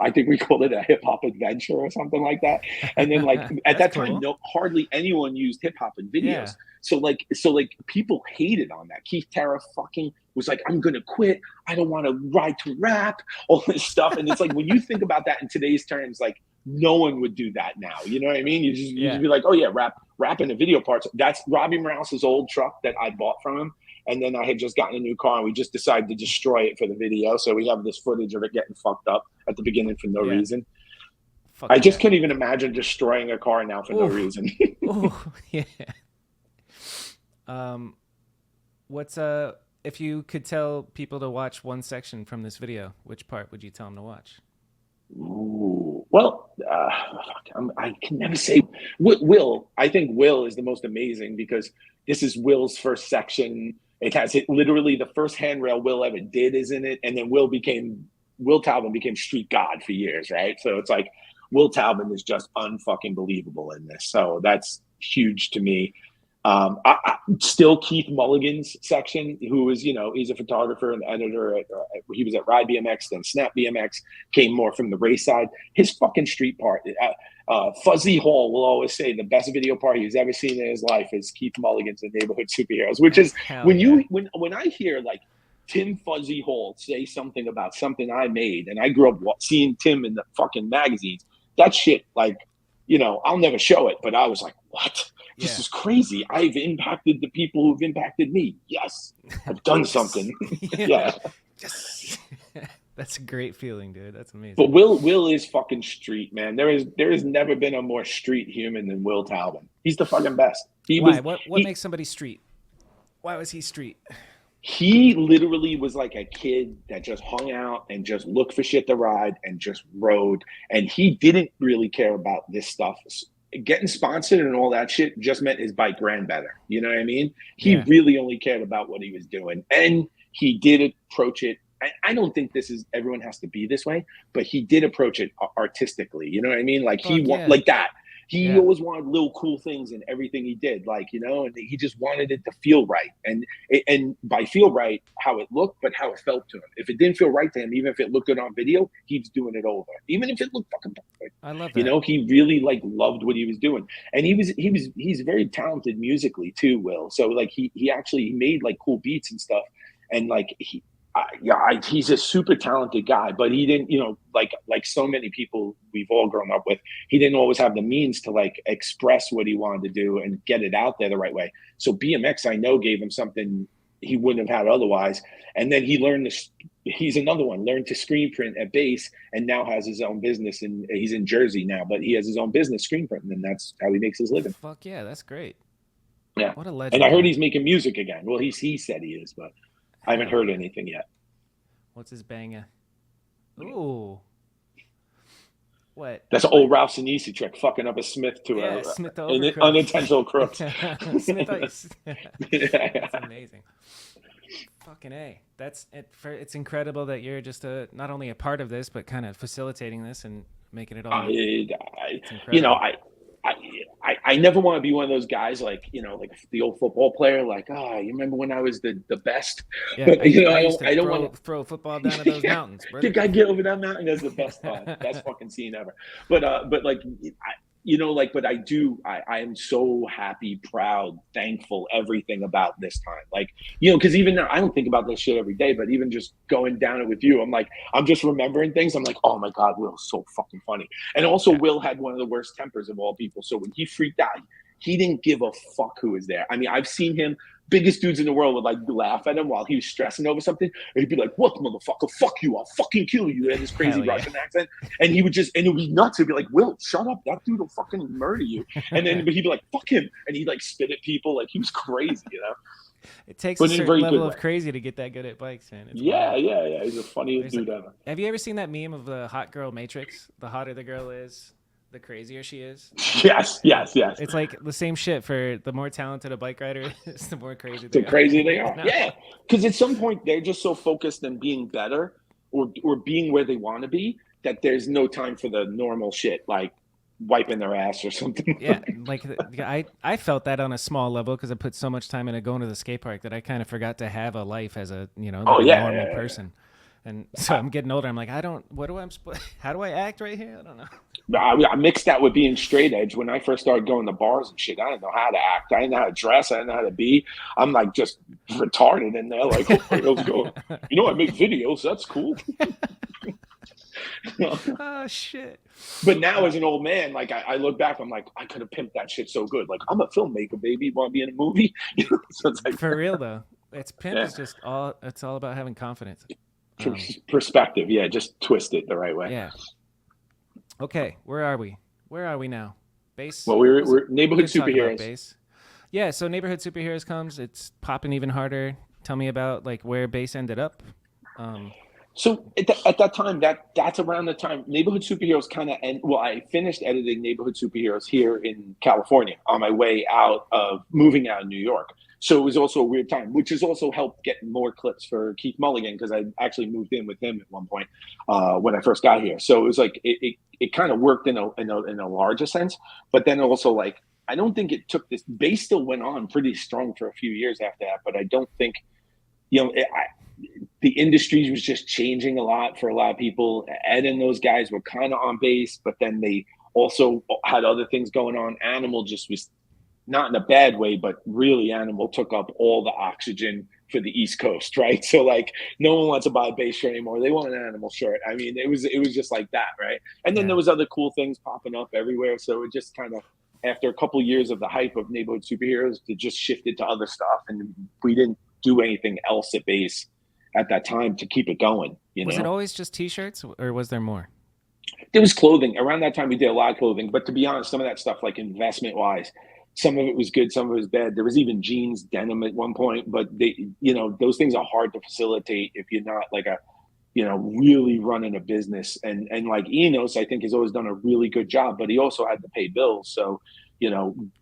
I think we called it a hip hop adventure or something like that. And then like at that time, hardly anyone used hip hop in videos. Yeah. So like people hated on that. Keith Terra fucking was like, I'm gonna quit. I don't want to ride to rap, all this stuff. And it's like, when you think about that in today's terms, like, no one would do that now. You know what I mean? You just be like, oh yeah, rap in the video parts. That's Robbie Morales' old truck that I bought from him. And then I had just gotten a new car, and we just decided to destroy it for the video. So we have this footage of it getting fucked up at the beginning for no reason. I just can't even imagine destroying a car now for no reason. Oh, yeah. What's if you could tell people to watch one section from this video, which part would you tell them to watch? Ooh, well, I can never say. Will, I think Will is the most amazing, because this is Will's first section. It has literally the first handrail Will ever did is in it, and then Will Talbot became street god for years, right? So it's like Will Talbot is just unfucking believable in this. So that's huge to me. Still Keith Mulligan's section, who is, he's a photographer and editor. He was at Ride BMX, then Snap BMX, came more from the race side. His fucking street part, Fuzzy Hall will always say the best video part he's ever seen in his life is Keith Mulligan's The Neighborhood Superheroes, which is when I hear like Tim Fuzzy Hall say something about something I made, and I grew up seeing Tim in the fucking magazines, that shit, like, I'll never show it, but I was like, what? This is crazy. I've impacted the people who've impacted me. Yes, I've done something. Yeah. Yes. That's a great feeling, dude. That's amazing. But Will is fucking street, man. There has never been a more street human than Will Talbot. He's the fucking best. Why? What makes somebody street? Why was he street? He literally was like a kid that just hung out and just looked for shit to ride and just rode. And he didn't really care about this stuff. Getting sponsored and all that shit just meant his bike ran better. You know what I mean? He really only cared about what he was doing. And he did approach it. I don't think everyone has to be this way, but he did approach it artistically. You know what I mean? Like like that. He always wanted little cool things in everything he did, like, and he just wanted it to feel right. And by feel right, how it looked, but how it felt to him. If it didn't feel right to him, even if it looked good on video, he's doing it over. Even if it looked fucking perfect. I love that. He really like loved what he was doing. And he's very talented musically too, Will. So like he made like cool beats and stuff. And like he's a super talented guy, but he didn't, like so many people we've all grown up with, he didn't always have the means to like express what he wanted to do and get it out there the right way. So BMX, I know, gave him something he wouldn't have had otherwise. And then he learned he's another one, learned to screen print at B.A.S.E, and now has his own business, and he's in Jersey now, but he has his own business, screen printing, and that's how he makes his living. Fuck yeah, that's great. Yeah. What a legend. And I heard he's making music again. Well, he said he is, but I haven't heard anything yet. What's his banger? Ooh. What? That's an old Ralph Sinisi trick, fucking up a Smith to an unintentional crook. Smith ice. That's amazing. Fucking A. It's incredible that you're just not only a part of this, but kind of facilitating this and making it all. I never want to be one of those guys like the old football player, like, you remember when I was the best? Yeah, but, I don't want to throw a football down at those mountains. The guy get over that mountain, that's the best best fucking scene ever. But like, but I am so happy, proud, thankful, everything about this time. Like, because even now, I don't think about this shit every day, but even just going down it with you, I'm just remembering things. I'm like, oh my God, Will's so fucking funny. And also, Will had one of the worst tempers of all people. So when he freaked out, he didn't give a fuck who was there. I mean, I've seen him, biggest dudes in the world would like laugh at him while he was stressing over something. And he'd be like, what, motherfucker? Fuck you. I'll fucking kill you. In this crazy Russian accent. And he would and it would be nuts. He'd be like, Will, shut up. That dude will fucking murder you. And then he'd be like, fuck him. And he'd like spit at people. Like he was crazy, It takes a certain level of crazy to get that good at bikes, man. Yeah. He's the funniest dude ever. Have you ever seen that meme of the hot girl matrix? The hotter the girl is, the crazier she is. Yes. It's like the same shit. For the more talented a bike rider is, the more crazy they are. Yeah, because at some point they're just so focused on being better or being where they want to be that there's no time for the normal shit like wiping their ass or something. Yeah, like I felt that on a small level because I put so much time into going to the skate park that I kind of forgot to have a life as a normal person. And so I'm getting older. I'm like, how do I act right here? I don't know. I mixed that with being straight edge. When I first started going to bars and shit, I didn't know how to act. I didn't know how to dress. I didn't know how to be. I'm like just retarded in there. Like, I make videos. That's cool. Oh, shit. But now as an old man, like I look back, I'm like, I could have pimped that shit so good. Like, I'm a filmmaker, baby. Want to be in a movie? So it's like, for real, though. It's just all about having confidence. Perspective, just twist it the right way. Yeah. Okay, where are we now? B.A.S.E. Well, we're neighborhood superheroes. B.A.S.E. Yeah, so neighborhood superheroes comes. It's popping even harder. Tell me about like where B.A.S.E. ended up. So at that time, that's around the time neighborhood superheroes kind of end. Well, I finished editing neighborhood superheroes here in California on my way moving out of New York. So it was also a weird time, which has also helped get more clips for Keith Mulligan because I actually moved in with him at one point when I first got here. So it was like it kind of worked in a larger sense, but then also like I don't think it took this. B.A.S.E still went on pretty strong for a few years after that, but I don't think, the industry was just changing a lot for a lot of people. Ed and those guys were kind of on B.A.S E, but then they also had other things going on. Animal just was not in a bad way, but really Animal took up all the oxygen for the East Coast, right? So like no one wants to buy a B.A.S E shirt anymore. They want an Animal shirt. I mean, it was just like that, right? And then there was other cool things popping up everywhere. So it just kind of, after a couple of years of the hype of neighborhood superheroes, it just shifted to other stuff, and we didn't do anything else at B.A.S E at that time to keep it going. Was it always just T-shirts, or was there more? There was clothing. Around that time, we did a lot of clothing. But to be honest, some of that stuff, like investment-wise, some of it was good, some of it was bad. There was even jeans, denim at one point. But those things are hard to facilitate if you're not like really running a business. And like Enos, I think, has always done a really good job, but he also had to pay bills. So,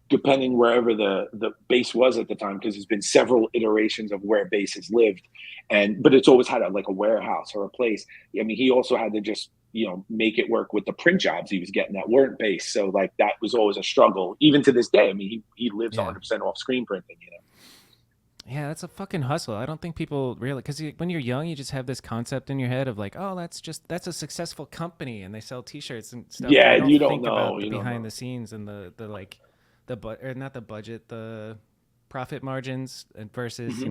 depending wherever the base was at the time, because there's been several iterations of where base has lived, but it's always had a warehouse or a place. I mean, he also had to just make it work with the print jobs he was getting that weren't base. So like that was always a struggle, even to this day. I mean, he lives 100% off screen printing. Yeah, that's a fucking hustle. I don't think people really, because when you're young, you just have this concept in your head of like, oh, that's a successful company and they sell T-shirts and stuff. Yeah, you don't think know about the behind the scenes and not the budget, the profit margins versus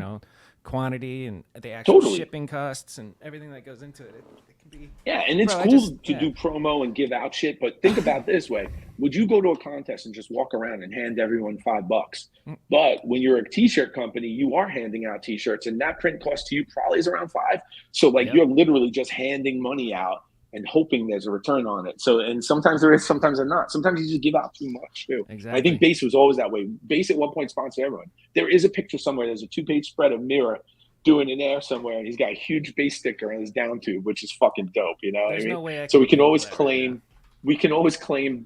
quantity and the actual shipping costs and everything that goes into it. It can be and it's cool to do promo and give out shit, but think about it this way: would you go to a contest and just walk around and hand everyone $5? But when you're a T-shirt company, you are handing out T-shirts, and that print cost to you probably is around $5. So you're literally just handing money out and hoping there's a return on it. So, and sometimes there is, sometimes there not. Sometimes you just give out too much too. Exactly. I think B.A.S.E was always that way. B.A.S E at one point sponsored everyone. There is a picture somewhere. There's a 2-page spread of Mirra doing an air somewhere, and he's got a huge B.A.S E sticker on his down tube, which is fucking dope. There's no way so we can always claim, Mirra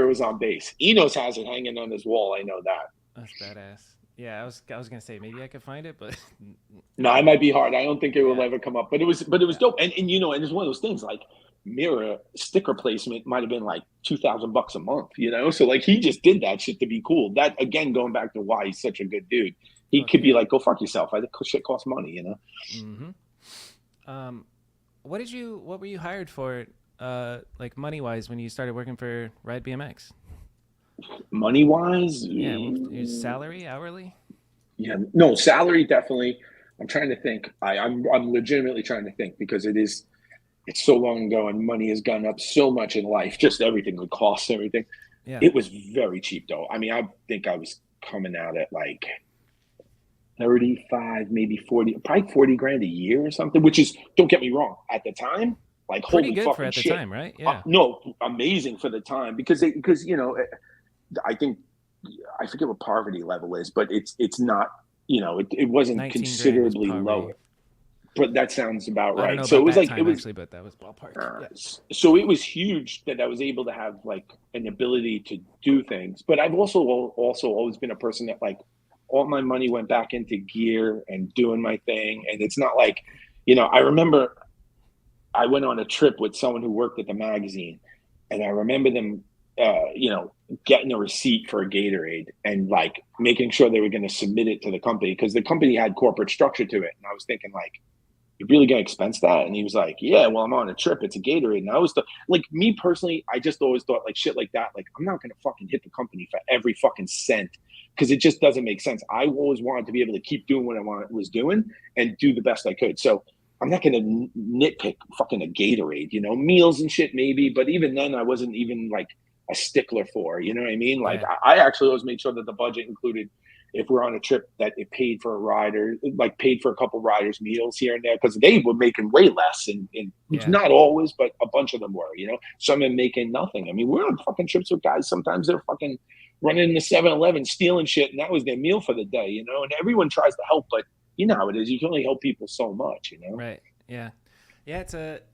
was on B.A.S E. Enos has it hanging on his wall. I know that. That's badass. Yeah, I was gonna say maybe I could find it, but no, it might be hard. I don't think it will ever come up. But it was dope. And and it's one of those things like Mirra sticker placement might have been like $2,000 a month. So like he just did that shit to be cool. That again, going back to why he's such a good dude. He could be like, go fuck yourself. I think shit costs money. Mm-hmm. What were you hired for? Like money wise, when you started working for Ride BMX? Money wise, your salary, hourly? Yeah, no, salary definitely. I'm trying to think. I'm legitimately trying to think because it's so long ago and money has gone up so much in life. Just everything, the costs, everything. Yeah. It was very cheap though. I mean, I think I was coming out at like 35, maybe 40, probably 40 grand a year or something. Which is, don't get me wrong, at the time, like pretty holy good fucking for at the shit. time, right? Yeah. No, amazing for the time because I think I forget what poverty level is, but it's not, it wasn't considerably lower. But that sounds about right. I don't know so about it was that like time, it was actually, but that was ballpark. So it was huge that I was able to have like an ability to do things. But I've also always been a person that like all my money went back into gear and doing my thing. And it's not like, I remember I went on a trip with someone who worked at the magazine, and I remember them getting a receipt for a Gatorade and like making sure they were going to submit it to the company because the company had corporate structure to it. And I was thinking like, you're really going to expense that? And he was like, yeah, well, I'm on a trip. It's a Gatorade. And I was like, me personally, I just always thought like shit like that. Like, I'm not going to fucking hit the company for every fucking cent because it just doesn't make sense. I always wanted to be able to keep doing what I was doing and do the best I could. So I'm not going to nitpick fucking a Gatorade, meals and shit maybe. But even then I wasn't even like a stickler for, you know what I mean? Like I actually always made sure that the budget included, if we're on a trip, that it paid for a rider, like paid for a couple riders' meals here and there, because they were making way less, and not always, but a bunch of them were, some of them making nothing. I mean, we're on fucking trips with guys. Sometimes they're fucking running in the 7-Eleven, stealing shit, and that was their meal for the day, and everyone tries to help, but you know how it is. You can only help people so much, Right. Yeah. Yeah.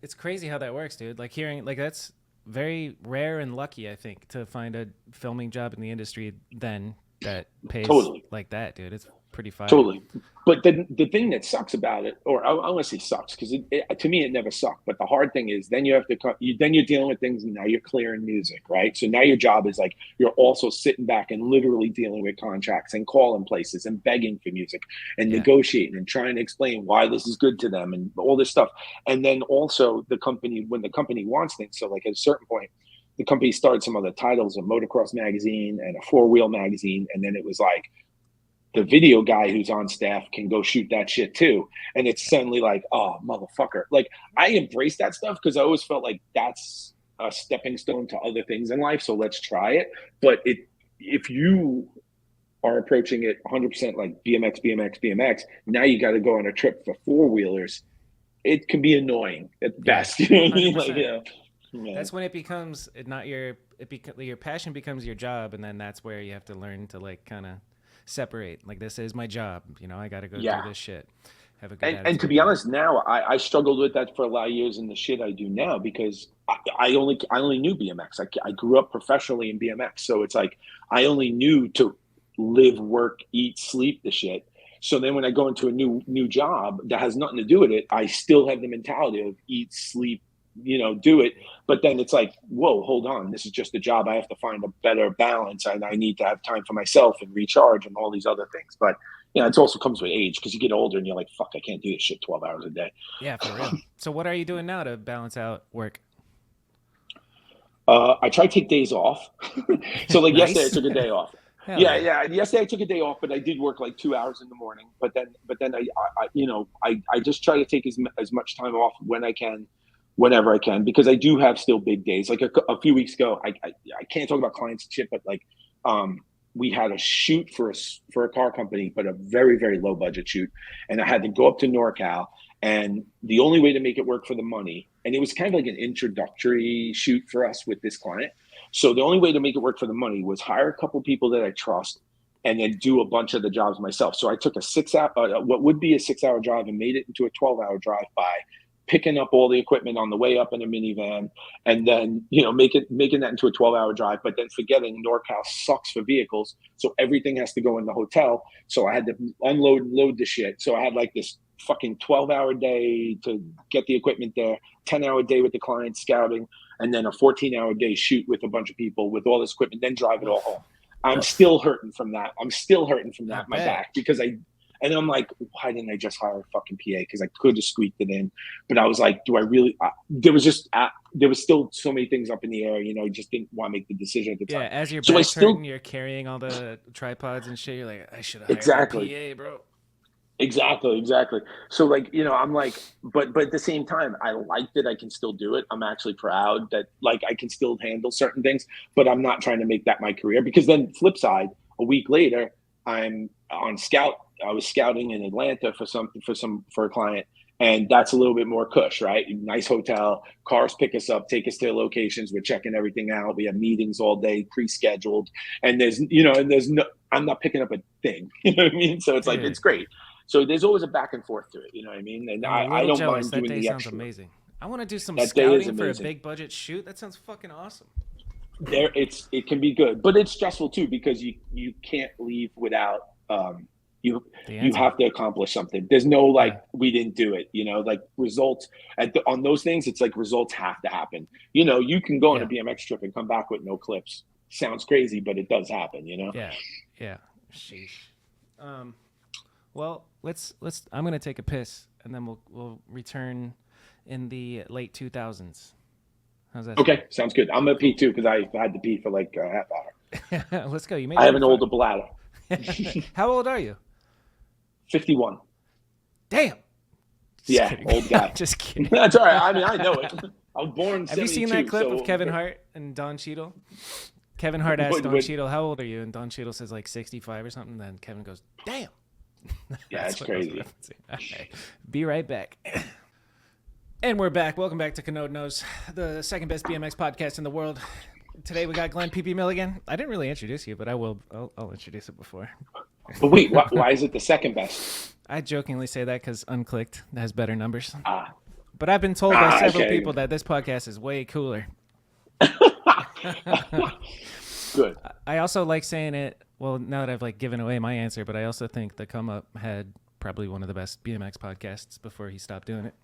It's crazy how that works, dude. Like hearing, like that's very rare and lucky, I think, to find a filming job in the industry then that pays like that, dude. It's pretty fire. Totally. But the thing that sucks about it, or I want to say sucks, because to me it never sucked. But the hard thing is then you have to then you're dealing with things, and now you're clearing music, right? So now your job is like you're also sitting back and literally dealing with contracts and calling places and begging for music and negotiating and trying to explain why this is good to them and all this stuff. And then also when the company wants things, so like at a certain point, the company started some other titles, a motocross magazine and a four-wheel magazine, and then it was like, the video guy who's on staff can go shoot that shit too. And it's suddenly like, oh, motherfucker. Like, I embrace that stuff because I always felt like that's a stepping stone to other things in life. So let's try it. But if you are approaching it 100% like BMX, now you got to go on a trip for four-wheelers. It can be annoying at best. You know what I mean? Like, that's when it becomes not your passion becomes your job. And then that's where you have to learn to like kind of separate, like, this is my job, I gotta go do this shit, have a good and to be honest, now I struggled with that for a lot of years in the shit I do now, because I only knew BMX. I grew up professionally in BMX, so it's like I only knew to live, work, eat, sleep the shit. So then when I go into a new job that has nothing to do with it, I still have the mentality of eat, sleep, do it. But then it's like, whoa, hold on. This is just a job. I have to find a better balance, and I need to have time for myself and recharge and all these other things. But it also comes with age, because you get older and you're like, fuck, I can't do this shit 12 hours a day. Yeah, for real. So what are you doing now to balance out work? I try to take days off. So like Nice. yesterday I took a day off. Yeah. Yesterday I took a day off, but I did work like 2 hours in the morning. But then I just try to take as much time off when I can, whenever I can, because I do have still big days. Like a few weeks ago, I can't talk about clients and shit, but like we had a shoot for a car company, but a very, very low budget shoot. And I had to go up to NorCal, and the only way to make it work for the money, and it was kind of like an introductory shoot for us with this client. So the only way to make it work for the money was hire a couple people that I trust and then do a bunch of the jobs myself. So I took what would be a 6-hour drive and made it into a 12-hour drive by picking up all the equipment on the way up in a minivan, and then, making that into a 12-hour drive, but then forgetting NorCal sucks for vehicles. So everything has to go in the hotel. So I had to unload and load the shit. So I had like this fucking 12-hour day to get the equipment there, 10-hour day with the client scouting, and then a 14-hour day shoot with a bunch of people with all this equipment, then drive it all home. I'm still hurting from that. My back, because and I'm like, why didn't I just hire a fucking PA? Because I could have squeaked it in. But I was like, do I really? There was still so many things up in the air. I just didn't want to make the decision at the time. Yeah, as your back's hurting, you're carrying all the tripods and shit. You're like, I should have hired a PA, bro. Exactly. So like, I'm like, but at the same time, I like that I can still do it. I'm actually proud that like I can still handle certain things, but I'm not trying to make that my career, because then Flipside, a week later, I'm on scout. I was scouting in Atlanta for a client, and that's a little bit more cush, right? Nice hotel, cars pick us up, take us to locations. We're checking everything out. We have meetings all day, pre-scheduled, and I'm not picking up a thing. You know what I mean? So it's like, it's great. So there's always a back and forth to it. You know what I mean? And I don't mind doing the extra. Sounds amazing. I want to do some scouting for a big budget shoot. That sounds fucking awesome. It can be good, but it's stressful too, because you can't leave without you have to accomplish something. There's no we didn't do it, like results on those things. It's like results have to happen. You can go on a BMX trip and come back with no clips. Sounds crazy, but it does happen. Yeah. Sheesh. Well, let's. I'm gonna take a piss, and then we'll return in the late 2000s. How's that? Okay, sounds good. I'm gonna pee too, because I had to pee for like a half hour. Let's go. I have an older bladder. How old are you? 51. Damn. Just kidding. Old guy. Just kidding. That's all right. I mean, I know it. I was born in 72. Have you seen that clip of Kevin Hart and Don Cheadle? Kevin Hart asked Don Cheadle, how old are you? And Don Cheadle says like 65 or something. Then Kevin goes, damn. Yeah, that's crazy. Okay. Be right back. And we're back. Welcome back to Kanode Knows, the second best BMX podcast in the world. Today we got Glenn PP Milligan. I didn't really introduce you, but I'll introduce it before. But wait, why is it the second best? I jokingly say that because Unclicked has better numbers. But I've been told by several people that this podcast is way cooler. Good. I also like saying it. Well, now that I've like given away my answer, but I also think the Come Up had probably one of the best BMX podcasts before he stopped doing it.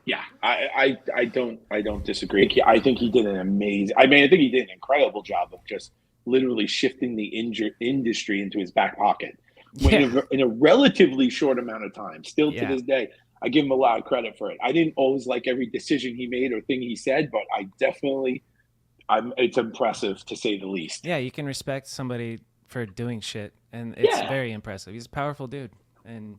Yeah, I don't disagree. I think he did an amazing. I mean, I think he did an incredible job of just literally shifting the industry into his back pocket in a relatively short amount of time. Still to this day, I give him a lot of credit for it. I didn't always like every decision he made or thing he said, but I definitely, it's impressive to say the least. Yeah, you can respect somebody for doing shit, and it's very impressive. He's a powerful dude, and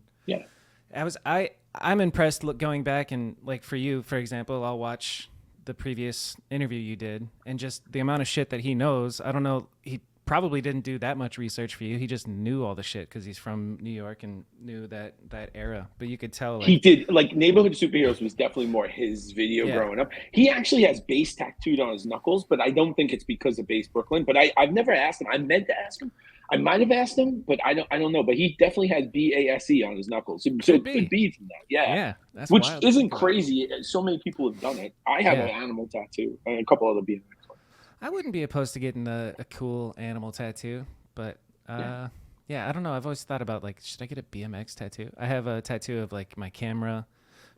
I'm impressed going back and like for you, for example, I'll watch the previous interview you did and just the amount of shit that he knows. I don't know. He probably didn't do that much research for you. He just knew all the shit because he's from New York and knew that era. But you could tell he did. Like Neighborhood Superheroes was definitely more his video growing up. He actually has B.A.S.E tattooed on his knuckles, but I don't think it's because of B.A.S.E Brooklyn. But I've never asked him. I meant to ask him. I might have asked him, but I don't know. But he definitely had B.A.S.E on his knuckles. So it could be from that. Yeah. That's which wild. Isn't crazy. So many people have done it. I have an animal tattoo and a couple other BMX ones. I wouldn't be opposed to getting a cool animal tattoo, but I don't know. I've always thought about like, should I get a BMX tattoo? I have a tattoo of like my camera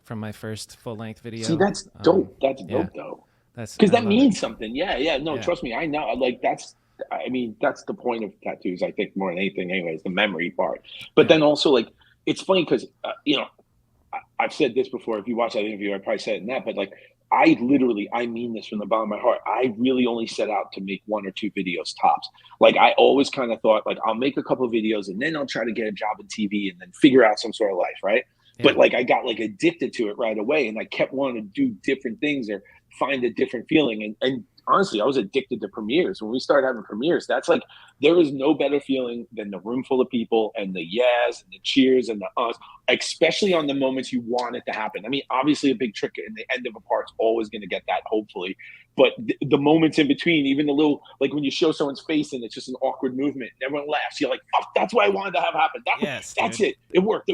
from my first full length video. See, that's dope. That's dope though. That's because that means something. Yeah. No, trust me. I know. Like that's the point of tattoos. I think more than anything, anyways, the memory part. But then also like, it's funny because I've said this before. If you watch that interview, I probably said it in that. But like, I mean this from the bottom of my heart. I really only set out to make 1 or 2 videos tops. Like I always kind of thought like I'll make a couple of videos and then I'll try to get a job in TV and then figure out some sort of life, right? Yeah. But like I got like addicted to it right away and I kept wanting to do different things or find a different feeling. And honestly, I was addicted to premieres. When we started having premieres, that's like there is no better feeling than the room full of people and the yes and the cheers and the us, especially on the moments you want it to happen. I mean, obviously a big trick in the end of a part's always going to get that, hopefully. But the moments in between, even the little, like when you show someone's face and it's just an awkward movement and everyone laughs, you're like, fuck, that's what I wanted to have happen. That's it. It worked.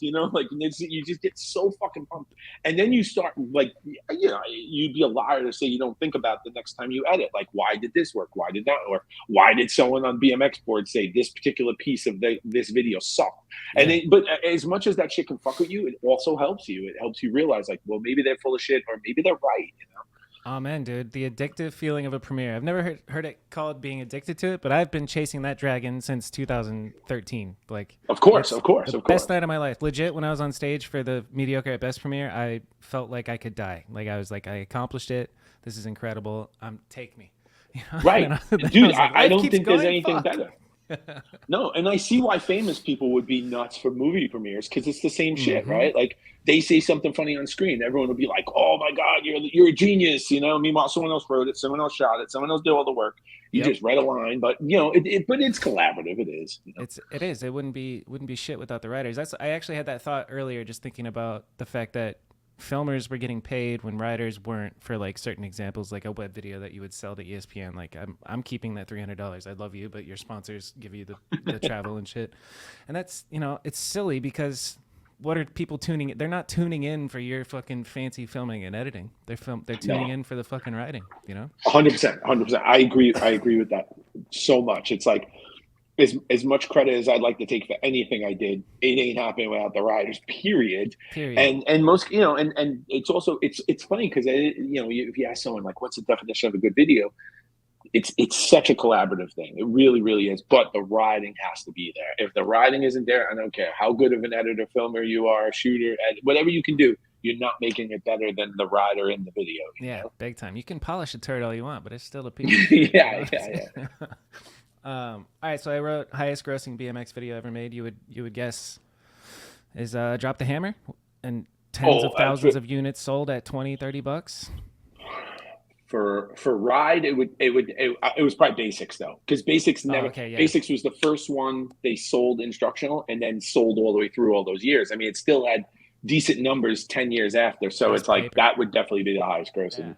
You know, like you just get so fucking pumped. And then you start like, you'd be a liar to say you don't think about the next time you edit. Like, why did this work? Why did that work? Why did someone on BMX board say this particular piece of this video sucked? And then, but as much as that shit can fuck with you, it also helps you. It helps you realize like, well, maybe they're full of shit or maybe they're right, you know? Oh man, dude, the addictive feeling of a premiere. I've never heard it called being addicted to it, but I've been chasing that dragon since 2013. Like, of course. Best night of my life. Legit, when I was on stage for the Mediocre at Best premiere, I felt like I could die. Like I was like, I accomplished it. This is incredible. Take me. You know? Right, dude. I don't think there's anything better. No, and I see why famous people would be nuts for movie premieres because it's the same shit, right? Like they say something funny on screen, everyone will be like, "Oh my god, you're a genius," you know. Meanwhile, someone else wrote it, someone else shot it, someone else did all the work. You just read a line, but you know, but it's collaborative. It is. You know? It is. It wouldn't be shit without the writers. I actually had that thought earlier, just thinking about the fact that filmers were getting paid when writers weren't, for like certain examples, like a web video that you would sell to ESPN. Like I'm keeping that $300. I love you, but your sponsors give you the travel and shit. And that's, it's silly because what are people tuning in? They're not tuning in for your fucking fancy filming and editing. They're tuning in for the fucking writing, 100%. I agree with that so much. It's like, as much credit as I'd like to take for anything I did, it ain't happening without the writers. Period. And most, and it's also it's funny because if you ask someone like, what's the definition of a good video? It's such a collaborative thing. It really, really is. But the writing has to be there. If the writing isn't there, I don't care how good of an editor, filmer you are, shooter, whatever you can do, you're not making it better than the writer in the video. Yeah, big time. You can polish a turd all you want, but it's still a piece. Yeah. All right, so I wrote highest grossing BMX video ever made. You would guess is Drop the Hammer, and tens of thousands of units sold at $20-$30. For Ride, it was probably Basics though, because Basics never. Basics was the first one they sold instructional and then sold all the way through all those years. I mean, it still had decent numbers 10 years after, so it's like that would definitely be the highest grossing.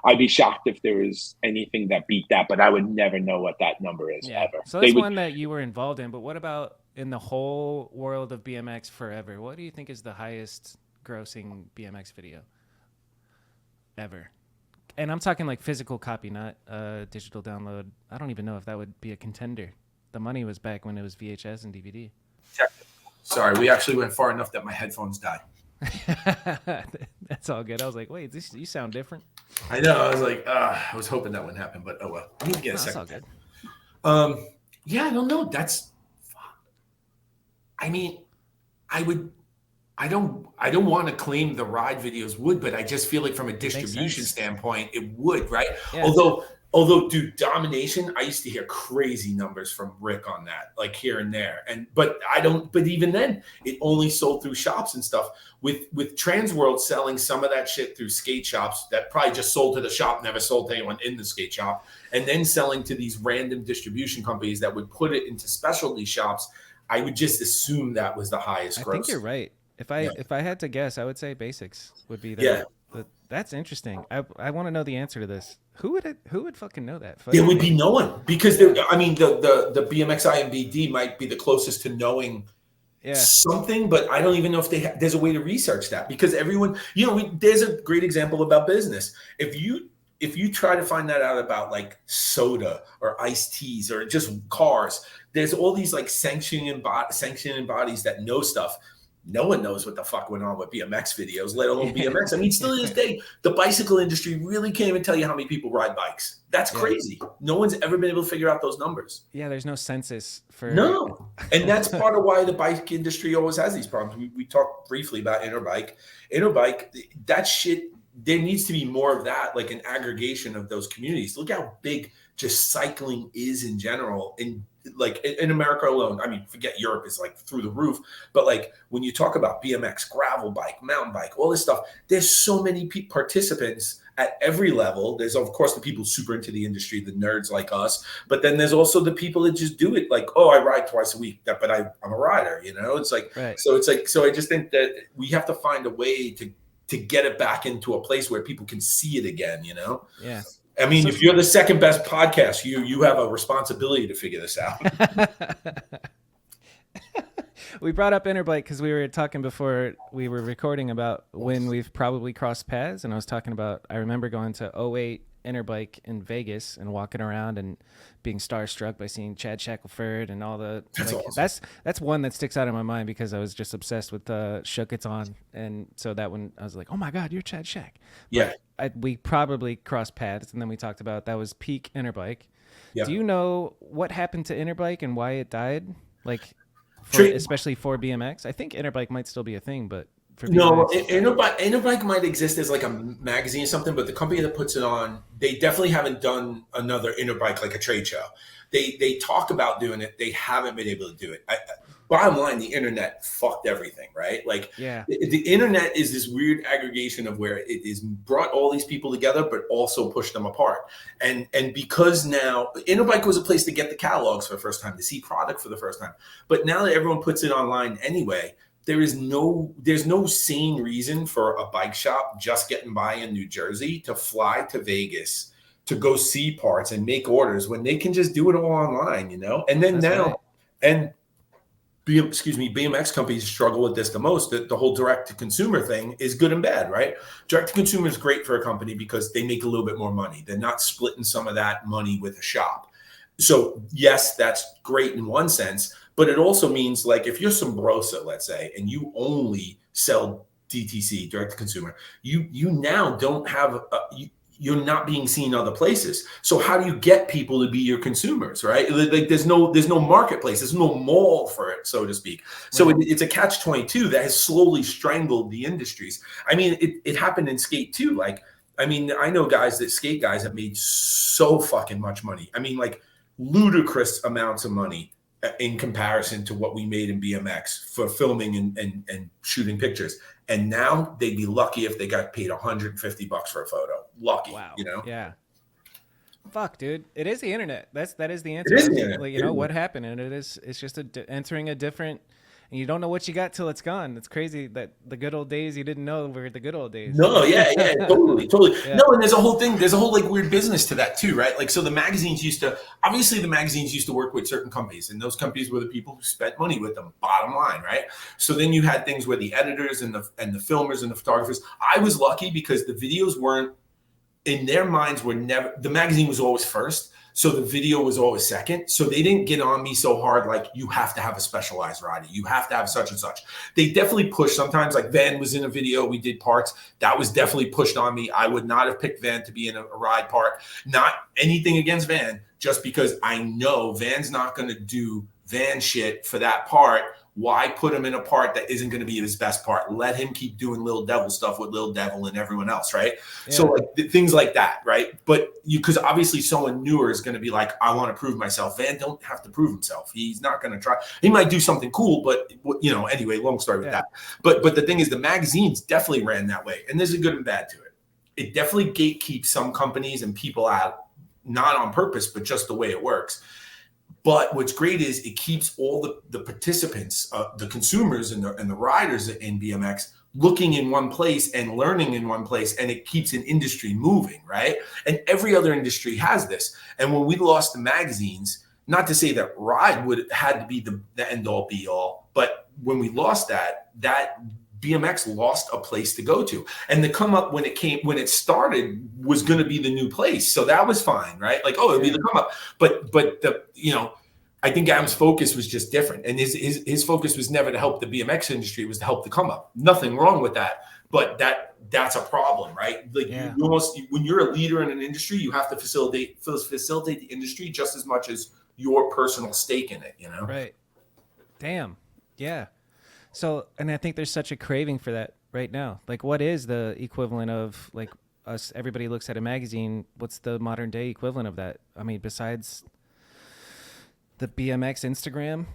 I'd be shocked if there was anything that beat that, but I would never know what that number is ever. So that's one that you were involved in, but what about in the whole world of BMX forever? What do you think is the highest grossing BMX video ever? And I'm talking like physical copy, not digital download. I don't even know if that would be a contender. The money was back when it was VHS and DVD. Sorry, we actually went far enough that my headphones died. That's all good. I was like, wait, you sound different. I know. I was like, I was hoping that wouldn't happen, but oh well. Let me get a second. That's all good. Yeah, I don't know. I mean, I don't want to claim the ride videos would, but I just feel like from a distribution standpoint, it would, right? Yeah. Although, dude, domination, I used to hear crazy numbers from Rick on that, like here and there. But even then, it only sold through shops and stuff. With Transworld selling some of that shit through skate shops that probably just sold to the shop, never sold to anyone in the skate shop, and then selling to these random distribution companies that would put it into specialty shops, I would just assume that was the highest gross. I think you're right. If I had to guess, I would say Basics would be that. Yeah. That's interesting. I want to know the answer to this. Who would fucking know that? It would be no one, because the BMX IMBD might be the closest to knowing something, but I don't even know if there's a way to research that, because everyone, there's a great example about business. If you try to find that out about like soda or iced teas or just cars, there's all these like sanctioning bodies that know stuff. No one knows what the fuck went on with BMX videos, let alone BMX. I mean, still to this day, the bicycle industry really can't even tell you how many people ride bikes. That's crazy. No one's ever been able to figure out those numbers. Yeah, there's no census for... No. And that's part of why the bike industry always has these problems. We talked briefly about Interbike. Interbike, that shit, there needs to be more of that, like an aggregation of those communities. Look how big just cycling is in general, in America alone. I mean, forget Europe is like through the roof, but like when you talk about BMX, gravel bike, mountain bike, all this stuff, there's so many participants at every level. There's of course the people super into the industry, the nerds like us, but then there's also the people that just do it like, oh, I ride twice a week, but I'm a rider, it's like, right. So I just think that we have to find a way to get it back into a place where people can see it again, Yeah. I mean, if you're the second best podcast, you have a responsibility to figure this out. We brought up Interbike because we were talking before we were recording about when we've probably crossed paths. And I was talking about, I remember going to 08 Interbike in Vegas and walking around and being starstruck by seeing Chad Shackelford and all the that's awesome. That's one that sticks out in my mind because I was just obsessed with Shook It's On, and so that one I was like, oh my god, you're Chad Shack. Yeah. We probably crossed paths, and then we talked about that was peak Interbike. Yeah. Do you know what happened to Interbike and why it died? Like, especially for BMX, I think Interbike might still be a thing, but no, Interbike might exist as like a magazine or something, but the company that puts it on, they definitely haven't done another Interbike like a trade show. They talk about doing it. They haven't been able to do it. Bottom line, the internet fucked everything, right? Like, the internet is this weird aggregation of where it is brought all these people together, but also pushed them apart. And because now Interbike was a place to get the catalogs for the first time, to see product for the first time. But now that everyone puts it online anyway, there's no sane reason for a bike shop just getting by in New Jersey to fly to Vegas to go see parts and make orders when they can just do it all online, And then BMX companies struggle with this the most. The whole direct-to-consumer thing is good and bad, right? Direct-to-consumer is great for a company because they make a little bit more money. They're not splitting some of that money with a shop. So yes, that's great in one sense, but it also means like if you're Sombrosa, let's say, and you only sell DTC, direct-to-consumer, you now don't have you're not being seen other places. So how do you get people to be your consumers, right? Like there's no marketplace, there's no mall for it, so to speak. So it's a catch-22 that has slowly strangled the industries. I mean, it happened in skate too. Like, I mean, I know skate guys have made so fucking much money. I mean, like ludicrous amounts of money in comparison to what we made in BMX for filming and shooting pictures. And now they'd be lucky if they got paid $150 for a photo. Lucky, wow. Yeah. Fuck, dude. It is the internet. That is the answer. It is the internet. Like, what happened, and it's just entering a different. And you don't know what you got till it's gone. It's crazy that the good old days you didn't know were the good old days. No, yeah, totally. Yeah. No, and there's a whole like weird business to that too, right? Like, so the magazines used to work with certain companies, and those companies were the people who spent money with them, bottom line, right? So then you had things where the editors and the filmers and the photographers. I was lucky because the videos weren't in their minds were never, the magazine was always first. So the video was always second. So they didn't get on me so hard, like, you have to have a specialized rider. You have to have such and such. They definitely pushed sometimes, like Van was in a video, we did parts. That was definitely pushed on me. I would not have picked Van to be in a ride part. Not anything against Van, just because I know Van's not going to do Van shit for that part. Why put him in a part that isn't going to be his best part? Let him keep doing Lil Devil stuff with Lil Devil and everyone else, right? Yeah. So like things like that, right? But because obviously someone newer is going to be like, I want to prove myself. Van don't have to prove himself. He's not going to try. He might do something cool, but anyway, long story with that. But the thing is, the magazines definitely ran that way, and there's a good and bad to it. It definitely gatekeeps some companies and people out, not on purpose, but just the way it works. But what's great is it keeps all the participants, the consumers and the riders in BMX looking in one place and learning in one place, and it keeps an industry moving, right? And every other industry has this. And when we lost the magazines, not to say that ride had to be the end all be all, but when we lost that BMX lost a place to go to. And the come up when it started was going to be the new place. So that was fine, right? Like, it'll be the come up. But the, I think Adam's focus was just different. And his focus was never to help the BMX industry, it was to help the come up. Nothing wrong with that. But that's a problem, right? Like you almost, when you're a leader in an industry, you have to facilitate the industry just as much as your personal stake in it, Right. Damn. Yeah. So, and I think there's such a craving for that right now. Like, what is the equivalent of, like, us? Everybody looks at a magazine. What's the modern day equivalent of that? I mean, besides the BMX Instagram,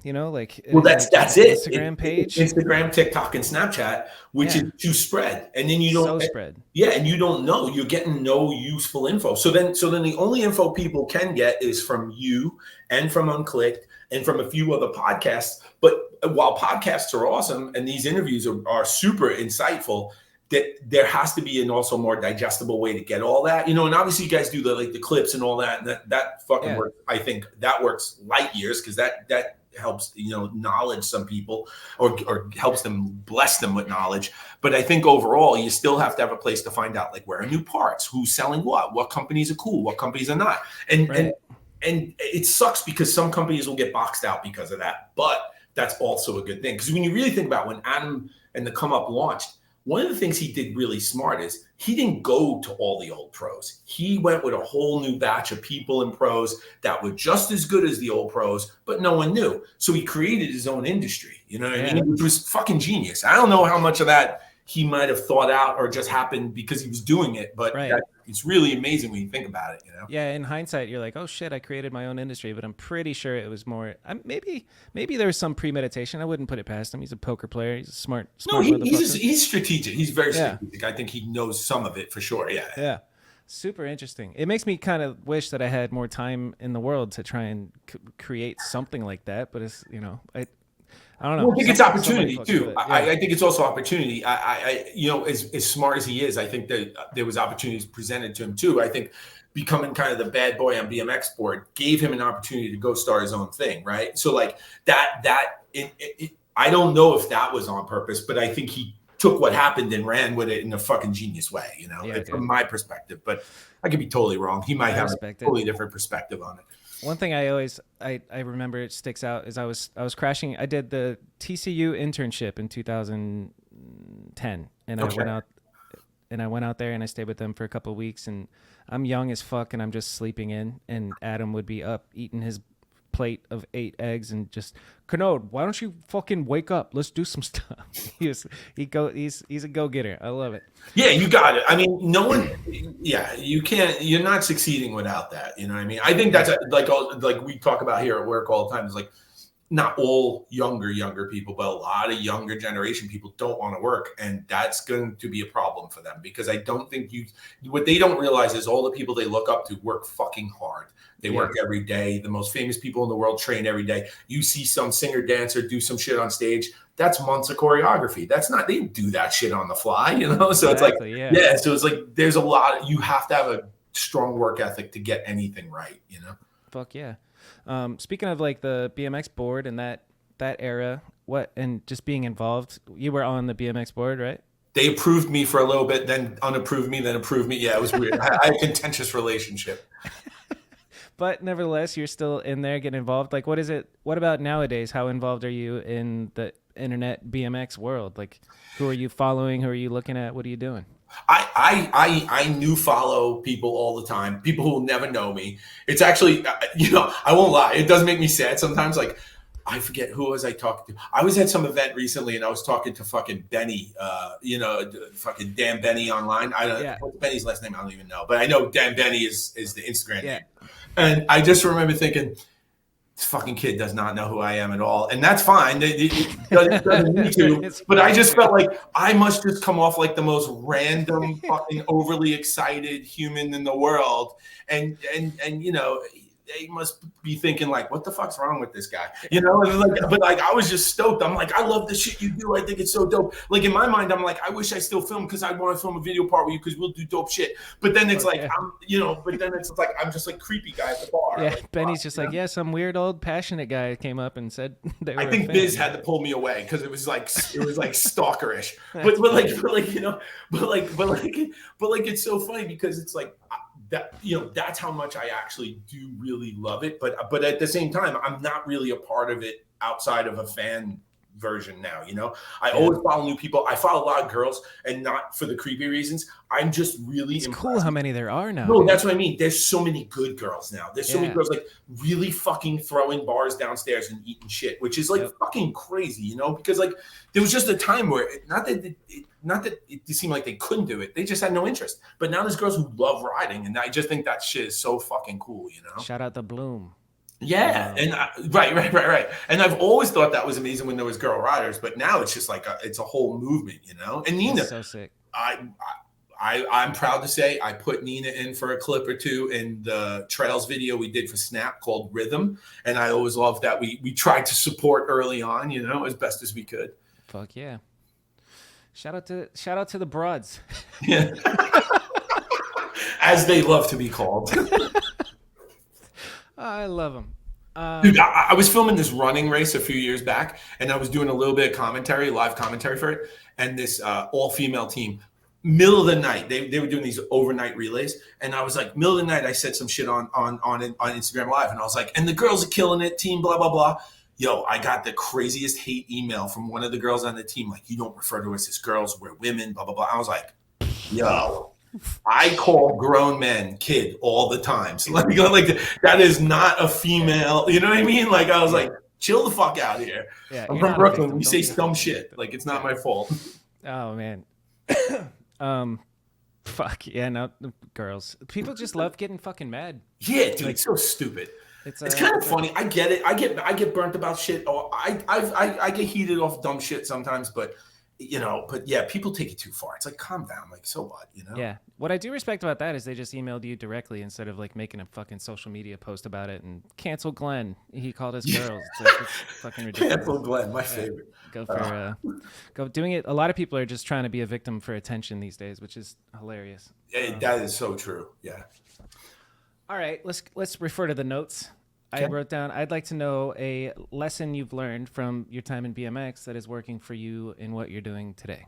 well, that's it. Instagram page, Instagram, TikTok, and Snapchat, which is to spread, and then you don't spread. Yeah, and you don't know. You're getting no useful info. So then the only info people can get is from you and from Unclicked and from a few other podcasts. But while podcasts are awesome and these interviews are super insightful, that there has to be an also more digestible way to get all that, and obviously you guys do the clips and all that, and that fucking works. I think that works light years, because that helps, knowledge some people or helps them, bless them with knowledge. But I think overall, you still have to have a place to find out, like, where are new parts, who's selling what companies are cool, what companies are not. And it sucks because some companies will get boxed out because of that. But that's also a good thing. Because when you really think about when Adam and the Come Up launched, one of the things he did really smart is he didn't go to all the old pros. He went with a whole new batch of people in pros that were just as good as the old pros, but no one knew. So he created his own industry, you know what I mean? Which was fucking genius. I don't know how much of that he might have thought out or just happened because he was doing it, but it's really amazing when you think about it, Yeah, in hindsight, you're like, oh shit, I created my own industry, but I'm pretty sure it was more. Maybe there was some premeditation. I wouldn't put it past him. He's a poker player. He's a smart. No, he's strategic. He's very strategic. I think he knows some of it for sure. Yeah. Yeah. Super interesting. It makes me kind of wish that I had more time in the world to try and create something like that. But it's I don't know. Well, I think it's opportunity too. I think it's also opportunity. As smart as he is, I think that there was opportunities presented to him too. I think becoming kind of the bad boy on BMX board gave him an opportunity to go start his own thing, right? So like I don't know if that was on purpose, but I think he took what happened and ran with it in a fucking genius way, from my perspective. But I could be totally wrong. He might have a totally different perspective on it. One thing I remember it sticks out is I was crashing. I did the TCU internship in 2010, and I went out there and I stayed with them for a couple of weeks. And I'm young as fuck, and I'm just sleeping in. And Adam would be up eating his plate of 8 eggs and just, Kanode, why don't you fucking wake up? Let's do some stuff. He's a go-getter. I love it. Yeah, you got it. I mean, no one. Yeah, you can't. You're not succeeding without that. You know what I mean? I think that's like we talk about here at work all the time. It's like not all younger people, but a lot of younger generation people don't want to work, and that's going to be a problem for them, because I don't think what they don't realize is all the people they look up to work fucking hard. They work every day. The most famous people in the world train every day. You see some singer dancer do some shit on stage. That's months of choreography. That's not, they do that shit on the fly, So exactly, it's like, so it's like, there's a lot, you have to have a strong work ethic to get anything right, Fuck yeah. Speaking of like the BMX board and that era, and just being involved, you were on the BMX board, right? they approved me for a little bit, then unapproved me, then approved me. Yeah, it was weird. I had a contentious relationship. But nevertheless, you're still in there getting involved. Like, what is it? What about nowadays? How involved are you in the internet BMX world? Like, who are you following? Who are you looking at? What are you doing? I new follow people all the time. People who will never know me. It's actually, I won't lie. It does make me sad sometimes. Like, I forget who was I talking to. I was at some event recently and I was talking to fucking Benny, fucking Dan Benny online. I don't know what's Benny's last name. I don't even know, but I know Dan Benny is the Instagram name. And I just remember thinking, this fucking kid does not know who I am at all. And that's fine. It doesn't need to. But I just felt like I must just come off like the most random, fucking overly excited human in the world. And they must be thinking like, what the fuck's wrong with this guy? But I was just stoked. I'm like, I love the shit you do. I think it's so dope. Like in my mind, I'm like, I wish I still film because I want to film a video part with you because we'll do dope shit. But then it's but then it's like, I'm just like creepy guy at the bar. Yeah, like, Benny's just like, some weird old passionate guy came up and said they were I think Biz had to pull me away because it was like stalkerish. But it's so funny because it's like, that's how much I actually do really love it. But at the same time, I'm not really a part of it outside of a fan version now. I always follow new people. I follow a lot of girls, and not for the creepy reasons. I'm just really impressed. Cool how many there are now. No, that's what I mean. There's so many good girls now. There's so many girls like really fucking throwing bars downstairs and eating shit, which is like fucking crazy, because like there was just a time where not that it seemed like they couldn't do it. They just had no interest. But now there's girls who love riding, and I just think that shit is so fucking cool, Shout out to Bloom. Yeah, right. And I've always thought that was amazing when there was girl riders, but now it's just like it's a whole movement, And Nina, that's so sick. I'm proud to say I put Nina in for a clip or two in the trails video we did for Snap called Rhythm, and I always loved that we tried to support early on, as best as we could. Fuck yeah! Shout out to the broads. Yeah, as they love to be called. I love them. Dude, I was filming this running race a few years back, and I was doing a little bit of live commentary for it. And this all-female team, middle of the night, they were doing these overnight relays. And I was like, middle of the night, I said some shit on Instagram Live, and I was like, and the girls are killing it, team, blah, blah, blah. Yo, I got the craziest hate email from one of the girls on the team, like, you don't refer to us as girls, we're women, blah, blah, blah. I was like, yo. I call grown men kid all the time. So like that is not a female. You know what I mean? Like I was like, chill the fuck out here. Yeah, I'm from Brooklyn. We say dumb shit. Like it's not my fault. Oh man. Fuck yeah. No, girls. People just love getting fucking mad. Yeah, dude. It's so stupid. It's kind of funny. I get it. I get burnt about shit. Oh, I get heated off dumb shit sometimes, but people take it too far. It's like, calm down. Like, so what, Yeah. What I do respect about that is they just emailed you directly instead of like making a fucking social media post about it and cancel Glenn. He called us girls. It's fucking ridiculous. Cancel Glenn, my favorite. Go doing it. A lot of people are just trying to be a victim for attention these days, which is hilarious. That is so true. Yeah. All right. Let's refer to the notes. Okay. I wrote down, I'd like to know a lesson you've learned from your time in BMX that is working for you in what you're doing today.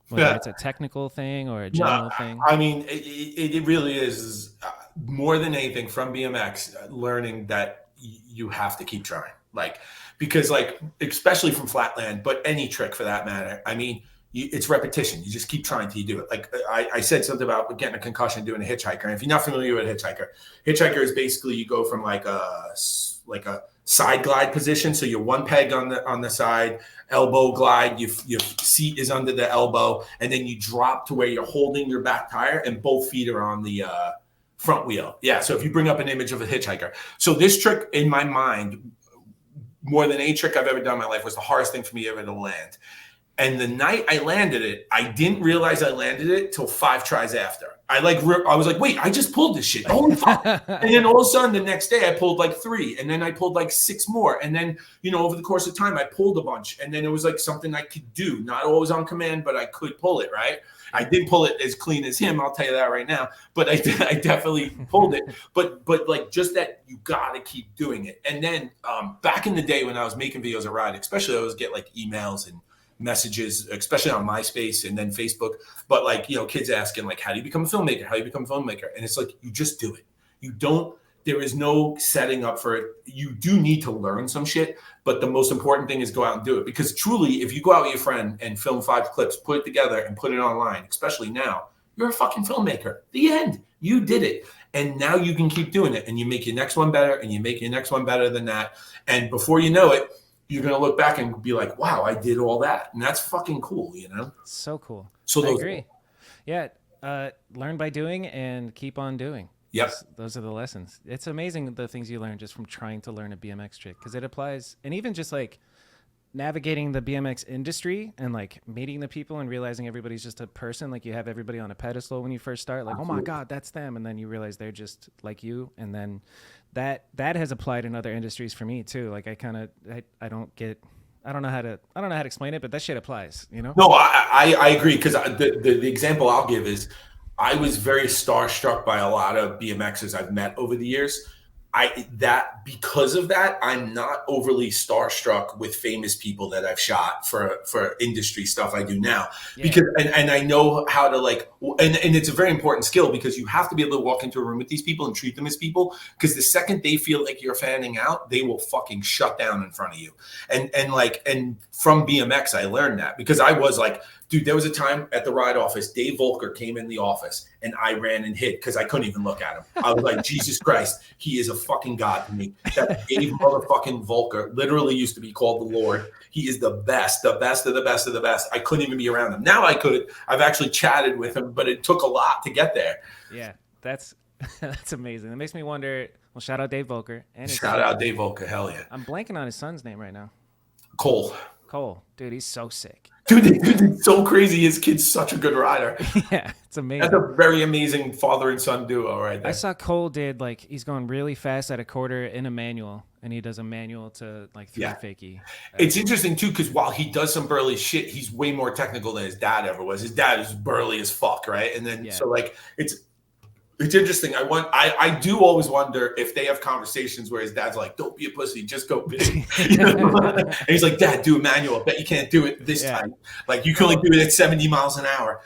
Whether it's a technical thing or a general thing. I mean, it really is more than anything from BMX, learning that you have to keep trying. Like, because like, especially from Flatland, but any trick for that matter. I mean, it's repetition. You just keep trying till you do it. Like I said something about getting a concussion doing a hitchhiker. And if you're not familiar with a hitchhiker is basically you go from like a side glide position. So you're one peg on the side, elbow glide. Your seat is under the elbow, and then you drop to where you're holding your back tire, and both feet are on the front wheel. Yeah. So if you bring up an image of a hitchhiker, so this trick in my mind, more than any trick I've ever done in my life, was the hardest thing for me ever to land. And the night I landed it, I didn't realize I landed it till 5 tries after. I was like, wait, I just pulled this shit. Holy fuck. And then all of a sudden the next day I pulled like 3, and then I pulled like 6 more. And then, over the course of time I pulled a bunch, and then it was like something I could do, not always on command, but I could pull it, right? I didn't pull it as clean as him, I'll tell you that right now, but I definitely pulled it. But like just that you got to keep doing it. And then back in the day when I was making videos of ride, especially I always get like emails and messages, especially on MySpace and then Facebook. But like, kids asking like, how do you become a filmmaker? How do you become a filmmaker? And it's like, you just do it. There is no setting up for it. You do need to learn some shit, but the most important thing is go out and do it. Because truly, if you go out with your friend and film 5 clips, put it together and put it online, especially now, you're a fucking filmmaker. The end. You did it. And now you can keep doing it. And you make your next one better, and you make your next one better than that. And before you know it, you're going to look back and be like, wow, I did all that. And that's fucking cool, So cool. So I agree. Yeah. Learn by doing and keep on doing. Yep. Those are the lessons. It's amazing the things you learn just from trying to learn a BMX trick, because it applies. And even just like navigating the BMX industry and like meeting the people and realizing everybody's just a person. Like you have everybody on a pedestal when you first start, like, Absolutely. oh my God, that's them. And then you realize they're just like you. And then that has applied in other industries for me too. Like I don't know how to explain it, but that shit applies, No, I agree. Cause the example I'll give is I was very starstruck by a lot of BMXers I've met over the years. Because of that, I'm not overly starstruck with famous people that I've shot for industry stuff I do now. Yeah. Because and I know how to and it's a very important skill, because you have to be able to walk into a room with these people and treat them as people, because the second they feel like you're fanning out, they will fucking shut down in front of you. And from BMX, I learned that, because I was like, dude, there was a time at the ride office, Dave Volker came in the office and I ran and hid because I couldn't even look at him. I was like, Jesus Christ, he is a fucking God to me. That Dave motherfucking Volker literally used to be called the Lord. He is the best of the best of the best. I couldn't even be around him. Now I could. I've actually chatted with him, but it took a lot to get there. Yeah, that's amazing. It makes me wonder. Well, shout out Dave Volker. Shout out Dave Volker. Hell yeah. I'm blanking on his son's name right now. Cole. Dude, he's so sick. Dude, it's so crazy. His kid's such a good rider. Yeah, it's amazing. That's a very amazing father and son duo right there. I saw Cole did he's going really fast at a quarter in a manual, and he does a manual to 3 fakie. It's interesting too, because while he does some burly shit, he's way more technical than his dad ever was. His dad is burly as fuck, right? And then it's interesting. I do always wonder if they have conversations where his dad's like, don't be a pussy, just go big. And he's like, Dad, do a manual. I bet you can't do it this time. Like, you can only do it at 70 miles an hour.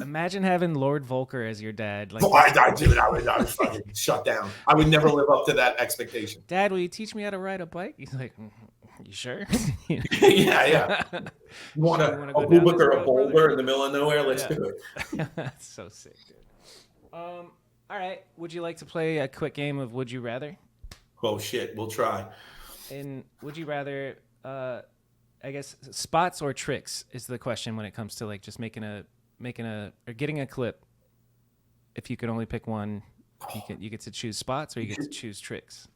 Imagine having Lord Volker as your dad. I would fucking shut down. I would never live up to that expectation. Dad, will you teach me how to ride a bike? He's like, you sure? Yeah. You want a Ubik or a boulder in the middle of nowhere? Let's do it. That's so sick, dude. All right. Would you like to play a quick game of Would You Rather? Oh, shit. We'll try. And would you rather, I guess, spots or tricks is the question when it comes to just making a or getting a clip. If you could only pick one, you get to choose spots or you get to choose tricks.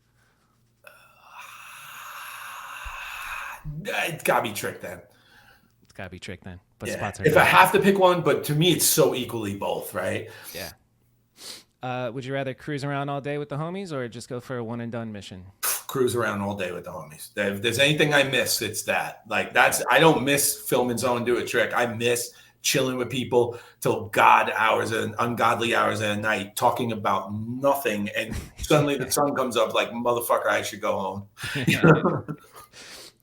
It's got to be trick then. It's got to be trick then. But spots are if I have to pick one, but to me, it's so equally both, right? Yeah. Would you rather cruise around all day with the homies or just go for a one and done mission? Cruise around all day with the homies. If there's anything I miss, it's that. I don't miss filming someone do a trick. I miss chilling with people till ungodly hours at night, talking about nothing. And suddenly the sun comes up like, motherfucker, I should go home.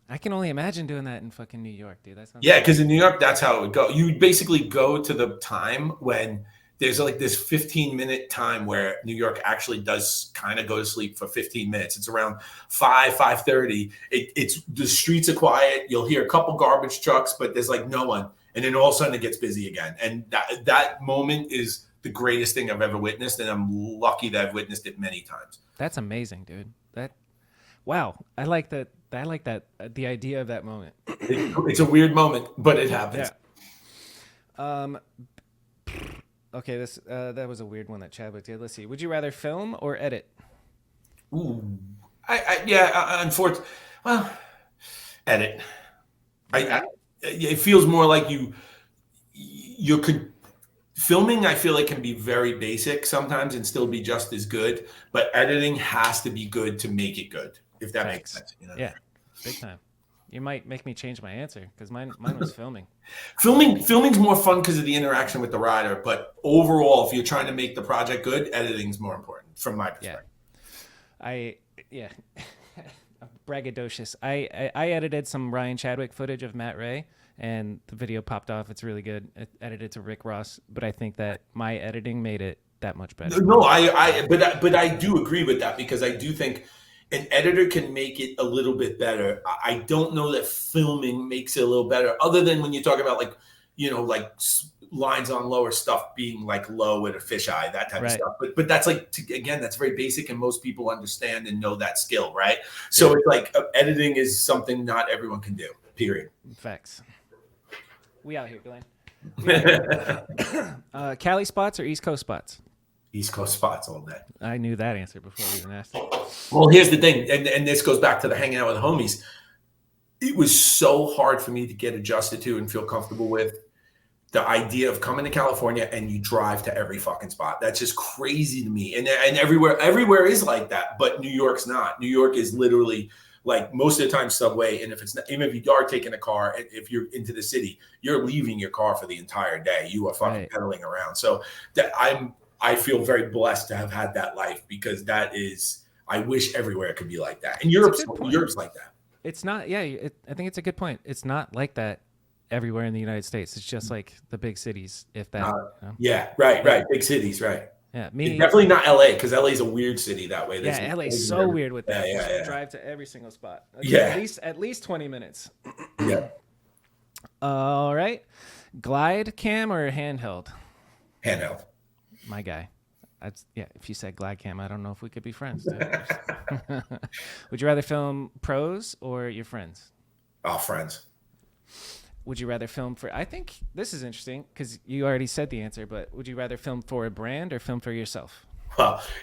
I can only imagine doing that in fucking New York, dude. Because in New York, that's how it would go. You basically go to the time when there's this 15-minute time where New York actually does kind of go to sleep for 15 minutes. It's around 5:30. It's the streets are quiet. You'll hear a couple garbage trucks, but there's no one. And then all of a sudden it gets busy again. And that moment is the greatest thing I've ever witnessed. And I'm lucky that I've witnessed it many times. That's amazing, dude. Wow. I like that. The idea of that moment. It's a weird moment, but it happens. Yeah. Okay, that was a weird one that Chadwick did. Let's see. Would you rather film or edit? Ooh, unfortunately, edit. It feels more like you could. Filming, I feel like, can be very basic sometimes and still be just as good. But editing has to be good to make it good. If that makes sense. Yeah, big time. You might make me change my answer because mine was filming. Filming's more fun because of the interaction with the rider. But overall, if you're trying to make the project good, editing's more important from my perspective. Braggadocious. I edited some Ryan Chadwick footage of Matt Ray, and the video popped off. It's really good. It edited to Rick Ross, but I think that my editing made it that much better. No, but I do agree with that, because I do think an editor can make it a little bit better. I don't know that filming makes it a little better, other than when you talk about like, you know, like lines on lower stuff being like low at a fisheye, that type of stuff. But that's like, again, that's very basic, and most people understand and know that skill, right? So it's like editing is something not everyone can do, period. Facts. We out here, Glenn. Cali spots or East Coast spots? East Coast spots all day. I knew that answer before we even asked it. Well, here's the thing, and this goes back to the hanging out with the homies. It was so hard for me to get adjusted to and feel comfortable with the idea of coming to California and you drive to every fucking spot. That's just crazy to me. And everywhere is like that, but New York's not. New York is literally like most of the time subway. And if it's not, even if you are taking a car, if you're into the city, you're leaving your car for the entire day. You are fucking pedaling around. So that I feel very blessed to have had that life, because that is, I wish everywhere could be like that. And Europe's like that. It's not. Yeah, I think it's a good point. It's not like that everywhere in the United States. It's just like the big cities, if that. You know? Yeah, right. Big cities, right. Yeah, it's definitely not LA, because LA is a weird city that way. Yeah, LA is so weird with that. Yeah. Drive to every single spot. At least 20 minutes. Yeah. All right. Glide cam or handheld? Handheld. My guy. If you said glide cam, I don't know if we could be friends. Would you rather film pros or your friends? Oh, friends. Would you rather film for, I think this is interesting because you already said the answer, but would you rather film for a brand or film for yourself?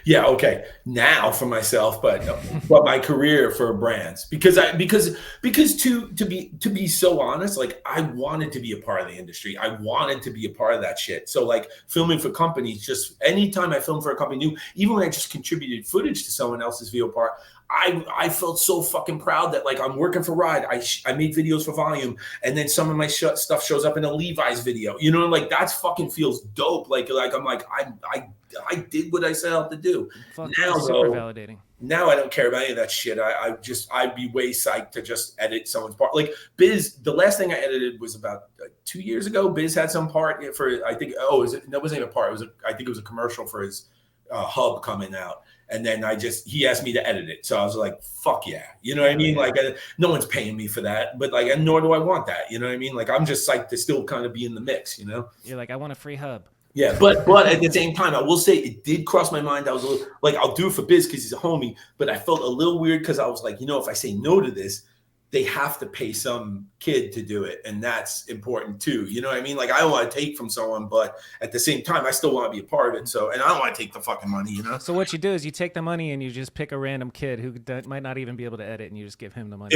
Yeah, okay. Now for myself, but my career for brands, because to be so honest, like I wanted to be a part of the industry. I wanted to be a part of that shit. So like filming for companies, just anytime I filmed for a company new, even when I just contributed footage to someone else's video part, I felt so fucking proud that like I'm working for Ride. I made videos for Volume, and then some of my stuff shows up in a Levi's video. You know, like that's fucking feels dope. Like I'm like I did what I set out to do. Now super validating. Now I don't care about any of that shit. I'd be way psyched to just edit someone's part. Like B.A.S.E, the last thing I edited was about 2 years ago. B.A.S.E had some part for that wasn't even a part. I think it was a commercial for his hub coming out. And then he asked me to edit it. So I was like, fuck yeah. You know what I mean? Yeah. Like no one's paying me for that, but like, and nor do I want that. You know what I mean? Like, I'm just psyched to still kind of be in the mix, you know? You're like, I want a free hub. Yeah. But at the same time, I will say it did cross my mind. I was a little like, I'll do it for B.A.S.E because he's a homie, but I felt a little weird because I was like, if I say no to this, they have to pay some kid to do it. And that's important too. You know what I mean? Like I don't want to take from someone, but at the same time, I still want to be a part of it. So, and I don't want to take the fucking money, you know? So what you do is you take the money and you just pick a random kid who might not even be able to edit, and you just give him the money.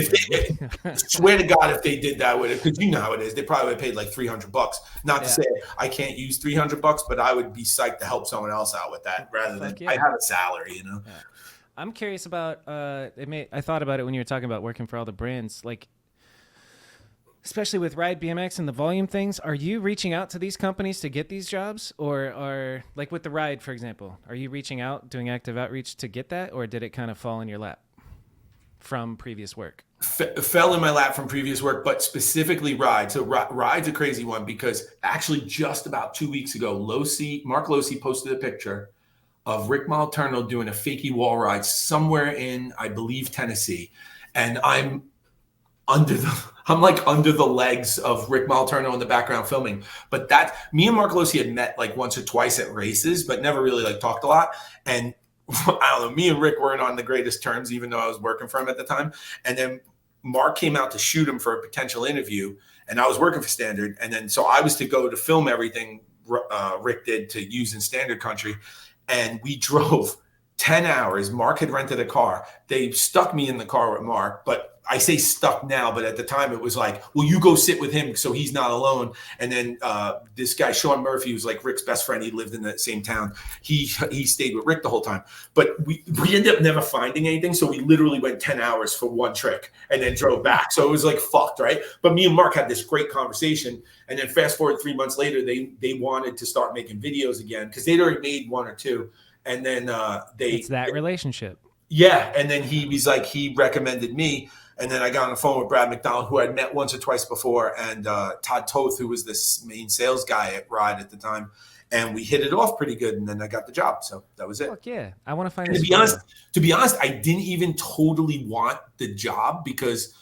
Swear to God, if they did that with it, because you know how it is, they probably would have paid like $300. Not to say I can't use $300, but I would be psyched to help someone else out with that rather than I have a salary, you know? Yeah. I'm curious about I thought about it when you were talking about working for all the brands, like especially with Ride BMX and the volume things. Are you reaching out to these companies to get these jobs, or are like with the Ride, for example, are you reaching out, doing active outreach to get that, or did it kind of fall in your lap from previous work? Fell in my lap from previous work, but specifically Ride. So Ride's a crazy one because actually just about 2 weeks ago, Mark Losey posted a picture of Rick Malterno doing a fakie wall ride somewhere in, I believe, Tennessee. And I'm under the legs of Rick Malterno in the background filming. But me and Mark Losey had met like once or twice at races, but never really like talked a lot. And I don't know, me and Rick weren't on the greatest terms, even though I was working for him at the time. And then Mark came out to shoot him for a potential interview, and I was working for Standard. And then so I was to go to film everything Rick did to use in Standard Country. And we drove 10 hours. Mark had rented a car. They stuck me in the car with Mark, but I say stuck now, but at the time it was like, well, you go sit with him so he's not alone. And then this guy, Sean Murphy, who's like Rick's best friend. He lived in the same town. He stayed with Rick the whole time. But we ended up never finding anything. So we literally went 10 hours for one trick and then drove back. So it was like fucked, right? But me and Mark had this great conversation. And then fast forward 3 months later, they wanted to start making videos again because they'd already made one or two. And then it's that relationship. Yeah. And then he was like, he recommended me. And then I got on the phone with Brad McDonald, who I'd met once or twice before, and Todd Toth, who was this main sales guy at Ride at the time. And we hit it off pretty good, and then I got the job. So that was it. Fuck yeah. I want to find and to be honest, I didn't even totally want the job because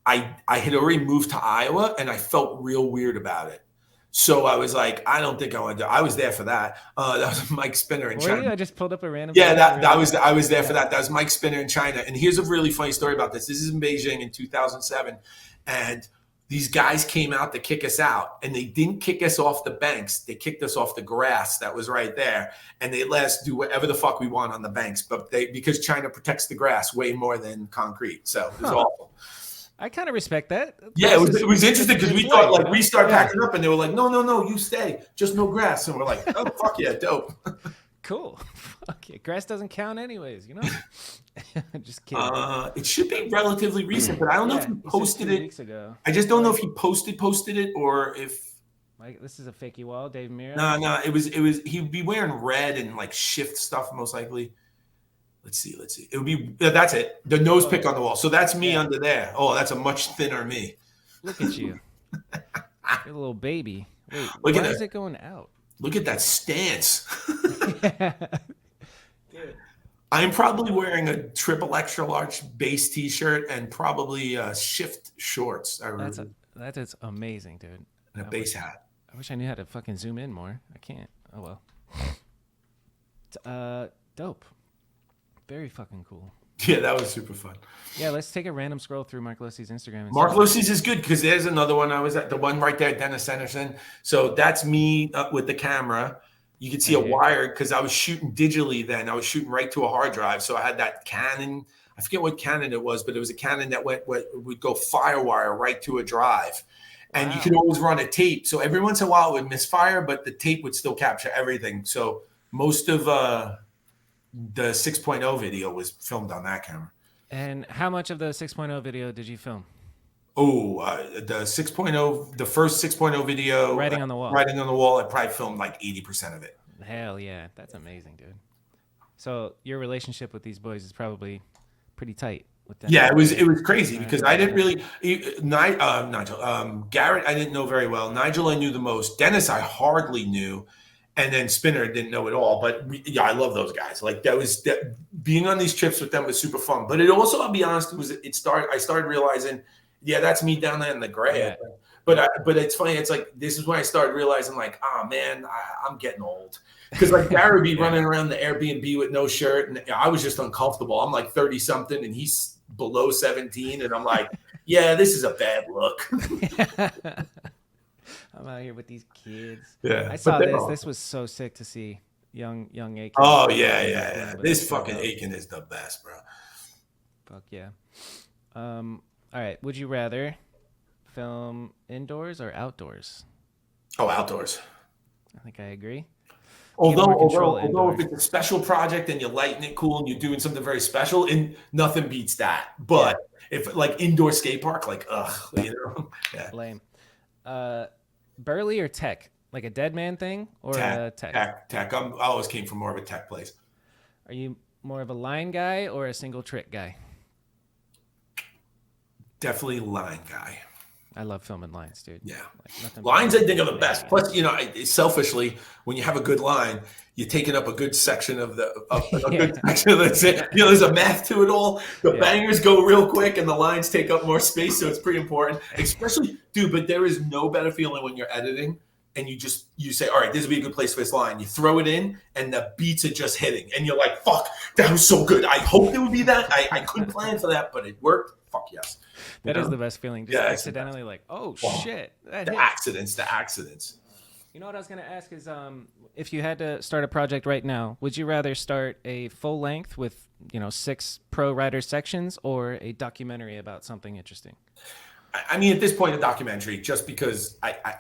I had already moved to Iowa, and I felt real weird about it. So I was like, I don't think I want to do it. I was there for that. That was Mike Spinner in China. I just pulled up a random. Yeah, I was there for that. That was Mike Spinner in China. And here's a really funny story about this. This is in Beijing in 2007. And these guys came out to kick us out. And they didn't kick us off the banks. They kicked us off the grass that was right there. And they let us do whatever the fuck we want on the banks. But because China protects the grass way more than concrete. So it was awful. I kind of respect that. Yeah, it was interesting because we thought like we start packing up and they were like, no, you stay, just no grass, and we're like, oh fuck yeah, dope. Cool. Fuck yeah, grass doesn't count anyways, you know. Just kidding. It should be relatively recent, but I don't know if he posted it. Weeks ago. I just don't know if he posted it or if. Like this is a fakey wall, Dave Mirra. No, it was. He'd be wearing red and like shift stuff most likely. Let's see. It would be that's it. The nose pick on the wall. So that's me under there. Oh, that's a much thinner me. Look at you. You're a little baby. Wait, why is it going out? Look at that stance. Yeah. Dude. I'm probably wearing a triple extra large base t-shirt and probably shift shorts. That's amazing, dude. And a base hat. I wish I knew how to fucking zoom in more. I can't. Oh well. Dope. Very fucking cool. Yeah, that was super fun. Yeah, let's take a random scroll through Mark Lucy's Instagram. Mark Lucy's is good because there's another one I was at, the one right there, Dennis Henderson. So that's me with the camera. You can see a wire because I was shooting digitally then. I was shooting right to a hard drive. So I had that Canon. I forget what Canon it was, but it was a Canon that would go firewire right to a drive. And you could always run a tape. So every once in a while it would misfire, but the tape would still capture everything. So most of the 6.0 video was filmed on that camera. And how much of the 6.0 video did you film? Oh, the 6.0, the first 6.0 video. Writing on the wall. Writing on the wall, I probably filmed like 80% of it. Hell yeah. That's amazing, dude. So your relationship with these boys is probably pretty tight with them. Yeah, it was crazy because I didn't really Nigel, Garrett I didn't know very well. Nigel I knew the most. Dennis I hardly knew. And then Spinner didn't know it all, but I love those guys. Like being on these trips with them was super fun. But it also, I'll be honest, I started realizing, yeah, that's me down there in the gray. Yeah. But it's funny. It's like this is when I started realizing, like, oh man, I'm getting old. Because like Gary would be running around the Airbnb with no shirt, and I was just uncomfortable. I'm like 30 something, and he's below 17, and I'm like, yeah, this is a bad look. I'm out here with these kids. Yeah, I saw this. This was so sick to see young Aiken. Oh yeah. This fucking Aiken is the best, bro. Fuck yeah. All right. Would you rather film indoors or outdoors? Oh, outdoors. I think I agree. Although if it's a special project and you're lighting it cool and you're doing something very special, and nothing beats that. But if like indoor skate park, like yeah. Lame. Burley or tech? Like a dead man thing or tech? Tech. I always came from more of a tech place. Are you more of a line guy or a single trick guy? Definitely line guy. I love filming lines, dude. Yeah. Lines, I think, are the best. Plus, selfishly, when you have a good line, you're taking up a good section of the there's a math to it all. The bangers go real quick and the lines take up more space, so it's pretty important. Especially, dude, but there is no better feeling when you're editing and you say, all right, this would be a good place for this line. You throw it in and the beats are just hitting. And you're like, fuck, that was so good. I hoped it would be that. I couldn't plan for that, but it worked. Fuck yes. That is the best feeling. Just accidentally like, oh shit. The accidents. You know what I was going to ask is if you had to start a project right now, would you rather start a full length with, 6 pro rider sections or a documentary about something interesting? I mean, at this point, a documentary, just because I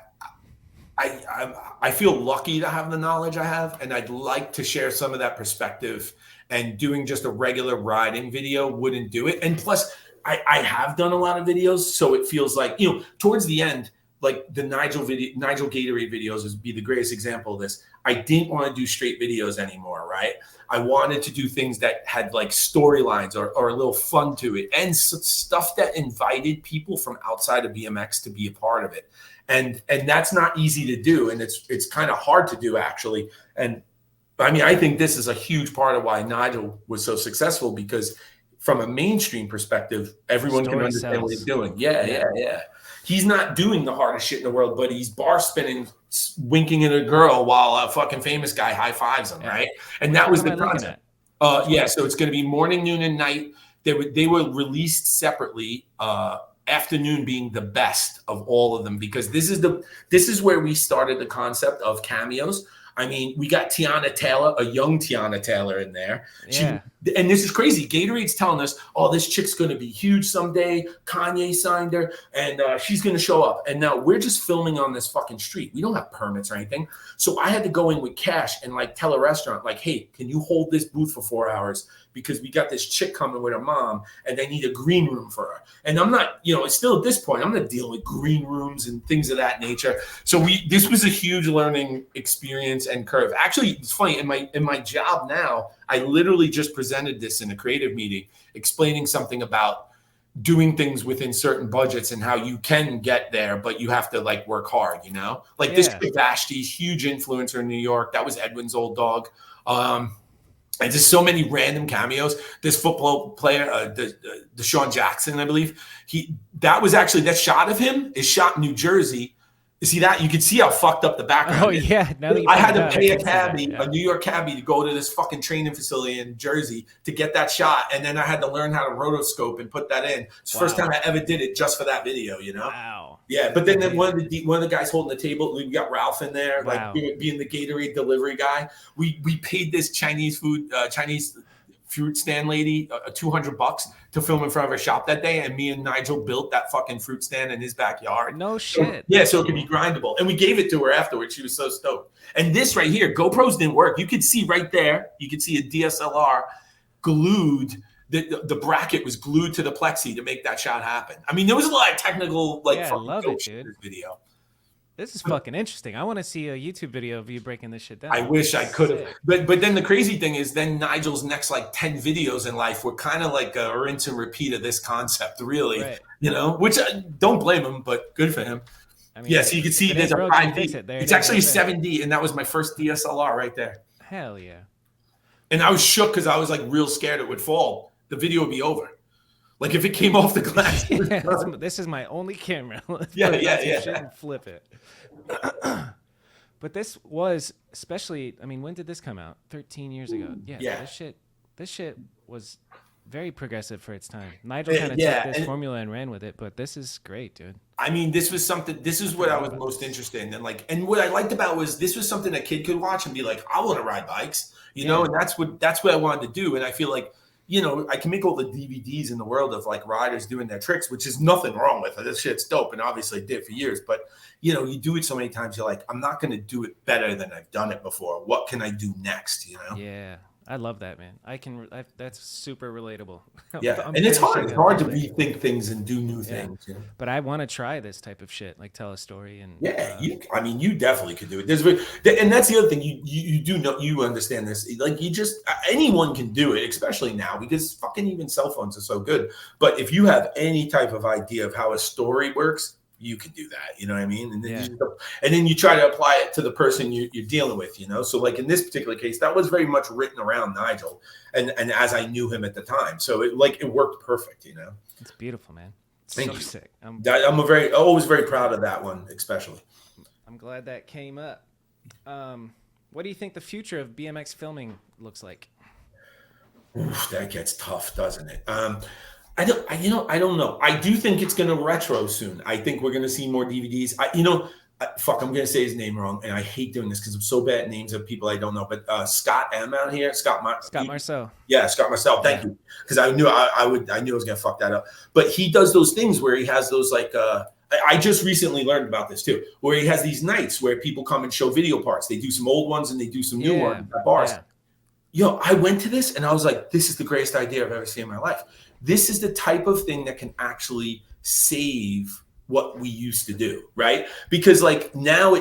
feel lucky to have the knowledge I have, and I'd like to share some of that perspective, and doing just a regular riding video wouldn't do it. And plus, I have done a lot of videos, so it feels like, towards the end, like the Nigel Gatorade videos would be the greatest example of this. I didn't want to do straight videos anymore, right? I wanted to do things that had like storylines or a little fun to it, and stuff that invited people from outside of BMX to be a part of it. And that's not easy to do, and it's kind of hard to do actually. And I mean, I think this is a huge part of why Nigel was so successful, because from a mainstream perspective, everyone can understand what he's doing. Yeah. He's not doing the hardest shit in the world, but he's bar spinning, winking at a girl while a fucking famous guy high fives him, right? And that was the concept. So it's going to be morning, noon, and night. They were released separately. Afternoon being the best of all of them, because this is where we started the concept of cameos. I mean, we got Tiana Taylor, a young Tiana Taylor in there. And this is crazy. Gatorade's telling us, oh, this chick's going to be huge someday. Kanye signed her, and she's going to show up. And now we're just filming on this fucking street. We don't have permits or anything. So I had to go in with cash and like tell a restaurant, like, hey, can you hold this booth for 4 hours? Because we got this chick coming with her mom, and they need a green room for her. And I'm not, it's still at this point, I'm not dealing with green rooms and things of that nature. So this was a huge learning experience and curve. Actually, it's funny, in my job now, I literally just presented this in a creative meeting, explaining something about doing things within certain budgets and how you can get there, but you have to like work hard, Like this kid Vashti's huge influencer in New York. That was Edwin's old dog. And just so many random cameos. This football player, Deshaun Jackson, I believe, that shot of him is shot in New Jersey. You see that? You can see how fucked up the background is. Yeah. I had to pay a New York cabbie to go to this fucking training facility in Jersey to get that shot. And then I had to learn how to rotoscope and put that in. It's the first time I ever did it just for that video, Wow. Yeah, but then one of the guys holding the table, we got Ralph in there, like being the Gatorade delivery guy. We paid this Chinese fruit stand lady $200 to film in front of her shop that day, and me and Nigel built that fucking fruit stand in his backyard. No shit. So it could be grindable, and we gave it to her afterwards. She was so stoked. And this right here, GoPros didn't work. You could see right there. You could see a DSLR glued. The bracket was glued to the plexi to make that shot happen. I mean, there was a lot of technical I love it, dude. In this video. This is fucking interesting. I want to see a YouTube video of you breaking this shit down. I wish I could have. But then the crazy thing is then Nigel's next like 10 videos in life were kind of like a rinse and repeat of this concept, really. Right. Which I don't blame him, but good for him. I mean, so you can see there's a 5D. It's actually a 7D, and that was my first DSLR right there. Hell yeah. And I was shook because I was like real scared it would fall. The video would be over. Like if it came off the glass. This is my only camera. Yeah. Flip it. But this was especially, I mean, when did this come out? 13 years ago. Yeah. This shit was very progressive for its time. Nigel kind of took this formula and ran with it, but this is great, dude. I mean, this is what I was most interested in. And what I liked about was this was something a kid could watch and be like, I want to ride bikes, and that's what I wanted to do. And I feel like, I can make all the DVDs in the world of like riders doing their tricks, which is nothing wrong with it. This shit's dope. And obviously I did for years, but you do it so many times. You're like, I'm not going to do it better than I've done it before. What can I do next? Yeah. I love that, man. That's super relatable. Yeah. And it's hard. It's hard to rethink things and do new things. But I want to try this type of shit, like tell a story. And you definitely could do it. And that's the other thing. You do know, you understand this. Like anyone can do it, especially now because fucking even cell phones are so good. But if you have any type of idea of how a story works, you can do that, you know what I mean? And then you try to apply it to the person you're dealing with, So like in this particular case, that was very much written around Nigel and as I knew him at the time. So it worked perfect, It's beautiful, man. Thank you. Sick. I'm always very proud of that one, especially. I'm glad that came up. What do you think the future of BMX filming looks like? Oof, that gets tough, doesn't it? I don't know. I do think it's going to retro soon. I think we're going to see more DVDs. I'm going to say his name wrong, and I hate doing this because I'm so bad at names of people I don't know. But Scott M out here, Scott Marceau. Yeah, Scott Marceau. Thank you, because I knew I knew I was going to fuck that up. But he does those things where he has those like. I just recently learned about this too, where he has these nights where people come and show video parts. They do some old ones and they do some new ones at bars. Yeah. I went to this and I was like, this is the greatest idea I've ever seen in my life. This is the type of thing that can actually save what we used to do, right? Because like now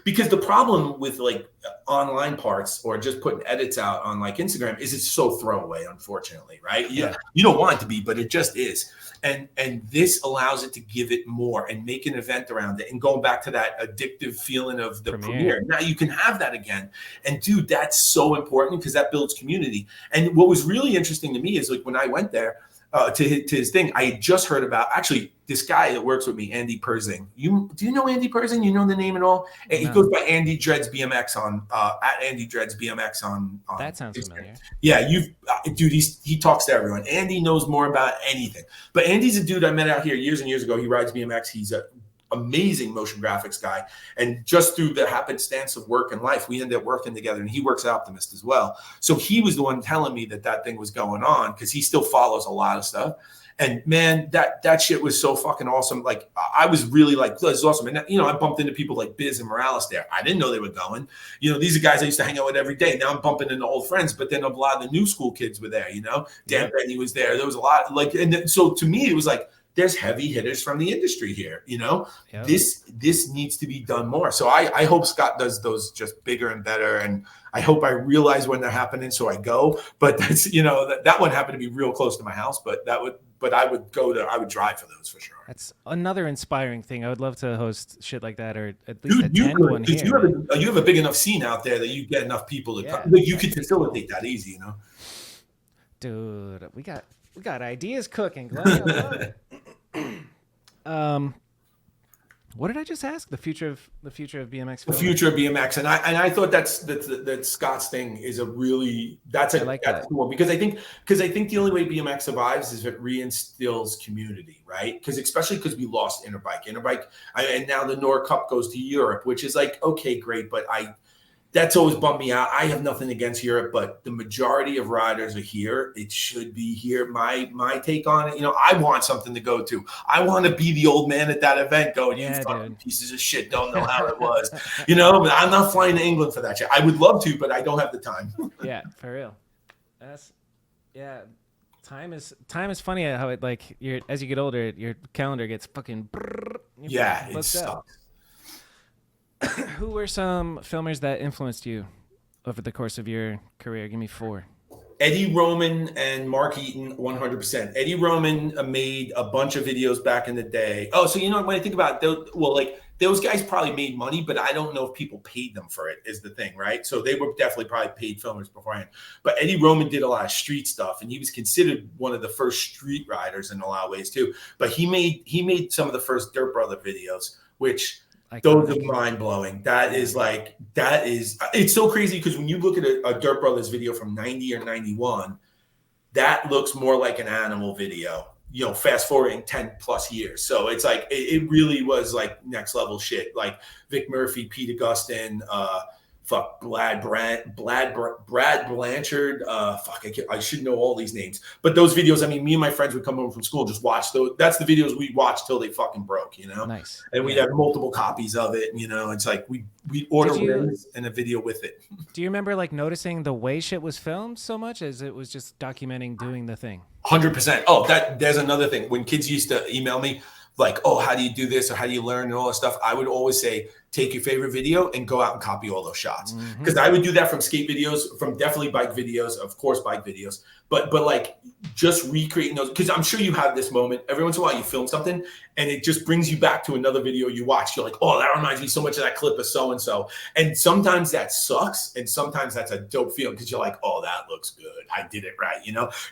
because the problem with like online parts or just putting edits out on like Instagram is it's so throwaway, unfortunately, right? Yeah, you don't want it to be, but it just is. And this allows it to give it more and make an event around it. And going back to that addictive feeling of the premiere, now you can have that again. And dude, that's so important because that builds community. And what was really interesting to me is like when I went there to his thing, I had just heard about actually this guy that works with me, Andy Persing. Do you know Andy Persing? You know the name at all? No. He goes by Andy Dreads BMX on at Andy Dreads BMX on that sounds Instagram. Familiar. Yeah, dude, he talks to everyone. Andy knows more about anything. But Andy's a dude I met out here years and years ago. He rides BMX. He's a amazing motion graphics guy, and just through the happenstance of work and life, we ended up working together. And he works at Optimist as well, so he was the one telling me that thing was going on because he still follows a lot of stuff. And man, that shit was so fucking awesome. Like I was really like, this is awesome. And I bumped into people like Biz and Morales there. I didn't know they were going. These are guys I used to hang out with every day. Now I'm bumping into old friends, but then a lot of the new school kids were there. Dan Benny was there. There was a lot like, and so to me it was like, there's heavy hitters from the industry here. This needs to be done more. So I hope Scott does those just bigger and better. And I hope I realize when they're happening, so I go. But that's that one happened to be real close to my house. But I would drive for those for sure. That's another inspiring thing. I would love to host shit like that, or at least attend one here. You have a big enough scene out there that you get enough people to come. Like, you could facilitate that easy, Dude, we got ideas cooking. Glad I love it. What did I just ask? The future of BMX. The future of BMX, and I thought that Scott's thing is a really that's cool because I think the only way BMX survives is if it reinstills community, right? Because especially because we lost Interbike, and now the Nord Cup goes to Europe, which is like okay, great, but that's always bummed me out. I have nothing against Europe, but the majority of riders are here. It should be here. My take on it, I want something to go to. I want to be the old man at that event going, you fucking pieces of shit don't know how it was. I'm not flying to England for that shit. I would love to, but I don't have the time. Yeah, for real. Time is funny how it like as you get older, your calendar gets fucking it sucks. Who were some filmers that influenced you over the course of your career? Give me 4. Eddie Roman and Mark Eaton, 100%. Eddie Roman made a bunch of videos back in the day. Oh, so when I think about it, those guys probably made money, but I don't know if people paid them for it is the thing, right? So they were definitely probably paid filmers beforehand. But Eddie Roman did a lot of street stuff, and he was considered one of the first street riders in a lot of ways too. But he made some of the first Dirt Brother videos, which those are mind blowing. It's so crazy because when you look at a Dirt Brothers video from 90 or 91, that looks more like an animal video, fast forwarding 10 plus years. So it's like, it really was like next level shit. Like Vic Murphy, Pete Augustin, Brad Blanchard. I should know all these names. But those videos, me and my friends would come home from school, just watch those. That's the videos we watched till they fucking broke, Nice. And we'd have multiple copies of it. It's like we order rings and a video with it. Do you remember like noticing the way shit was filmed so much as it was just documenting doing the thing? 100%. Oh, there's another thing. When kids used to email me like, oh, how do you do this or how do you learn and all that stuff, I would always say, take your favorite video and go out and copy all those shots. Because I would do that from skate videos, from definitely bike videos, of course, bike videos, but like just recreating those. Because I'm sure you have this moment every once in a while, you film something and it just brings you back to another video you watch. You're like, oh, that reminds me so much of that clip of so-and-so. And sometimes that sucks. And sometimes that's a dope feeling because you're like, oh, that looks good. I did it right.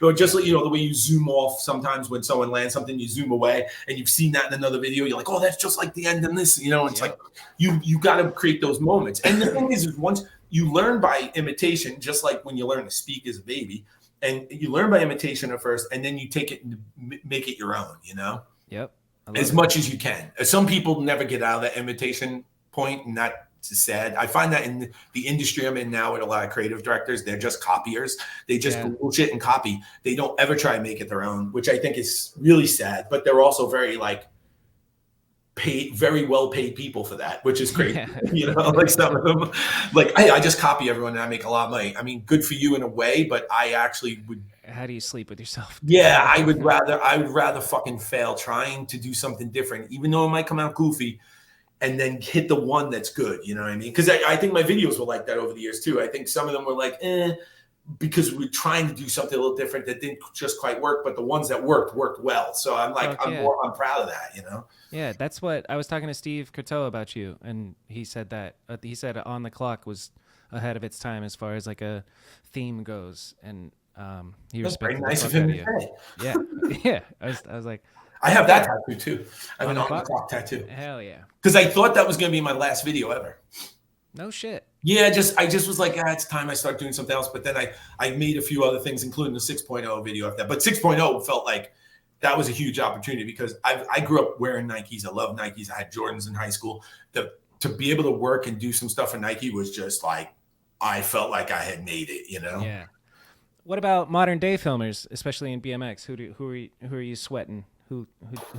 Or just like, the way you zoom off sometimes when someone lands something, you zoom away and you've seen that in another video. You're like, oh, that's just like the end in this, it's like, you got to create those moments. And the thing is once you learn by imitation, just like when you learn to speak as a baby, and you learn by imitation at first, and then you take it and make it your own, Yep. As much as you can. Some people never get out of that imitation point, and that's sad. I find that in the industry I'm in now with a lot of creative directors, they're just copiers. They just bullshit and copy. They don't ever try and make it their own, which I think is really sad. But they're also very very well paid people for that, which is crazy. Like some of them, like, hey, I just copy everyone and I make a lot of money. Good for you in a way, but I actually would how do you sleep with yourself? Yeah, I would rather fucking fail trying to do something different, even though it might come out goofy, and then hit the one that's good. You know what I mean? Because I think my videos were like that over the years too. I think some of them were like, because we're trying to do something a little different that didn't just quite work, but the ones that worked well. So I'm like, I'm proud of that, you know? Yeah, that's what I was talking to Steve Coteau about you, and he said that he said On the Clock was ahead of its time as far as like a theme goes, and he respected nice of him to say. Yeah, yeah. I was like, I have that tattoo too. I have an On the Clock tattoo. Hell yeah! Because I thought that was going to be my last video ever. No shit. Yeah, I just was like, it's time I start doing something else. But then I made a few other things, including the 6.0 video of that. But 6.0 felt like that was a huge opportunity because I grew up wearing Nikes. I love Nikes. I had Jordans in high school. To be able to work and do some stuff for Nike was just like, I felt like I had made it, you know? Yeah. What about modern day filmers, especially in BMX? Who are you sweating? Who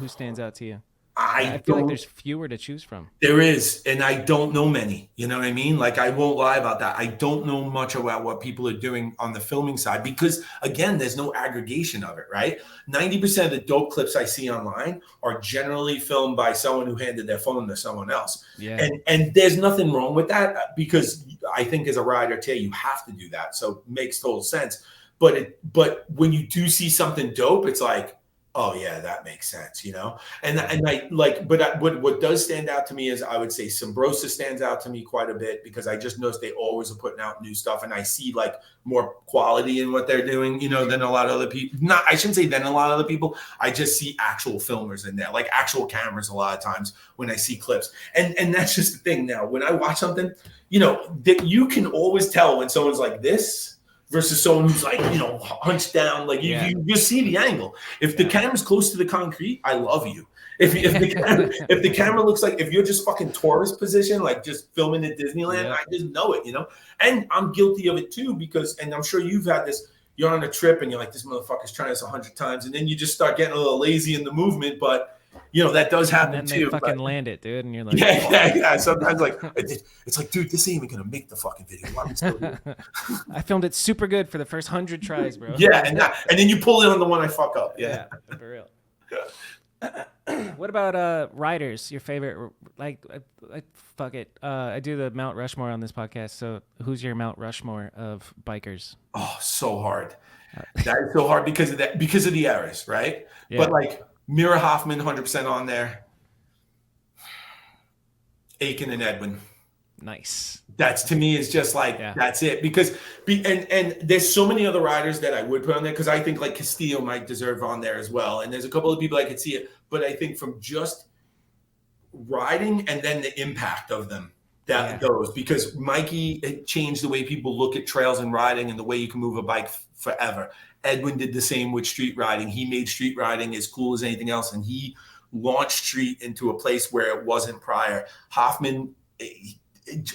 stands out to you? I feel like there's fewer to choose from. There is, and I don't know many. You know what I mean? Like, I won't lie about that. I don't know much about what people are doing on the filming side because, again, there's no aggregation of it, right? 90% of the dope clips I see online are generally filmed by someone who handed their phone to someone else. Yeah. And there's nothing wrong with that because I think as a rider, too, you have to do that. So it makes total sense. But when you do see something dope, it's like, oh yeah, that makes sense, you know. And I like, but what does stand out to me is I would say Sombrosa stands out to me quite a bit because I just notice they always are putting out new stuff, and I see like more quality in what they're doing, you know, than a lot of other people. I shouldn't say than a lot of other people. I just see actual filmers in there, like actual cameras a lot of times when I see clips, and that's just the thing. Now, when I watch something, you know, that you can always tell when someone's like this versus someone who's like, you know, hunched down, like you just see the angle. If the camera's close to the concrete, I love you. If the camera looks like, if you're just fucking tourist position, like just filming at Disneyland, I just know it, you know? And I'm guilty of it too, because, and I'm sure you've had this, you're on a trip and you're like, this motherfucker's trying this 100 times. And then you just start getting a little lazy in the movement, but you know, that does happen and then too. They fucking land it, dude. And you're like, yeah. Sometimes like, it's like, dude, this ain't even going to make the fucking video. Why am I still here? I filmed it super good for the first 100 tries, bro. Yeah. And then you pull it on the one I fuck up. Yeah. For real. What about riders? Your favorite? Like, fuck it. I do the Mount Rushmore on this podcast. So, who's your Mount Rushmore of bikers? Oh, so hard. That is so hard because of that, because of the errors, right? Yeah. But like Mirra Hoffman, 100% on there. Aiken and Edwin. Nice. That's, to me, is just like, that's it. Because and there's so many other riders that I would put on there because I think like Castillo might deserve on there as well. And there's a couple of people I could see it, but I think from just riding and then the impact of them, those, because Mikey changed the way people look at trails and riding and the way you can move a bike forever. Edwin did the same with street riding. He made street riding as cool as anything else, and he launched street into a place where it wasn't prior. Hoffman,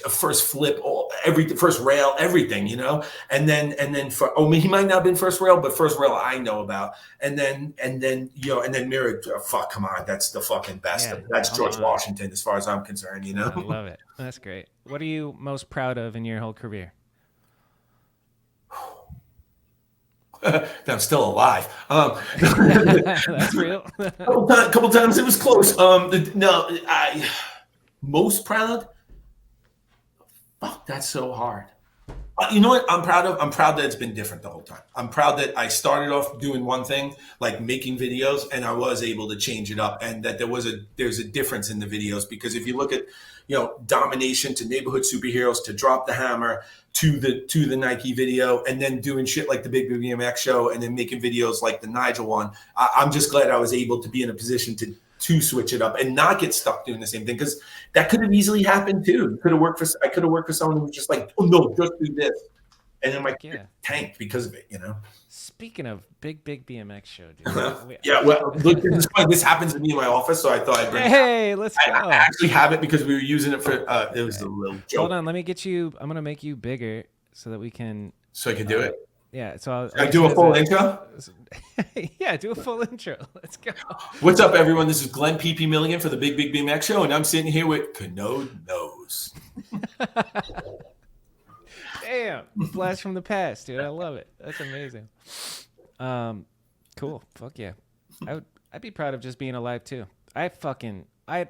first flip, first rail, everything, you know, and then he might not have been first rail, but first rail I know about, and then you know, and then Mirra, fuck, come on, that's the fucking best. That's George Washington as far as I'm concerned, you know. I love it. That's great. What are you most proud of in your whole career? That I'm still alive. That's real. couple times it was close. I most proud. Fuck, that's so hard. You know what I'm proud of? I'm proud that it's been different the whole time. I'm proud that I started off doing one thing, like making videos, and I was able to change it up, and that there's a difference in the videos. Because if you look at, you know, Domination to Neighborhood Superheroes to Drop the Hammer to the Nike video, and then doing shit like the Big BMX show, and then making videos like the Nigel one, I'm just glad I was able to be in a position to switch it up and not get stuck doing the same thing, because that could have easily happened too. I could have worked for someone who was just like, oh no, just do this, and then my tanked because of it, you know. Speaking of big BMX show, dude. Well, look, this happens to me in my office, so I thought I'd bring it. Hey, let's go. I actually have it because we were using it for. It was a little joke. Hold on, let me get you. I'm gonna make you bigger so that we can. So I can do it. Yeah, so I do a full intro? Yeah, do a full intro. Let's go. What's up, everyone? This is Glenn P.P. Milligan for the Big BMX Show, and I'm sitting here with Kanode Knows. Damn, blast from the past, dude. I love it. That's amazing. Cool. Fuck yeah. I'd be proud of just being alive too.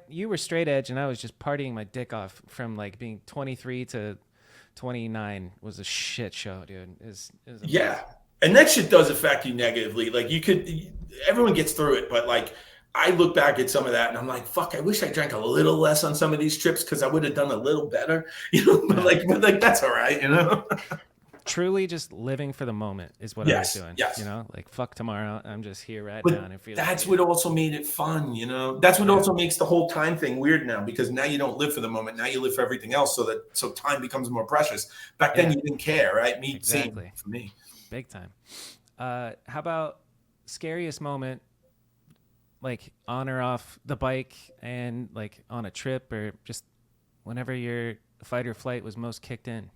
You were straight edge and I was just partying my dick off from like being 23 to 29 was a shit show, dude. Yeah. And that shit does affect you negatively. Like everyone gets through it, but like I look back at some of that and I'm like, fuck, I wish I drank a little less on some of these trips because I would have done a little better, but like that's all right, Truly just living for the moment is what I was doing. Yes. Like fuck tomorrow. I'm just here right but now. And that's what also made it fun, That's what also makes the whole time thing weird now because now you don't live for the moment. Now you live for everything else so time becomes more precious. Back then you didn't care, right? Exactly. Same for me. Big time. How about scariest moment, like on or off the bike and like on a trip or just whenever your fight or flight was most kicked in?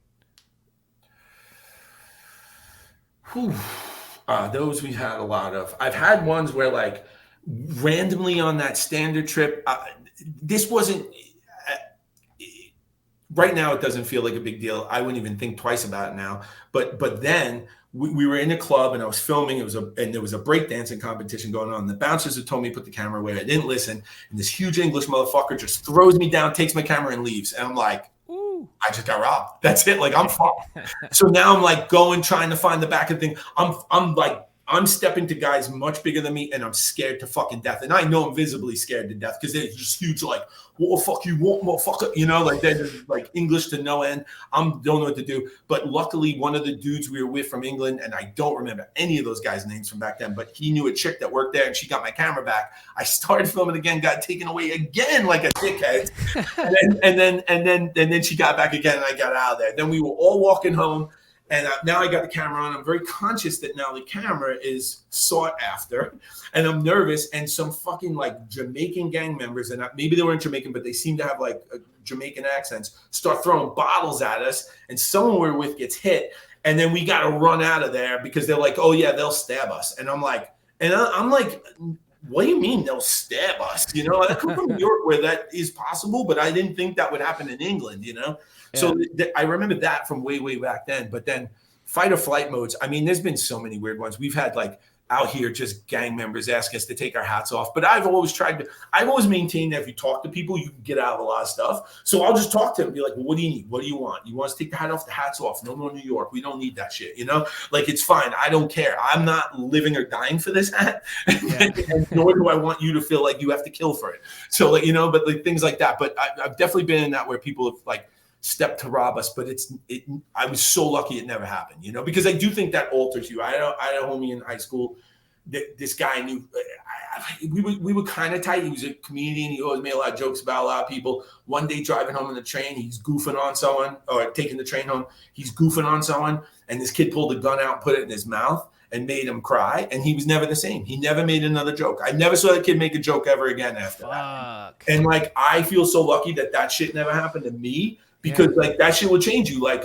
Those we had a lot of. I've had ones where like randomly on that standard trip, this wasn't right now. It doesn't feel like a big deal. I wouldn't even think twice about it now. But then we were in a club and I was filming. And there was a breakdancing competition going on. The bouncers had told me to put the camera away. I didn't listen. And this huge English motherfucker just throws me down, takes my camera and leaves. And I'm like, I just got robbed. That's it. Like I'm fucked. So now I'm like trying to find the back of the thing. I'm stepping to guys much bigger than me and I'm scared to fucking death. And I know I'm visibly scared to death because they're just huge, like, what the fuck you want, motherfucker? Like they're like English to no end. Don't know what to do. But luckily one of the dudes we were with from England, and I don't remember any of those guys' names from back then, but he knew a chick that worked there and she got my camera back. I started filming again, got taken away again like a dickhead. and then she got back again and I got out of there. Then we were all walking home. And now I got the camera on. I'm very conscious that now the camera is sought after. And I'm nervous. And some fucking like Jamaican gang members, and maybe they weren't Jamaican, but they seem to have like Jamaican accents, start throwing bottles at us. And someone we're with gets hit. And then we got to run out of there because they're like, oh, yeah, they'll stab us. And I'm like, what do you mean they'll stab us? I come from New York where that is possible, but I didn't think that would happen in England, Yeah. So I remember that from way, way back then. But then fight or flight modes, I mean, there's been so many weird ones. We've had like out here just gang members ask us to take our hats off. But I've always maintained that if you talk to people, you can get out of a lot of stuff. So I'll just talk to them and be like, well, what do you need? What do you want? You want us to take the hat off? The hat's off. No more New York. We don't need that shit. Like it's fine. I don't care. I'm not living or dying for this hat. And nor do I want you to feel like you have to kill for it. So like, but like things like that. But I've definitely been in that where people have like stepped to rob us, but I was so lucky it never happened, because I do think that alters you. I had a homie in high school. This guy knew we were kind of tight. He was a comedian. He always made a lot of jokes about a lot of people. One day driving home in the train, he's goofing on someone, or taking the train home. He's goofing on someone, and this kid pulled a gun out, put it in his mouth, and made him cry. And he was never the same. He never made another joke. I never saw that kid make a joke ever again after that. And like, I feel so lucky that shit never happened to me. Because like that shit will change you. Like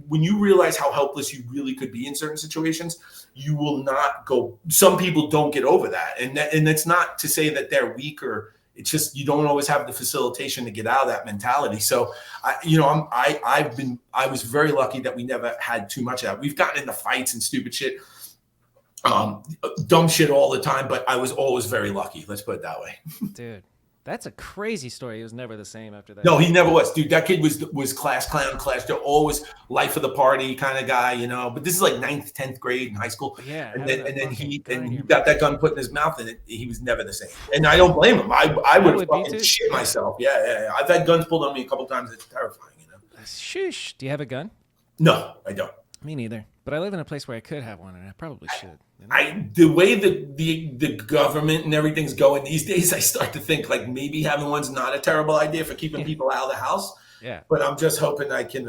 when you realize how helpless you really could be in certain situations, you will not go. Some people don't get over that, and it's not to say that they're weak, or it's just you don't always have the facilitation to get out of that mentality. So I was very lucky that we never had too much of that. We've gotten into fights and stupid shit, dumb shit all the time, but I was always very lucky. Let's put it that way, dude. That's a crazy story. He was never the same after that. No, he never was. Dude, that kid was class clown, they're always life of the party kind of guy, But this is like 9th, 10th grade in high school. Yeah. And then he got that gun put in his mouth, and he was never the same. And I don't blame him. I would have fucking shit myself. Yeah. I've had guns pulled on me a couple times. It's terrifying, Shush. Do you have a gun? No, I don't. Me neither. But I live in a place where I could have one, and I probably should. The way the government and everything's going these days, I start to think like maybe having one's not a terrible idea for keeping people out of the house. Yeah. But I'm just hoping I can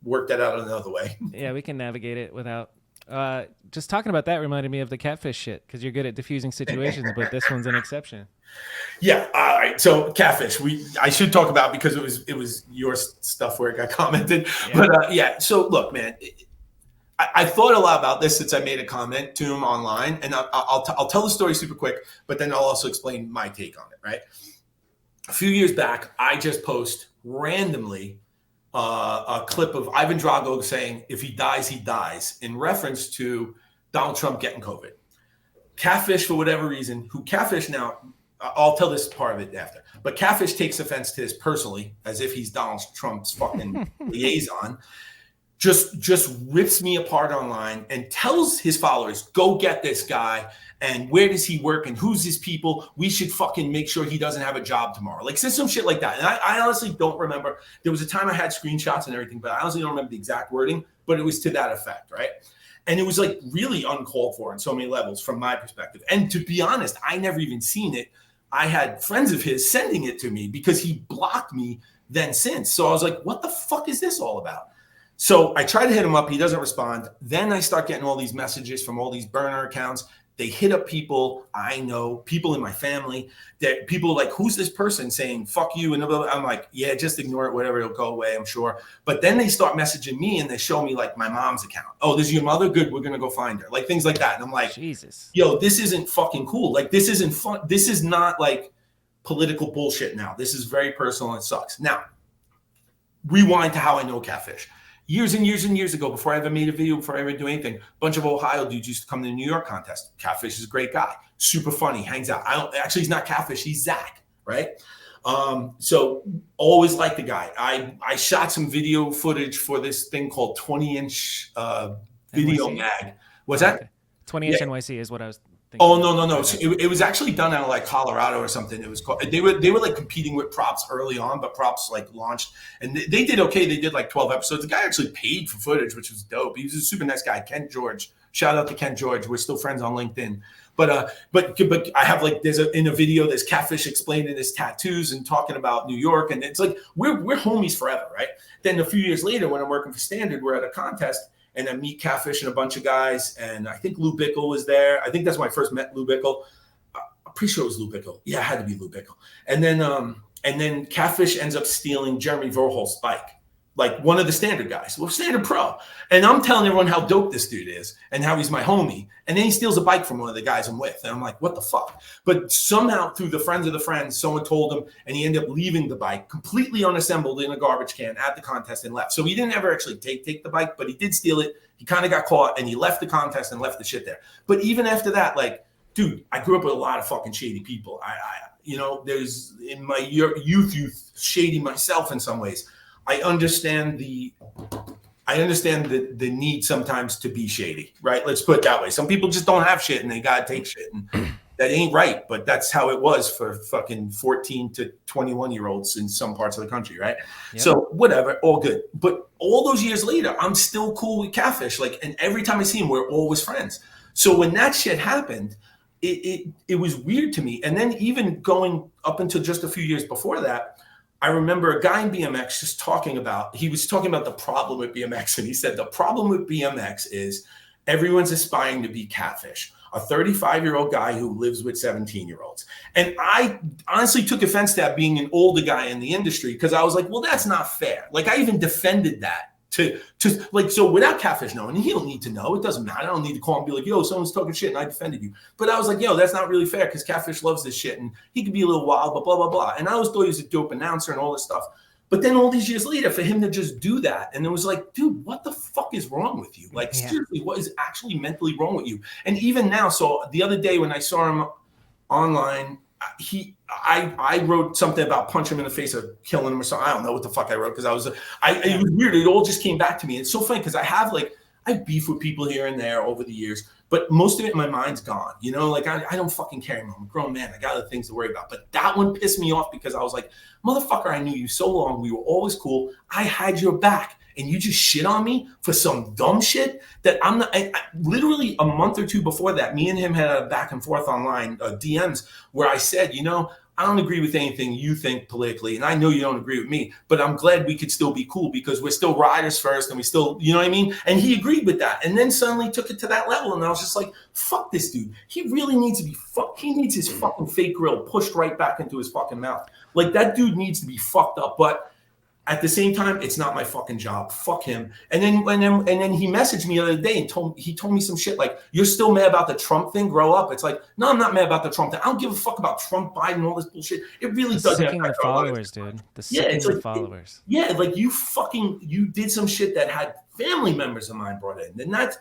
work that out another way. Yeah, we can navigate it without. Just talking about that reminded me of the Catfish shit, because you're good at diffusing situations, but this one's an exception. Yeah. All right. So Catfish, I should talk about because it was your stuff where it got commented. Yeah. But So look, man. I thought a lot about this since I made a comment to him online, and I'll tell the story super quick, but then I'll also explain my take on it, right? A few years back, I just post randomly a clip of Ivan Drago saying, if he dies, he dies, in reference to Donald Trump getting COVID. Catfish, for whatever reason, Catfish now, I'll tell this part of it after, but Catfish takes offense to this personally, as if he's Donald Trump's fucking liaison, just rips me apart online and tells his followers, go get this guy, and where does he work, and who's his people? We should fucking make sure he doesn't have a job tomorrow. Like, says some shit like that. And I honestly don't remember. There was a time I had screenshots and everything, but I honestly don't remember the exact wording, but it was to that effect, right? And it was like really uncalled for on so many levels from my perspective. And to be honest, I never even seen it. I had friends of his sending it to me because he blocked me then since. So I was like, what the fuck is this all about? So I try to hit him up. He doesn't respond. Then I start getting all these messages from all these burner accounts. They hit up people I know, people in my family, that people like, who's this person saying, fuck you? And I'm like, yeah, just ignore it, whatever, it'll go away, I'm sure. But then they start messaging me and they show me like my mom's account. Oh, this is your mother? Good, we're going to go find her. Like things like that. And I'm like, Jesus, yo, this isn't fucking cool. Like this isn't fun. This is not like political bullshit now. This is very personal and it sucks. Now, rewind to how I know Catfish. Years and years and years ago, before I ever made a video, before I ever do anything, a bunch of Ohio dudes used to come to the New York contest. Catfish is a great guy, super funny, hangs out. Actually, he's not Catfish, he's Zach, right? So always liked the guy. I shot some video footage for this thing called 20-inch video NYC? mag. What's that? 20-inch NYC is what I was thinking. Oh, no. So it was actually done out of like Colorado or something. It was called, they were like competing with Props early on, but Props like launched and they did okay. They did like 12 episodes. The guy actually paid for footage, which was dope. He was a super nice guy. Ken George, shout out to Ken George. We're still friends on LinkedIn. But I have like, in a video, there's Catfish explaining his tattoos and talking about New York. And it's like, we're homies forever, right? Then a few years later, when I'm working for Standard, we're at a contest. And I meet Catfish and a bunch of guys. And I think Lou Bickle was there. I think that's when I first met Lou Bickle. I'm pretty sure it was Lou Bickle. Yeah, it had to be Lou Bickle. And then Catfish ends up stealing Jeremy Verholz's bike, like one of the Standard guys. Well, Standard Pro. And I'm telling everyone how dope this dude is and how he's my homie. And then he steals a bike from one of the guys I'm with. And I'm like, what the fuck? But somehow through the friends of the friends, someone told him, and he ended up leaving the bike completely unassembled in a garbage can at the contest and left. So he didn't ever actually take the bike, but he did steal it. He kind of got caught and he left the contest and left the shit there. But even after that, like, dude, I grew up with a lot of fucking shady people. There's in my youth, shady myself in some ways. I understand the need sometimes to be shady, right? Let's put it that way. Some people just don't have shit and they gotta take shit, and that ain't right. But that's how it was for fucking 14 to 21-year-olds in some parts of the country, right? Yep. So whatever, all good. But all those years later, I'm still cool with Catfish. Like, and every time I see him, we're always friends. So when that shit happened, it was weird to me. And then even going up until just a few years before that, I remember a guy in BMX just talking about the problem with BMX. And he said, the problem with BMX is everyone's aspiring to be Catfish, a 35-year-old guy who lives with 17-year-olds. And I honestly took offense to that, being an older guy in the industry, because I was like, well, that's not fair. Like, I even defended that. So without Catfish knowing, and he don't need to know, it doesn't matter. I don't need to call and be like, yo, someone's talking shit and I defended you. But I was like, yo, that's not really fair, because Catfish loves this shit and he could be a little wild, but blah, blah, blah. And I always thought he was a dope announcer and all this stuff. But then all these years later, for him to just do that, and it was like, dude, what the fuck is wrong with you? Like, seriously, what is actually mentally wrong with you? And even now, so the other day when I saw him online, I wrote something about punch him in the face or killing him or something. I don't know what the fuck I wrote, because it was weird. It all just came back to me. It's so funny because I have beef with people here and there over the years, but most of it in my mind's gone. You know, like I don't fucking care anymore. I'm a grown man. I got other things to worry about. But that one pissed me off because I was like, motherfucker, I knew you so long. We were always cool. I had your back. And you just shit on me for some dumb shit that I'm not. Literally a month or two before that, me and him had a back and forth online DMs where I said, you know, I don't agree with anything you think politically, and I know you don't agree with me, but I'm glad we could still be cool because we're still riders first, and we still, you know what I mean? And he agreed with that, and then suddenly took it to that level, and I was just like, fuck this dude. He really needs to be he needs his fucking fake grill pushed right back into his fucking mouth. Like, that dude needs to be fucked up, but at the same time, it's not my fucking job. Fuck him. And then he messaged me the other day and told me some shit like, "You're still mad about the Trump thing? Grow up." It's like, no, I'm not mad about the Trump thing. I don't give a fuck about Trump, Biden, all this bullshit. It really doesn't. Sicking the followers, dude. The sicking the followers. Like you did some shit that had family members of mine brought in, and that's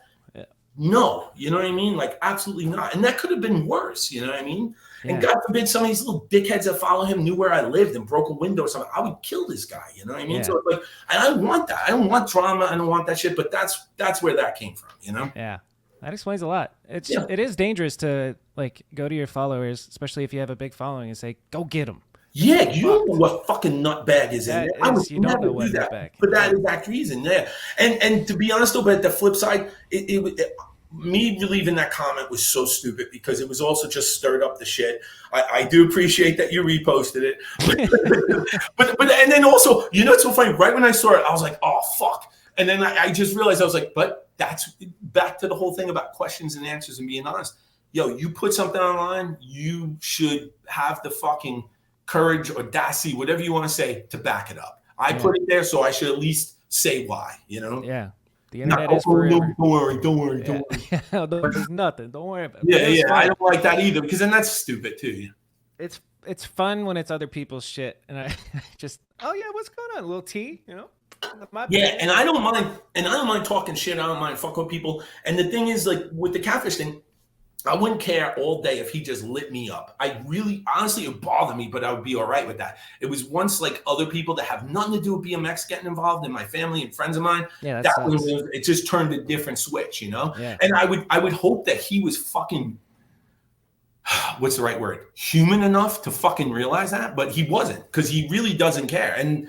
No, you know what I mean? Like, absolutely not. And that could have been worse, you know what I mean? Yeah. And God forbid some of these little dickheads that follow him knew where I lived and broke a window or something. I would kill this guy, you know what I mean? Yeah. So like, I don't want that. I don't want drama. I don't want that shit. But that's where that came from, you know? Yeah. That explains a lot. It is dangerous to like go to your followers, especially if you have a big following, and say, "Go get them." Yeah, you don't know what fucking nutbag is in there. I would never do that. Nutbag. For that exact reason, yeah. And to be honest though, but at the flip side, me leaving that comment was so stupid because it was also just stirred up the shit. I do appreciate that you reposted it, but and then also, you know, it's so funny. Right when I saw it, I was like, "Oh fuck!" And then I just realized I was like, "But." That's back to the whole thing about questions and answers and being honest. Yo, you put something online, you should have the fucking courage, audacity, whatever you want to say, to back it up. I put it there, so I should at least say why, you know? Yeah. The internet is forever. Don't worry. There's nothing. Don't worry about it. Yeah. I don't like that either because then that's stupid too. It's fun when it's other people's shit. And I just, oh yeah, what's going on? A little tea, you know? Yeah, and I don't mind talking shit. I don't mind fucking with people. And the thing is, like with the Catfish thing, I wouldn't care all day if he just lit me up. I really, honestly, it would bother me, but I would be all right with that. It was once like other people that have nothing to do with BMX getting involved in my family and friends of mine. Yeah, it just turned a different switch, you know. Yeah. And I would hope that he was fucking, what's the right word? Human enough to fucking realize that, but he wasn't because he really doesn't care. And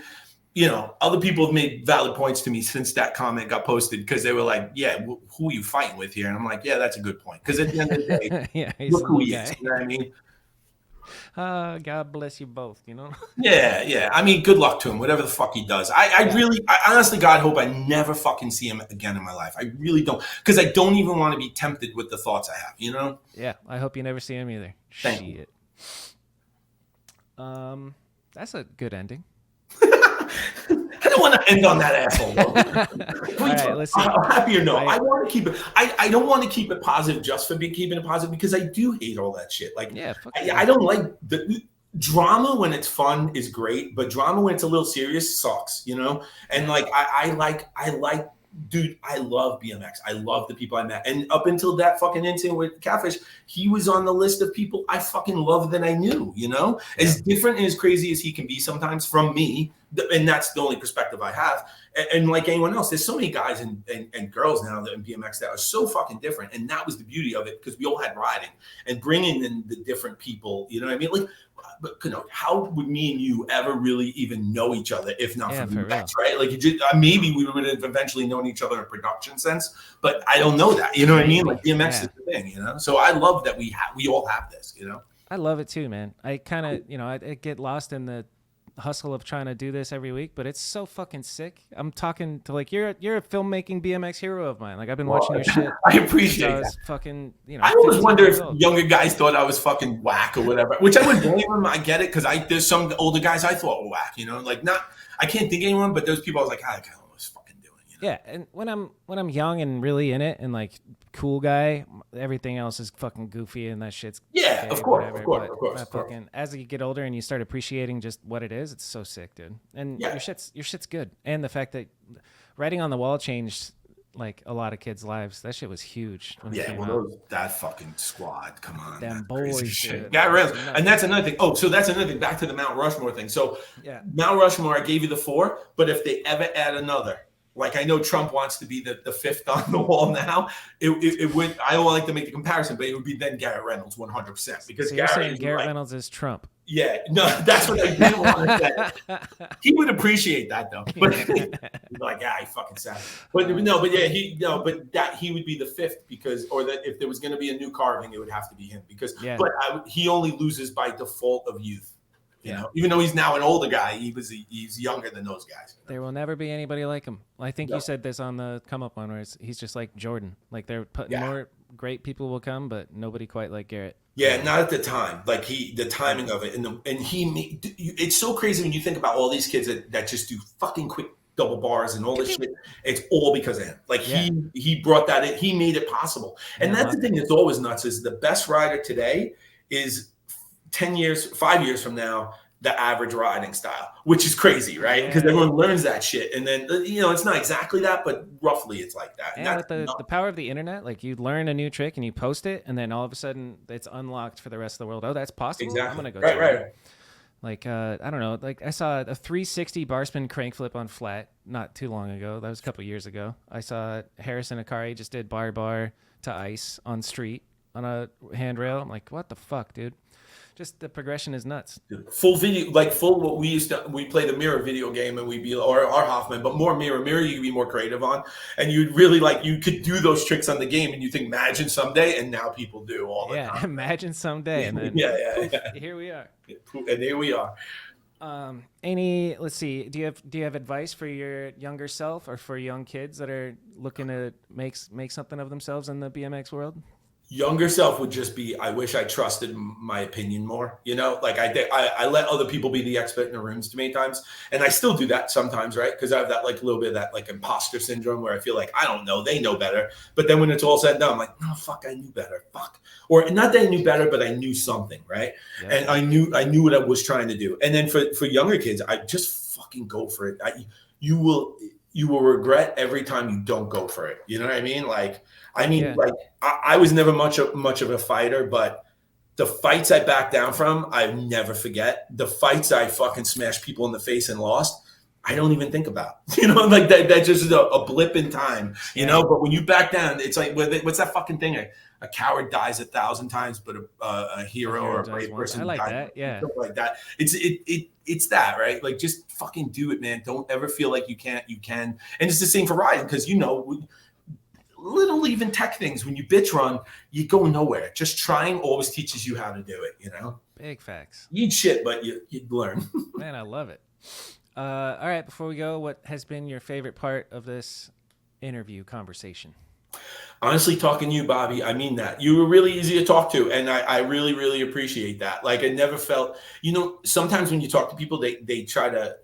you know, other people have made valid points to me since that comment got posted because they were like, yeah, who are you fighting with here? And I'm like, yeah, that's a good point. Because at the end of the day, look who he is. You know what I mean? God bless you both, you know? Yeah. I mean, good luck to him, whatever the fuck he does. I honestly, God, hope I never fucking see him again in my life. I really don't. Because I don't even want to be tempted with the thoughts I have, you know? Yeah, I hope you never see him either. Thank you. That's a good ending. I don't want to end on that asshole. All right, let's see. I'm happy or no. I want to keep it. I don't want to keep it positive just for keeping it positive because I do hate all that shit. Like, I don't like the drama when it's fun is great, but drama when it's a little serious sucks, you know. And like, I like. Dude, I love BMX. I love the people I met. And up until that fucking incident with Catfish, he was on the list of people I fucking loved that I knew, you know? As different and as crazy as he can be sometimes from me, and that's the only perspective I have. And like anyone else, there's so many guys and girls now that in BMX that are so fucking different. And that was the beauty of it because we all had riding and bringing in the different people, you know what I mean? Like, but you know, how would me and you ever really even know each other if not for BMX, right? Like, maybe we would have eventually known each other in a production sense, but I don't know that. You know what I mean? Like BMX is the thing, you know. So I love that we all have this, you know. I love it too, man. I kind of, you know, I get lost in the hustle of trying to do this every week, but it's so fucking sick. I'm talking to like you're a filmmaking BMX hero of mine. Like I've been watching your shit. I appreciate that. Fucking, you know. I always wonder if younger guys thought I was fucking whack or whatever, which I wouldn't blame them. I get it because there's some older guys I thought were whack. You know, like I can't think of anyone, but there's people I was like, I don't know what I was fucking doing. You know? Yeah, and when I'm young and really in it and like cool guy, everything else is fucking goofy and that shit's okay, of course. As you get older and you start appreciating just what it is, it's so sick, dude. And your shit's good. And the fact that writing on the wall changed like a lot of kids' lives. That shit was huge. When it came out. That fucking squad. Come on, damn boys. Shit. And that's another thing. Oh, so that's another thing. Back to the Mount Rushmore thing. So Mount Rushmore, I gave you the 4, but if they ever add another. Like I know Trump wants to be the 5th on the wall now. It would. I don't like to make the comparison, but it would be then Garrett Reynolds 100% because you're saying Garrett Reynolds is Trump. Yeah, no, that's what I didn't want to say. He would appreciate that though, but he'd be like, he fucking sad. But he would be the 5th because, or that if there was going to be a new carving, it would have to be him because. Yeah. But he only loses by default of youth. You know, even though he's now an older guy, he's younger than those guys. You know? There will never be anybody like him. I think you said this on the come up one where he's just like Jordan. Like they're putting more great people will come, but nobody quite like Garrett. Yeah, not at the time. Like the timing of it, it's so crazy when you think about all these kids that just do fucking quick double bars and all this shit. It's all because of him. Like he brought that in. He made it possible. And that's the thing that's always nuts is the best rider today is 5 years from now, the average riding style, which is crazy, right? Because everyone learns that shit. And then, it's not exactly that, but roughly it's like that. And with the power of the internet, like you learn a new trick and you post it, and then all of a sudden it's unlocked for the rest of the world. Oh, that's possible? Exactly. I'm going to go try it. Like, I don't know, like I saw a 360 bar spin crank flip on flat not too long ago. That was a couple years ago. I saw Harrison Akari just did bar to ice on street on a handrail. I'm like, what the fuck, dude? Just the progression is nuts. Full video, like full what we play the Mirra video game, and or Hoffman, but more Mirra you could be more creative on, and you'd really you could do those tricks on the game, and you think imagine someday, and now people do all the time. Yeah, imagine someday, and then here we are. And here we are. Let's see, do you have advice for your younger self or for young kids that are looking to make something of themselves in the BMX world? Younger self would just be, I wish I trusted my opinion more. Like I let other people be the expert in the rooms too many times. And I still do that sometimes, right? Because I have that little bit of that imposter syndrome where I feel like I don't know, they know better. But then when it's all said and done, I'm like, no, fuck, I knew better. Fuck. Or not that I knew better, but I knew something, right? Yeah. And I knew what I was trying to do. And then for younger kids, I just fucking go for it. You will regret every time you don't go for it. You know what I mean? I was never much of a fighter, but the fights I backed down from, I never forget. The fights I fucking smashed people in the face and lost, I don't even think about. That just is a blip in time, But when you back down, it's like, what's that fucking thing? A coward dies 1,000 times, but a hero or a brave person. I like dies, that. Yeah. Something like that. It's that, right? Like, just fucking do it, man. Don't ever feel like you can't. You can. And it's the same for riding, because, little even tech things, when you bitch run, you go nowhere. Just trying always teaches you how to do it, Big facts. You eat shit, but you learn. Man, I love it. All right, before we go, what has been your favorite part of this interview conversation? Honestly, talking to you, Bobby, I mean that. You were really easy to talk to, and I really, really appreciate that. Like, I never felt, sometimes when you talk to people, they try to,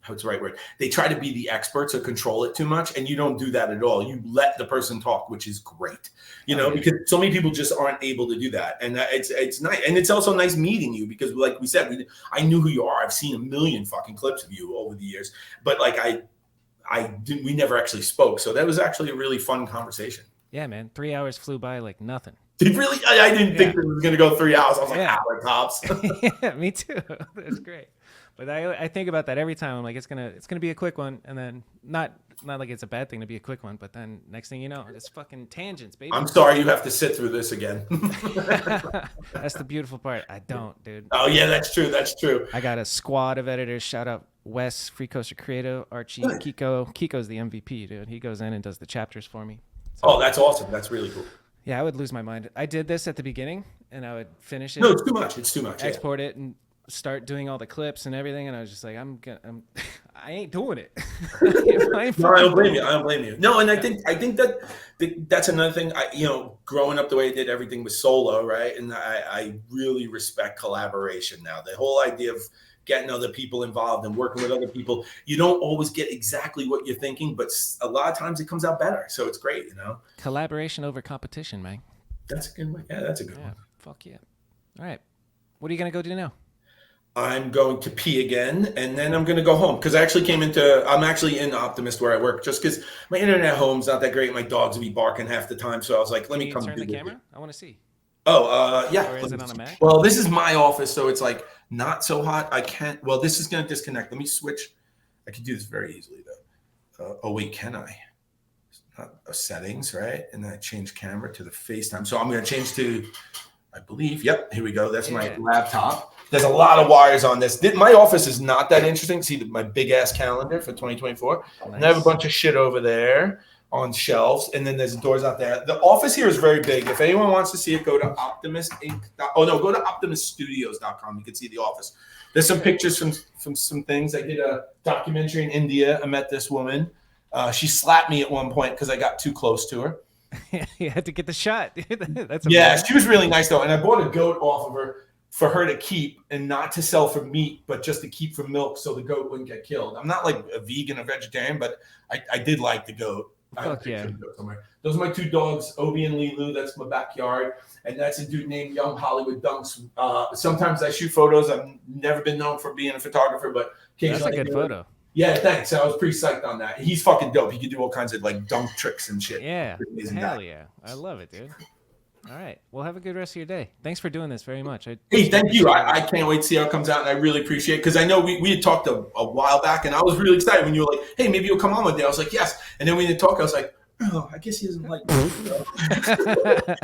what's the right word? They try to be the experts or control it too much, and you don't do that at all. You let the person talk, which is great, because so many people just aren't able to do that. And it's nice. And it's also nice meeting you, because like we said, I knew who you are. I've seen a million fucking clips of you over the years, but we never actually spoke. So that was actually a really fun conversation. Yeah, man. 3 hours flew by like nothing. Did really? I didn't think it was going to go 3 hours. I was like, hour tops. Yeah, me too. That's great. But I think about that every time. I'm like, it's gonna be a quick one, and then not like it's a bad thing to be a quick one, but then next thing you know, it's fucking tangents, baby. I'm sorry you have to sit through this again. That's the beautiful part. I don't, dude. Oh yeah, that's true. That's true. I got a squad of editors. Shout out Wes, Free Coaster Creative, Archie, Kiko. Kiko's the MVP, dude. He goes in and does the chapters for me. So, that's awesome. That's really cool. Yeah, I would lose my mind. I did this at the beginning, and I would finish it. No, it's too much. It's too much. Export it and start doing all the clips and everything, and I was just like, I ain't doing it. No, I don't blame you. I don't blame you. No, and I think that's another thing. Growing up the way I did, everything was solo, right? And I really respect collaboration now. The whole idea of getting other people involved and working with other people, you don't always get exactly what you're thinking, but a lot of times it comes out better. So it's great, Collaboration over competition, man. That's a good one. Yeah, that's a good one. Fuck yeah. All right. What are you going to go do now? I'm going to pee again, and then I'm going to go home, because I'm actually in Optimist where I work, just because my internet at home's not that great. My dogs will be barking half the time. So I was like, let me come turn the camera. I want to see. Oh, yeah. Or is it on a Mac? Well, this is my office, so it's like not so hot. I can't. Well, this is going to disconnect. Let me switch. I can do this very easily, though. Oh, wait, can I? Not settings, right? And then I change camera to the FaceTime. So I'm going to change to, I believe. Yep, here we go. That's my laptop. There's a lot of wires on this. My office is not that interesting. See my big ass calendar for 2024. Nice. And I have a bunch of shit over there on shelves, and then there's doors out there. The office here is very big. If anyone wants to see it, go to go to optimiststudios.com. You can see the office. There's some pictures from some things. I did a documentary in India. I met this woman. She slapped me at one point because I got too close to her. You had to get the shot. That's she was really nice though, and I bought a goat off of her for her to keep, and not to sell for meat, but just to keep for milk so the goat wouldn't get killed. I'm not like a vegan or vegetarian, but I did like the goat. I have a Fuck picture yeah. of those somewhere. Those are my two dogs, Obi and Lilu. That's my backyard. And that's a dude named Young Hollywood Dunks. Sometimes I shoot photos. I've never been known for being a photographer, but occasionally That's a good photo. Yeah, thanks. I was pretty psyched on that. He's fucking dope. He can do all kinds of like dunk tricks and shit. Yeah. Amazing Hell guy. yeah. I love it, dude. All right. Well, have a good rest of your day. Thanks for doing this very much. Hey, thank you. I can't wait to see how it comes out, and I really appreciate it because I know we had talked a while back, and I was really excited when you were like, hey, maybe you'll come on one day. I was like, yes. And then we didn't talk. I was like, oh, I guess he doesn't like me.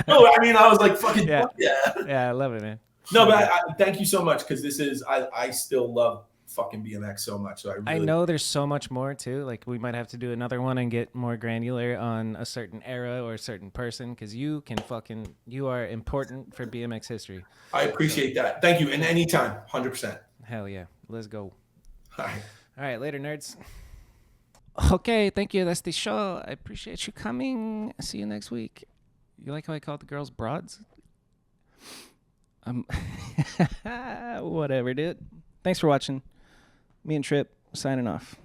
No, I mean, I was like, fucking Yeah. yeah. Yeah, I love it, man. No, but I thank you so much because this is I still love fucking BMX so much. So I know there's so much more too. Like we might have to do another one and get more granular on a certain era or a certain person because you are important for BMX history. I appreciate that. Thank you. And anytime, 100%. Hell yeah. Let's go. All right. All right, later, nerds. Okay, thank you. That's the show. I appreciate you coming. See you next week. You like how I called the girls broads? Whatever, dude. Thanks for watching. Me and Trip signing off.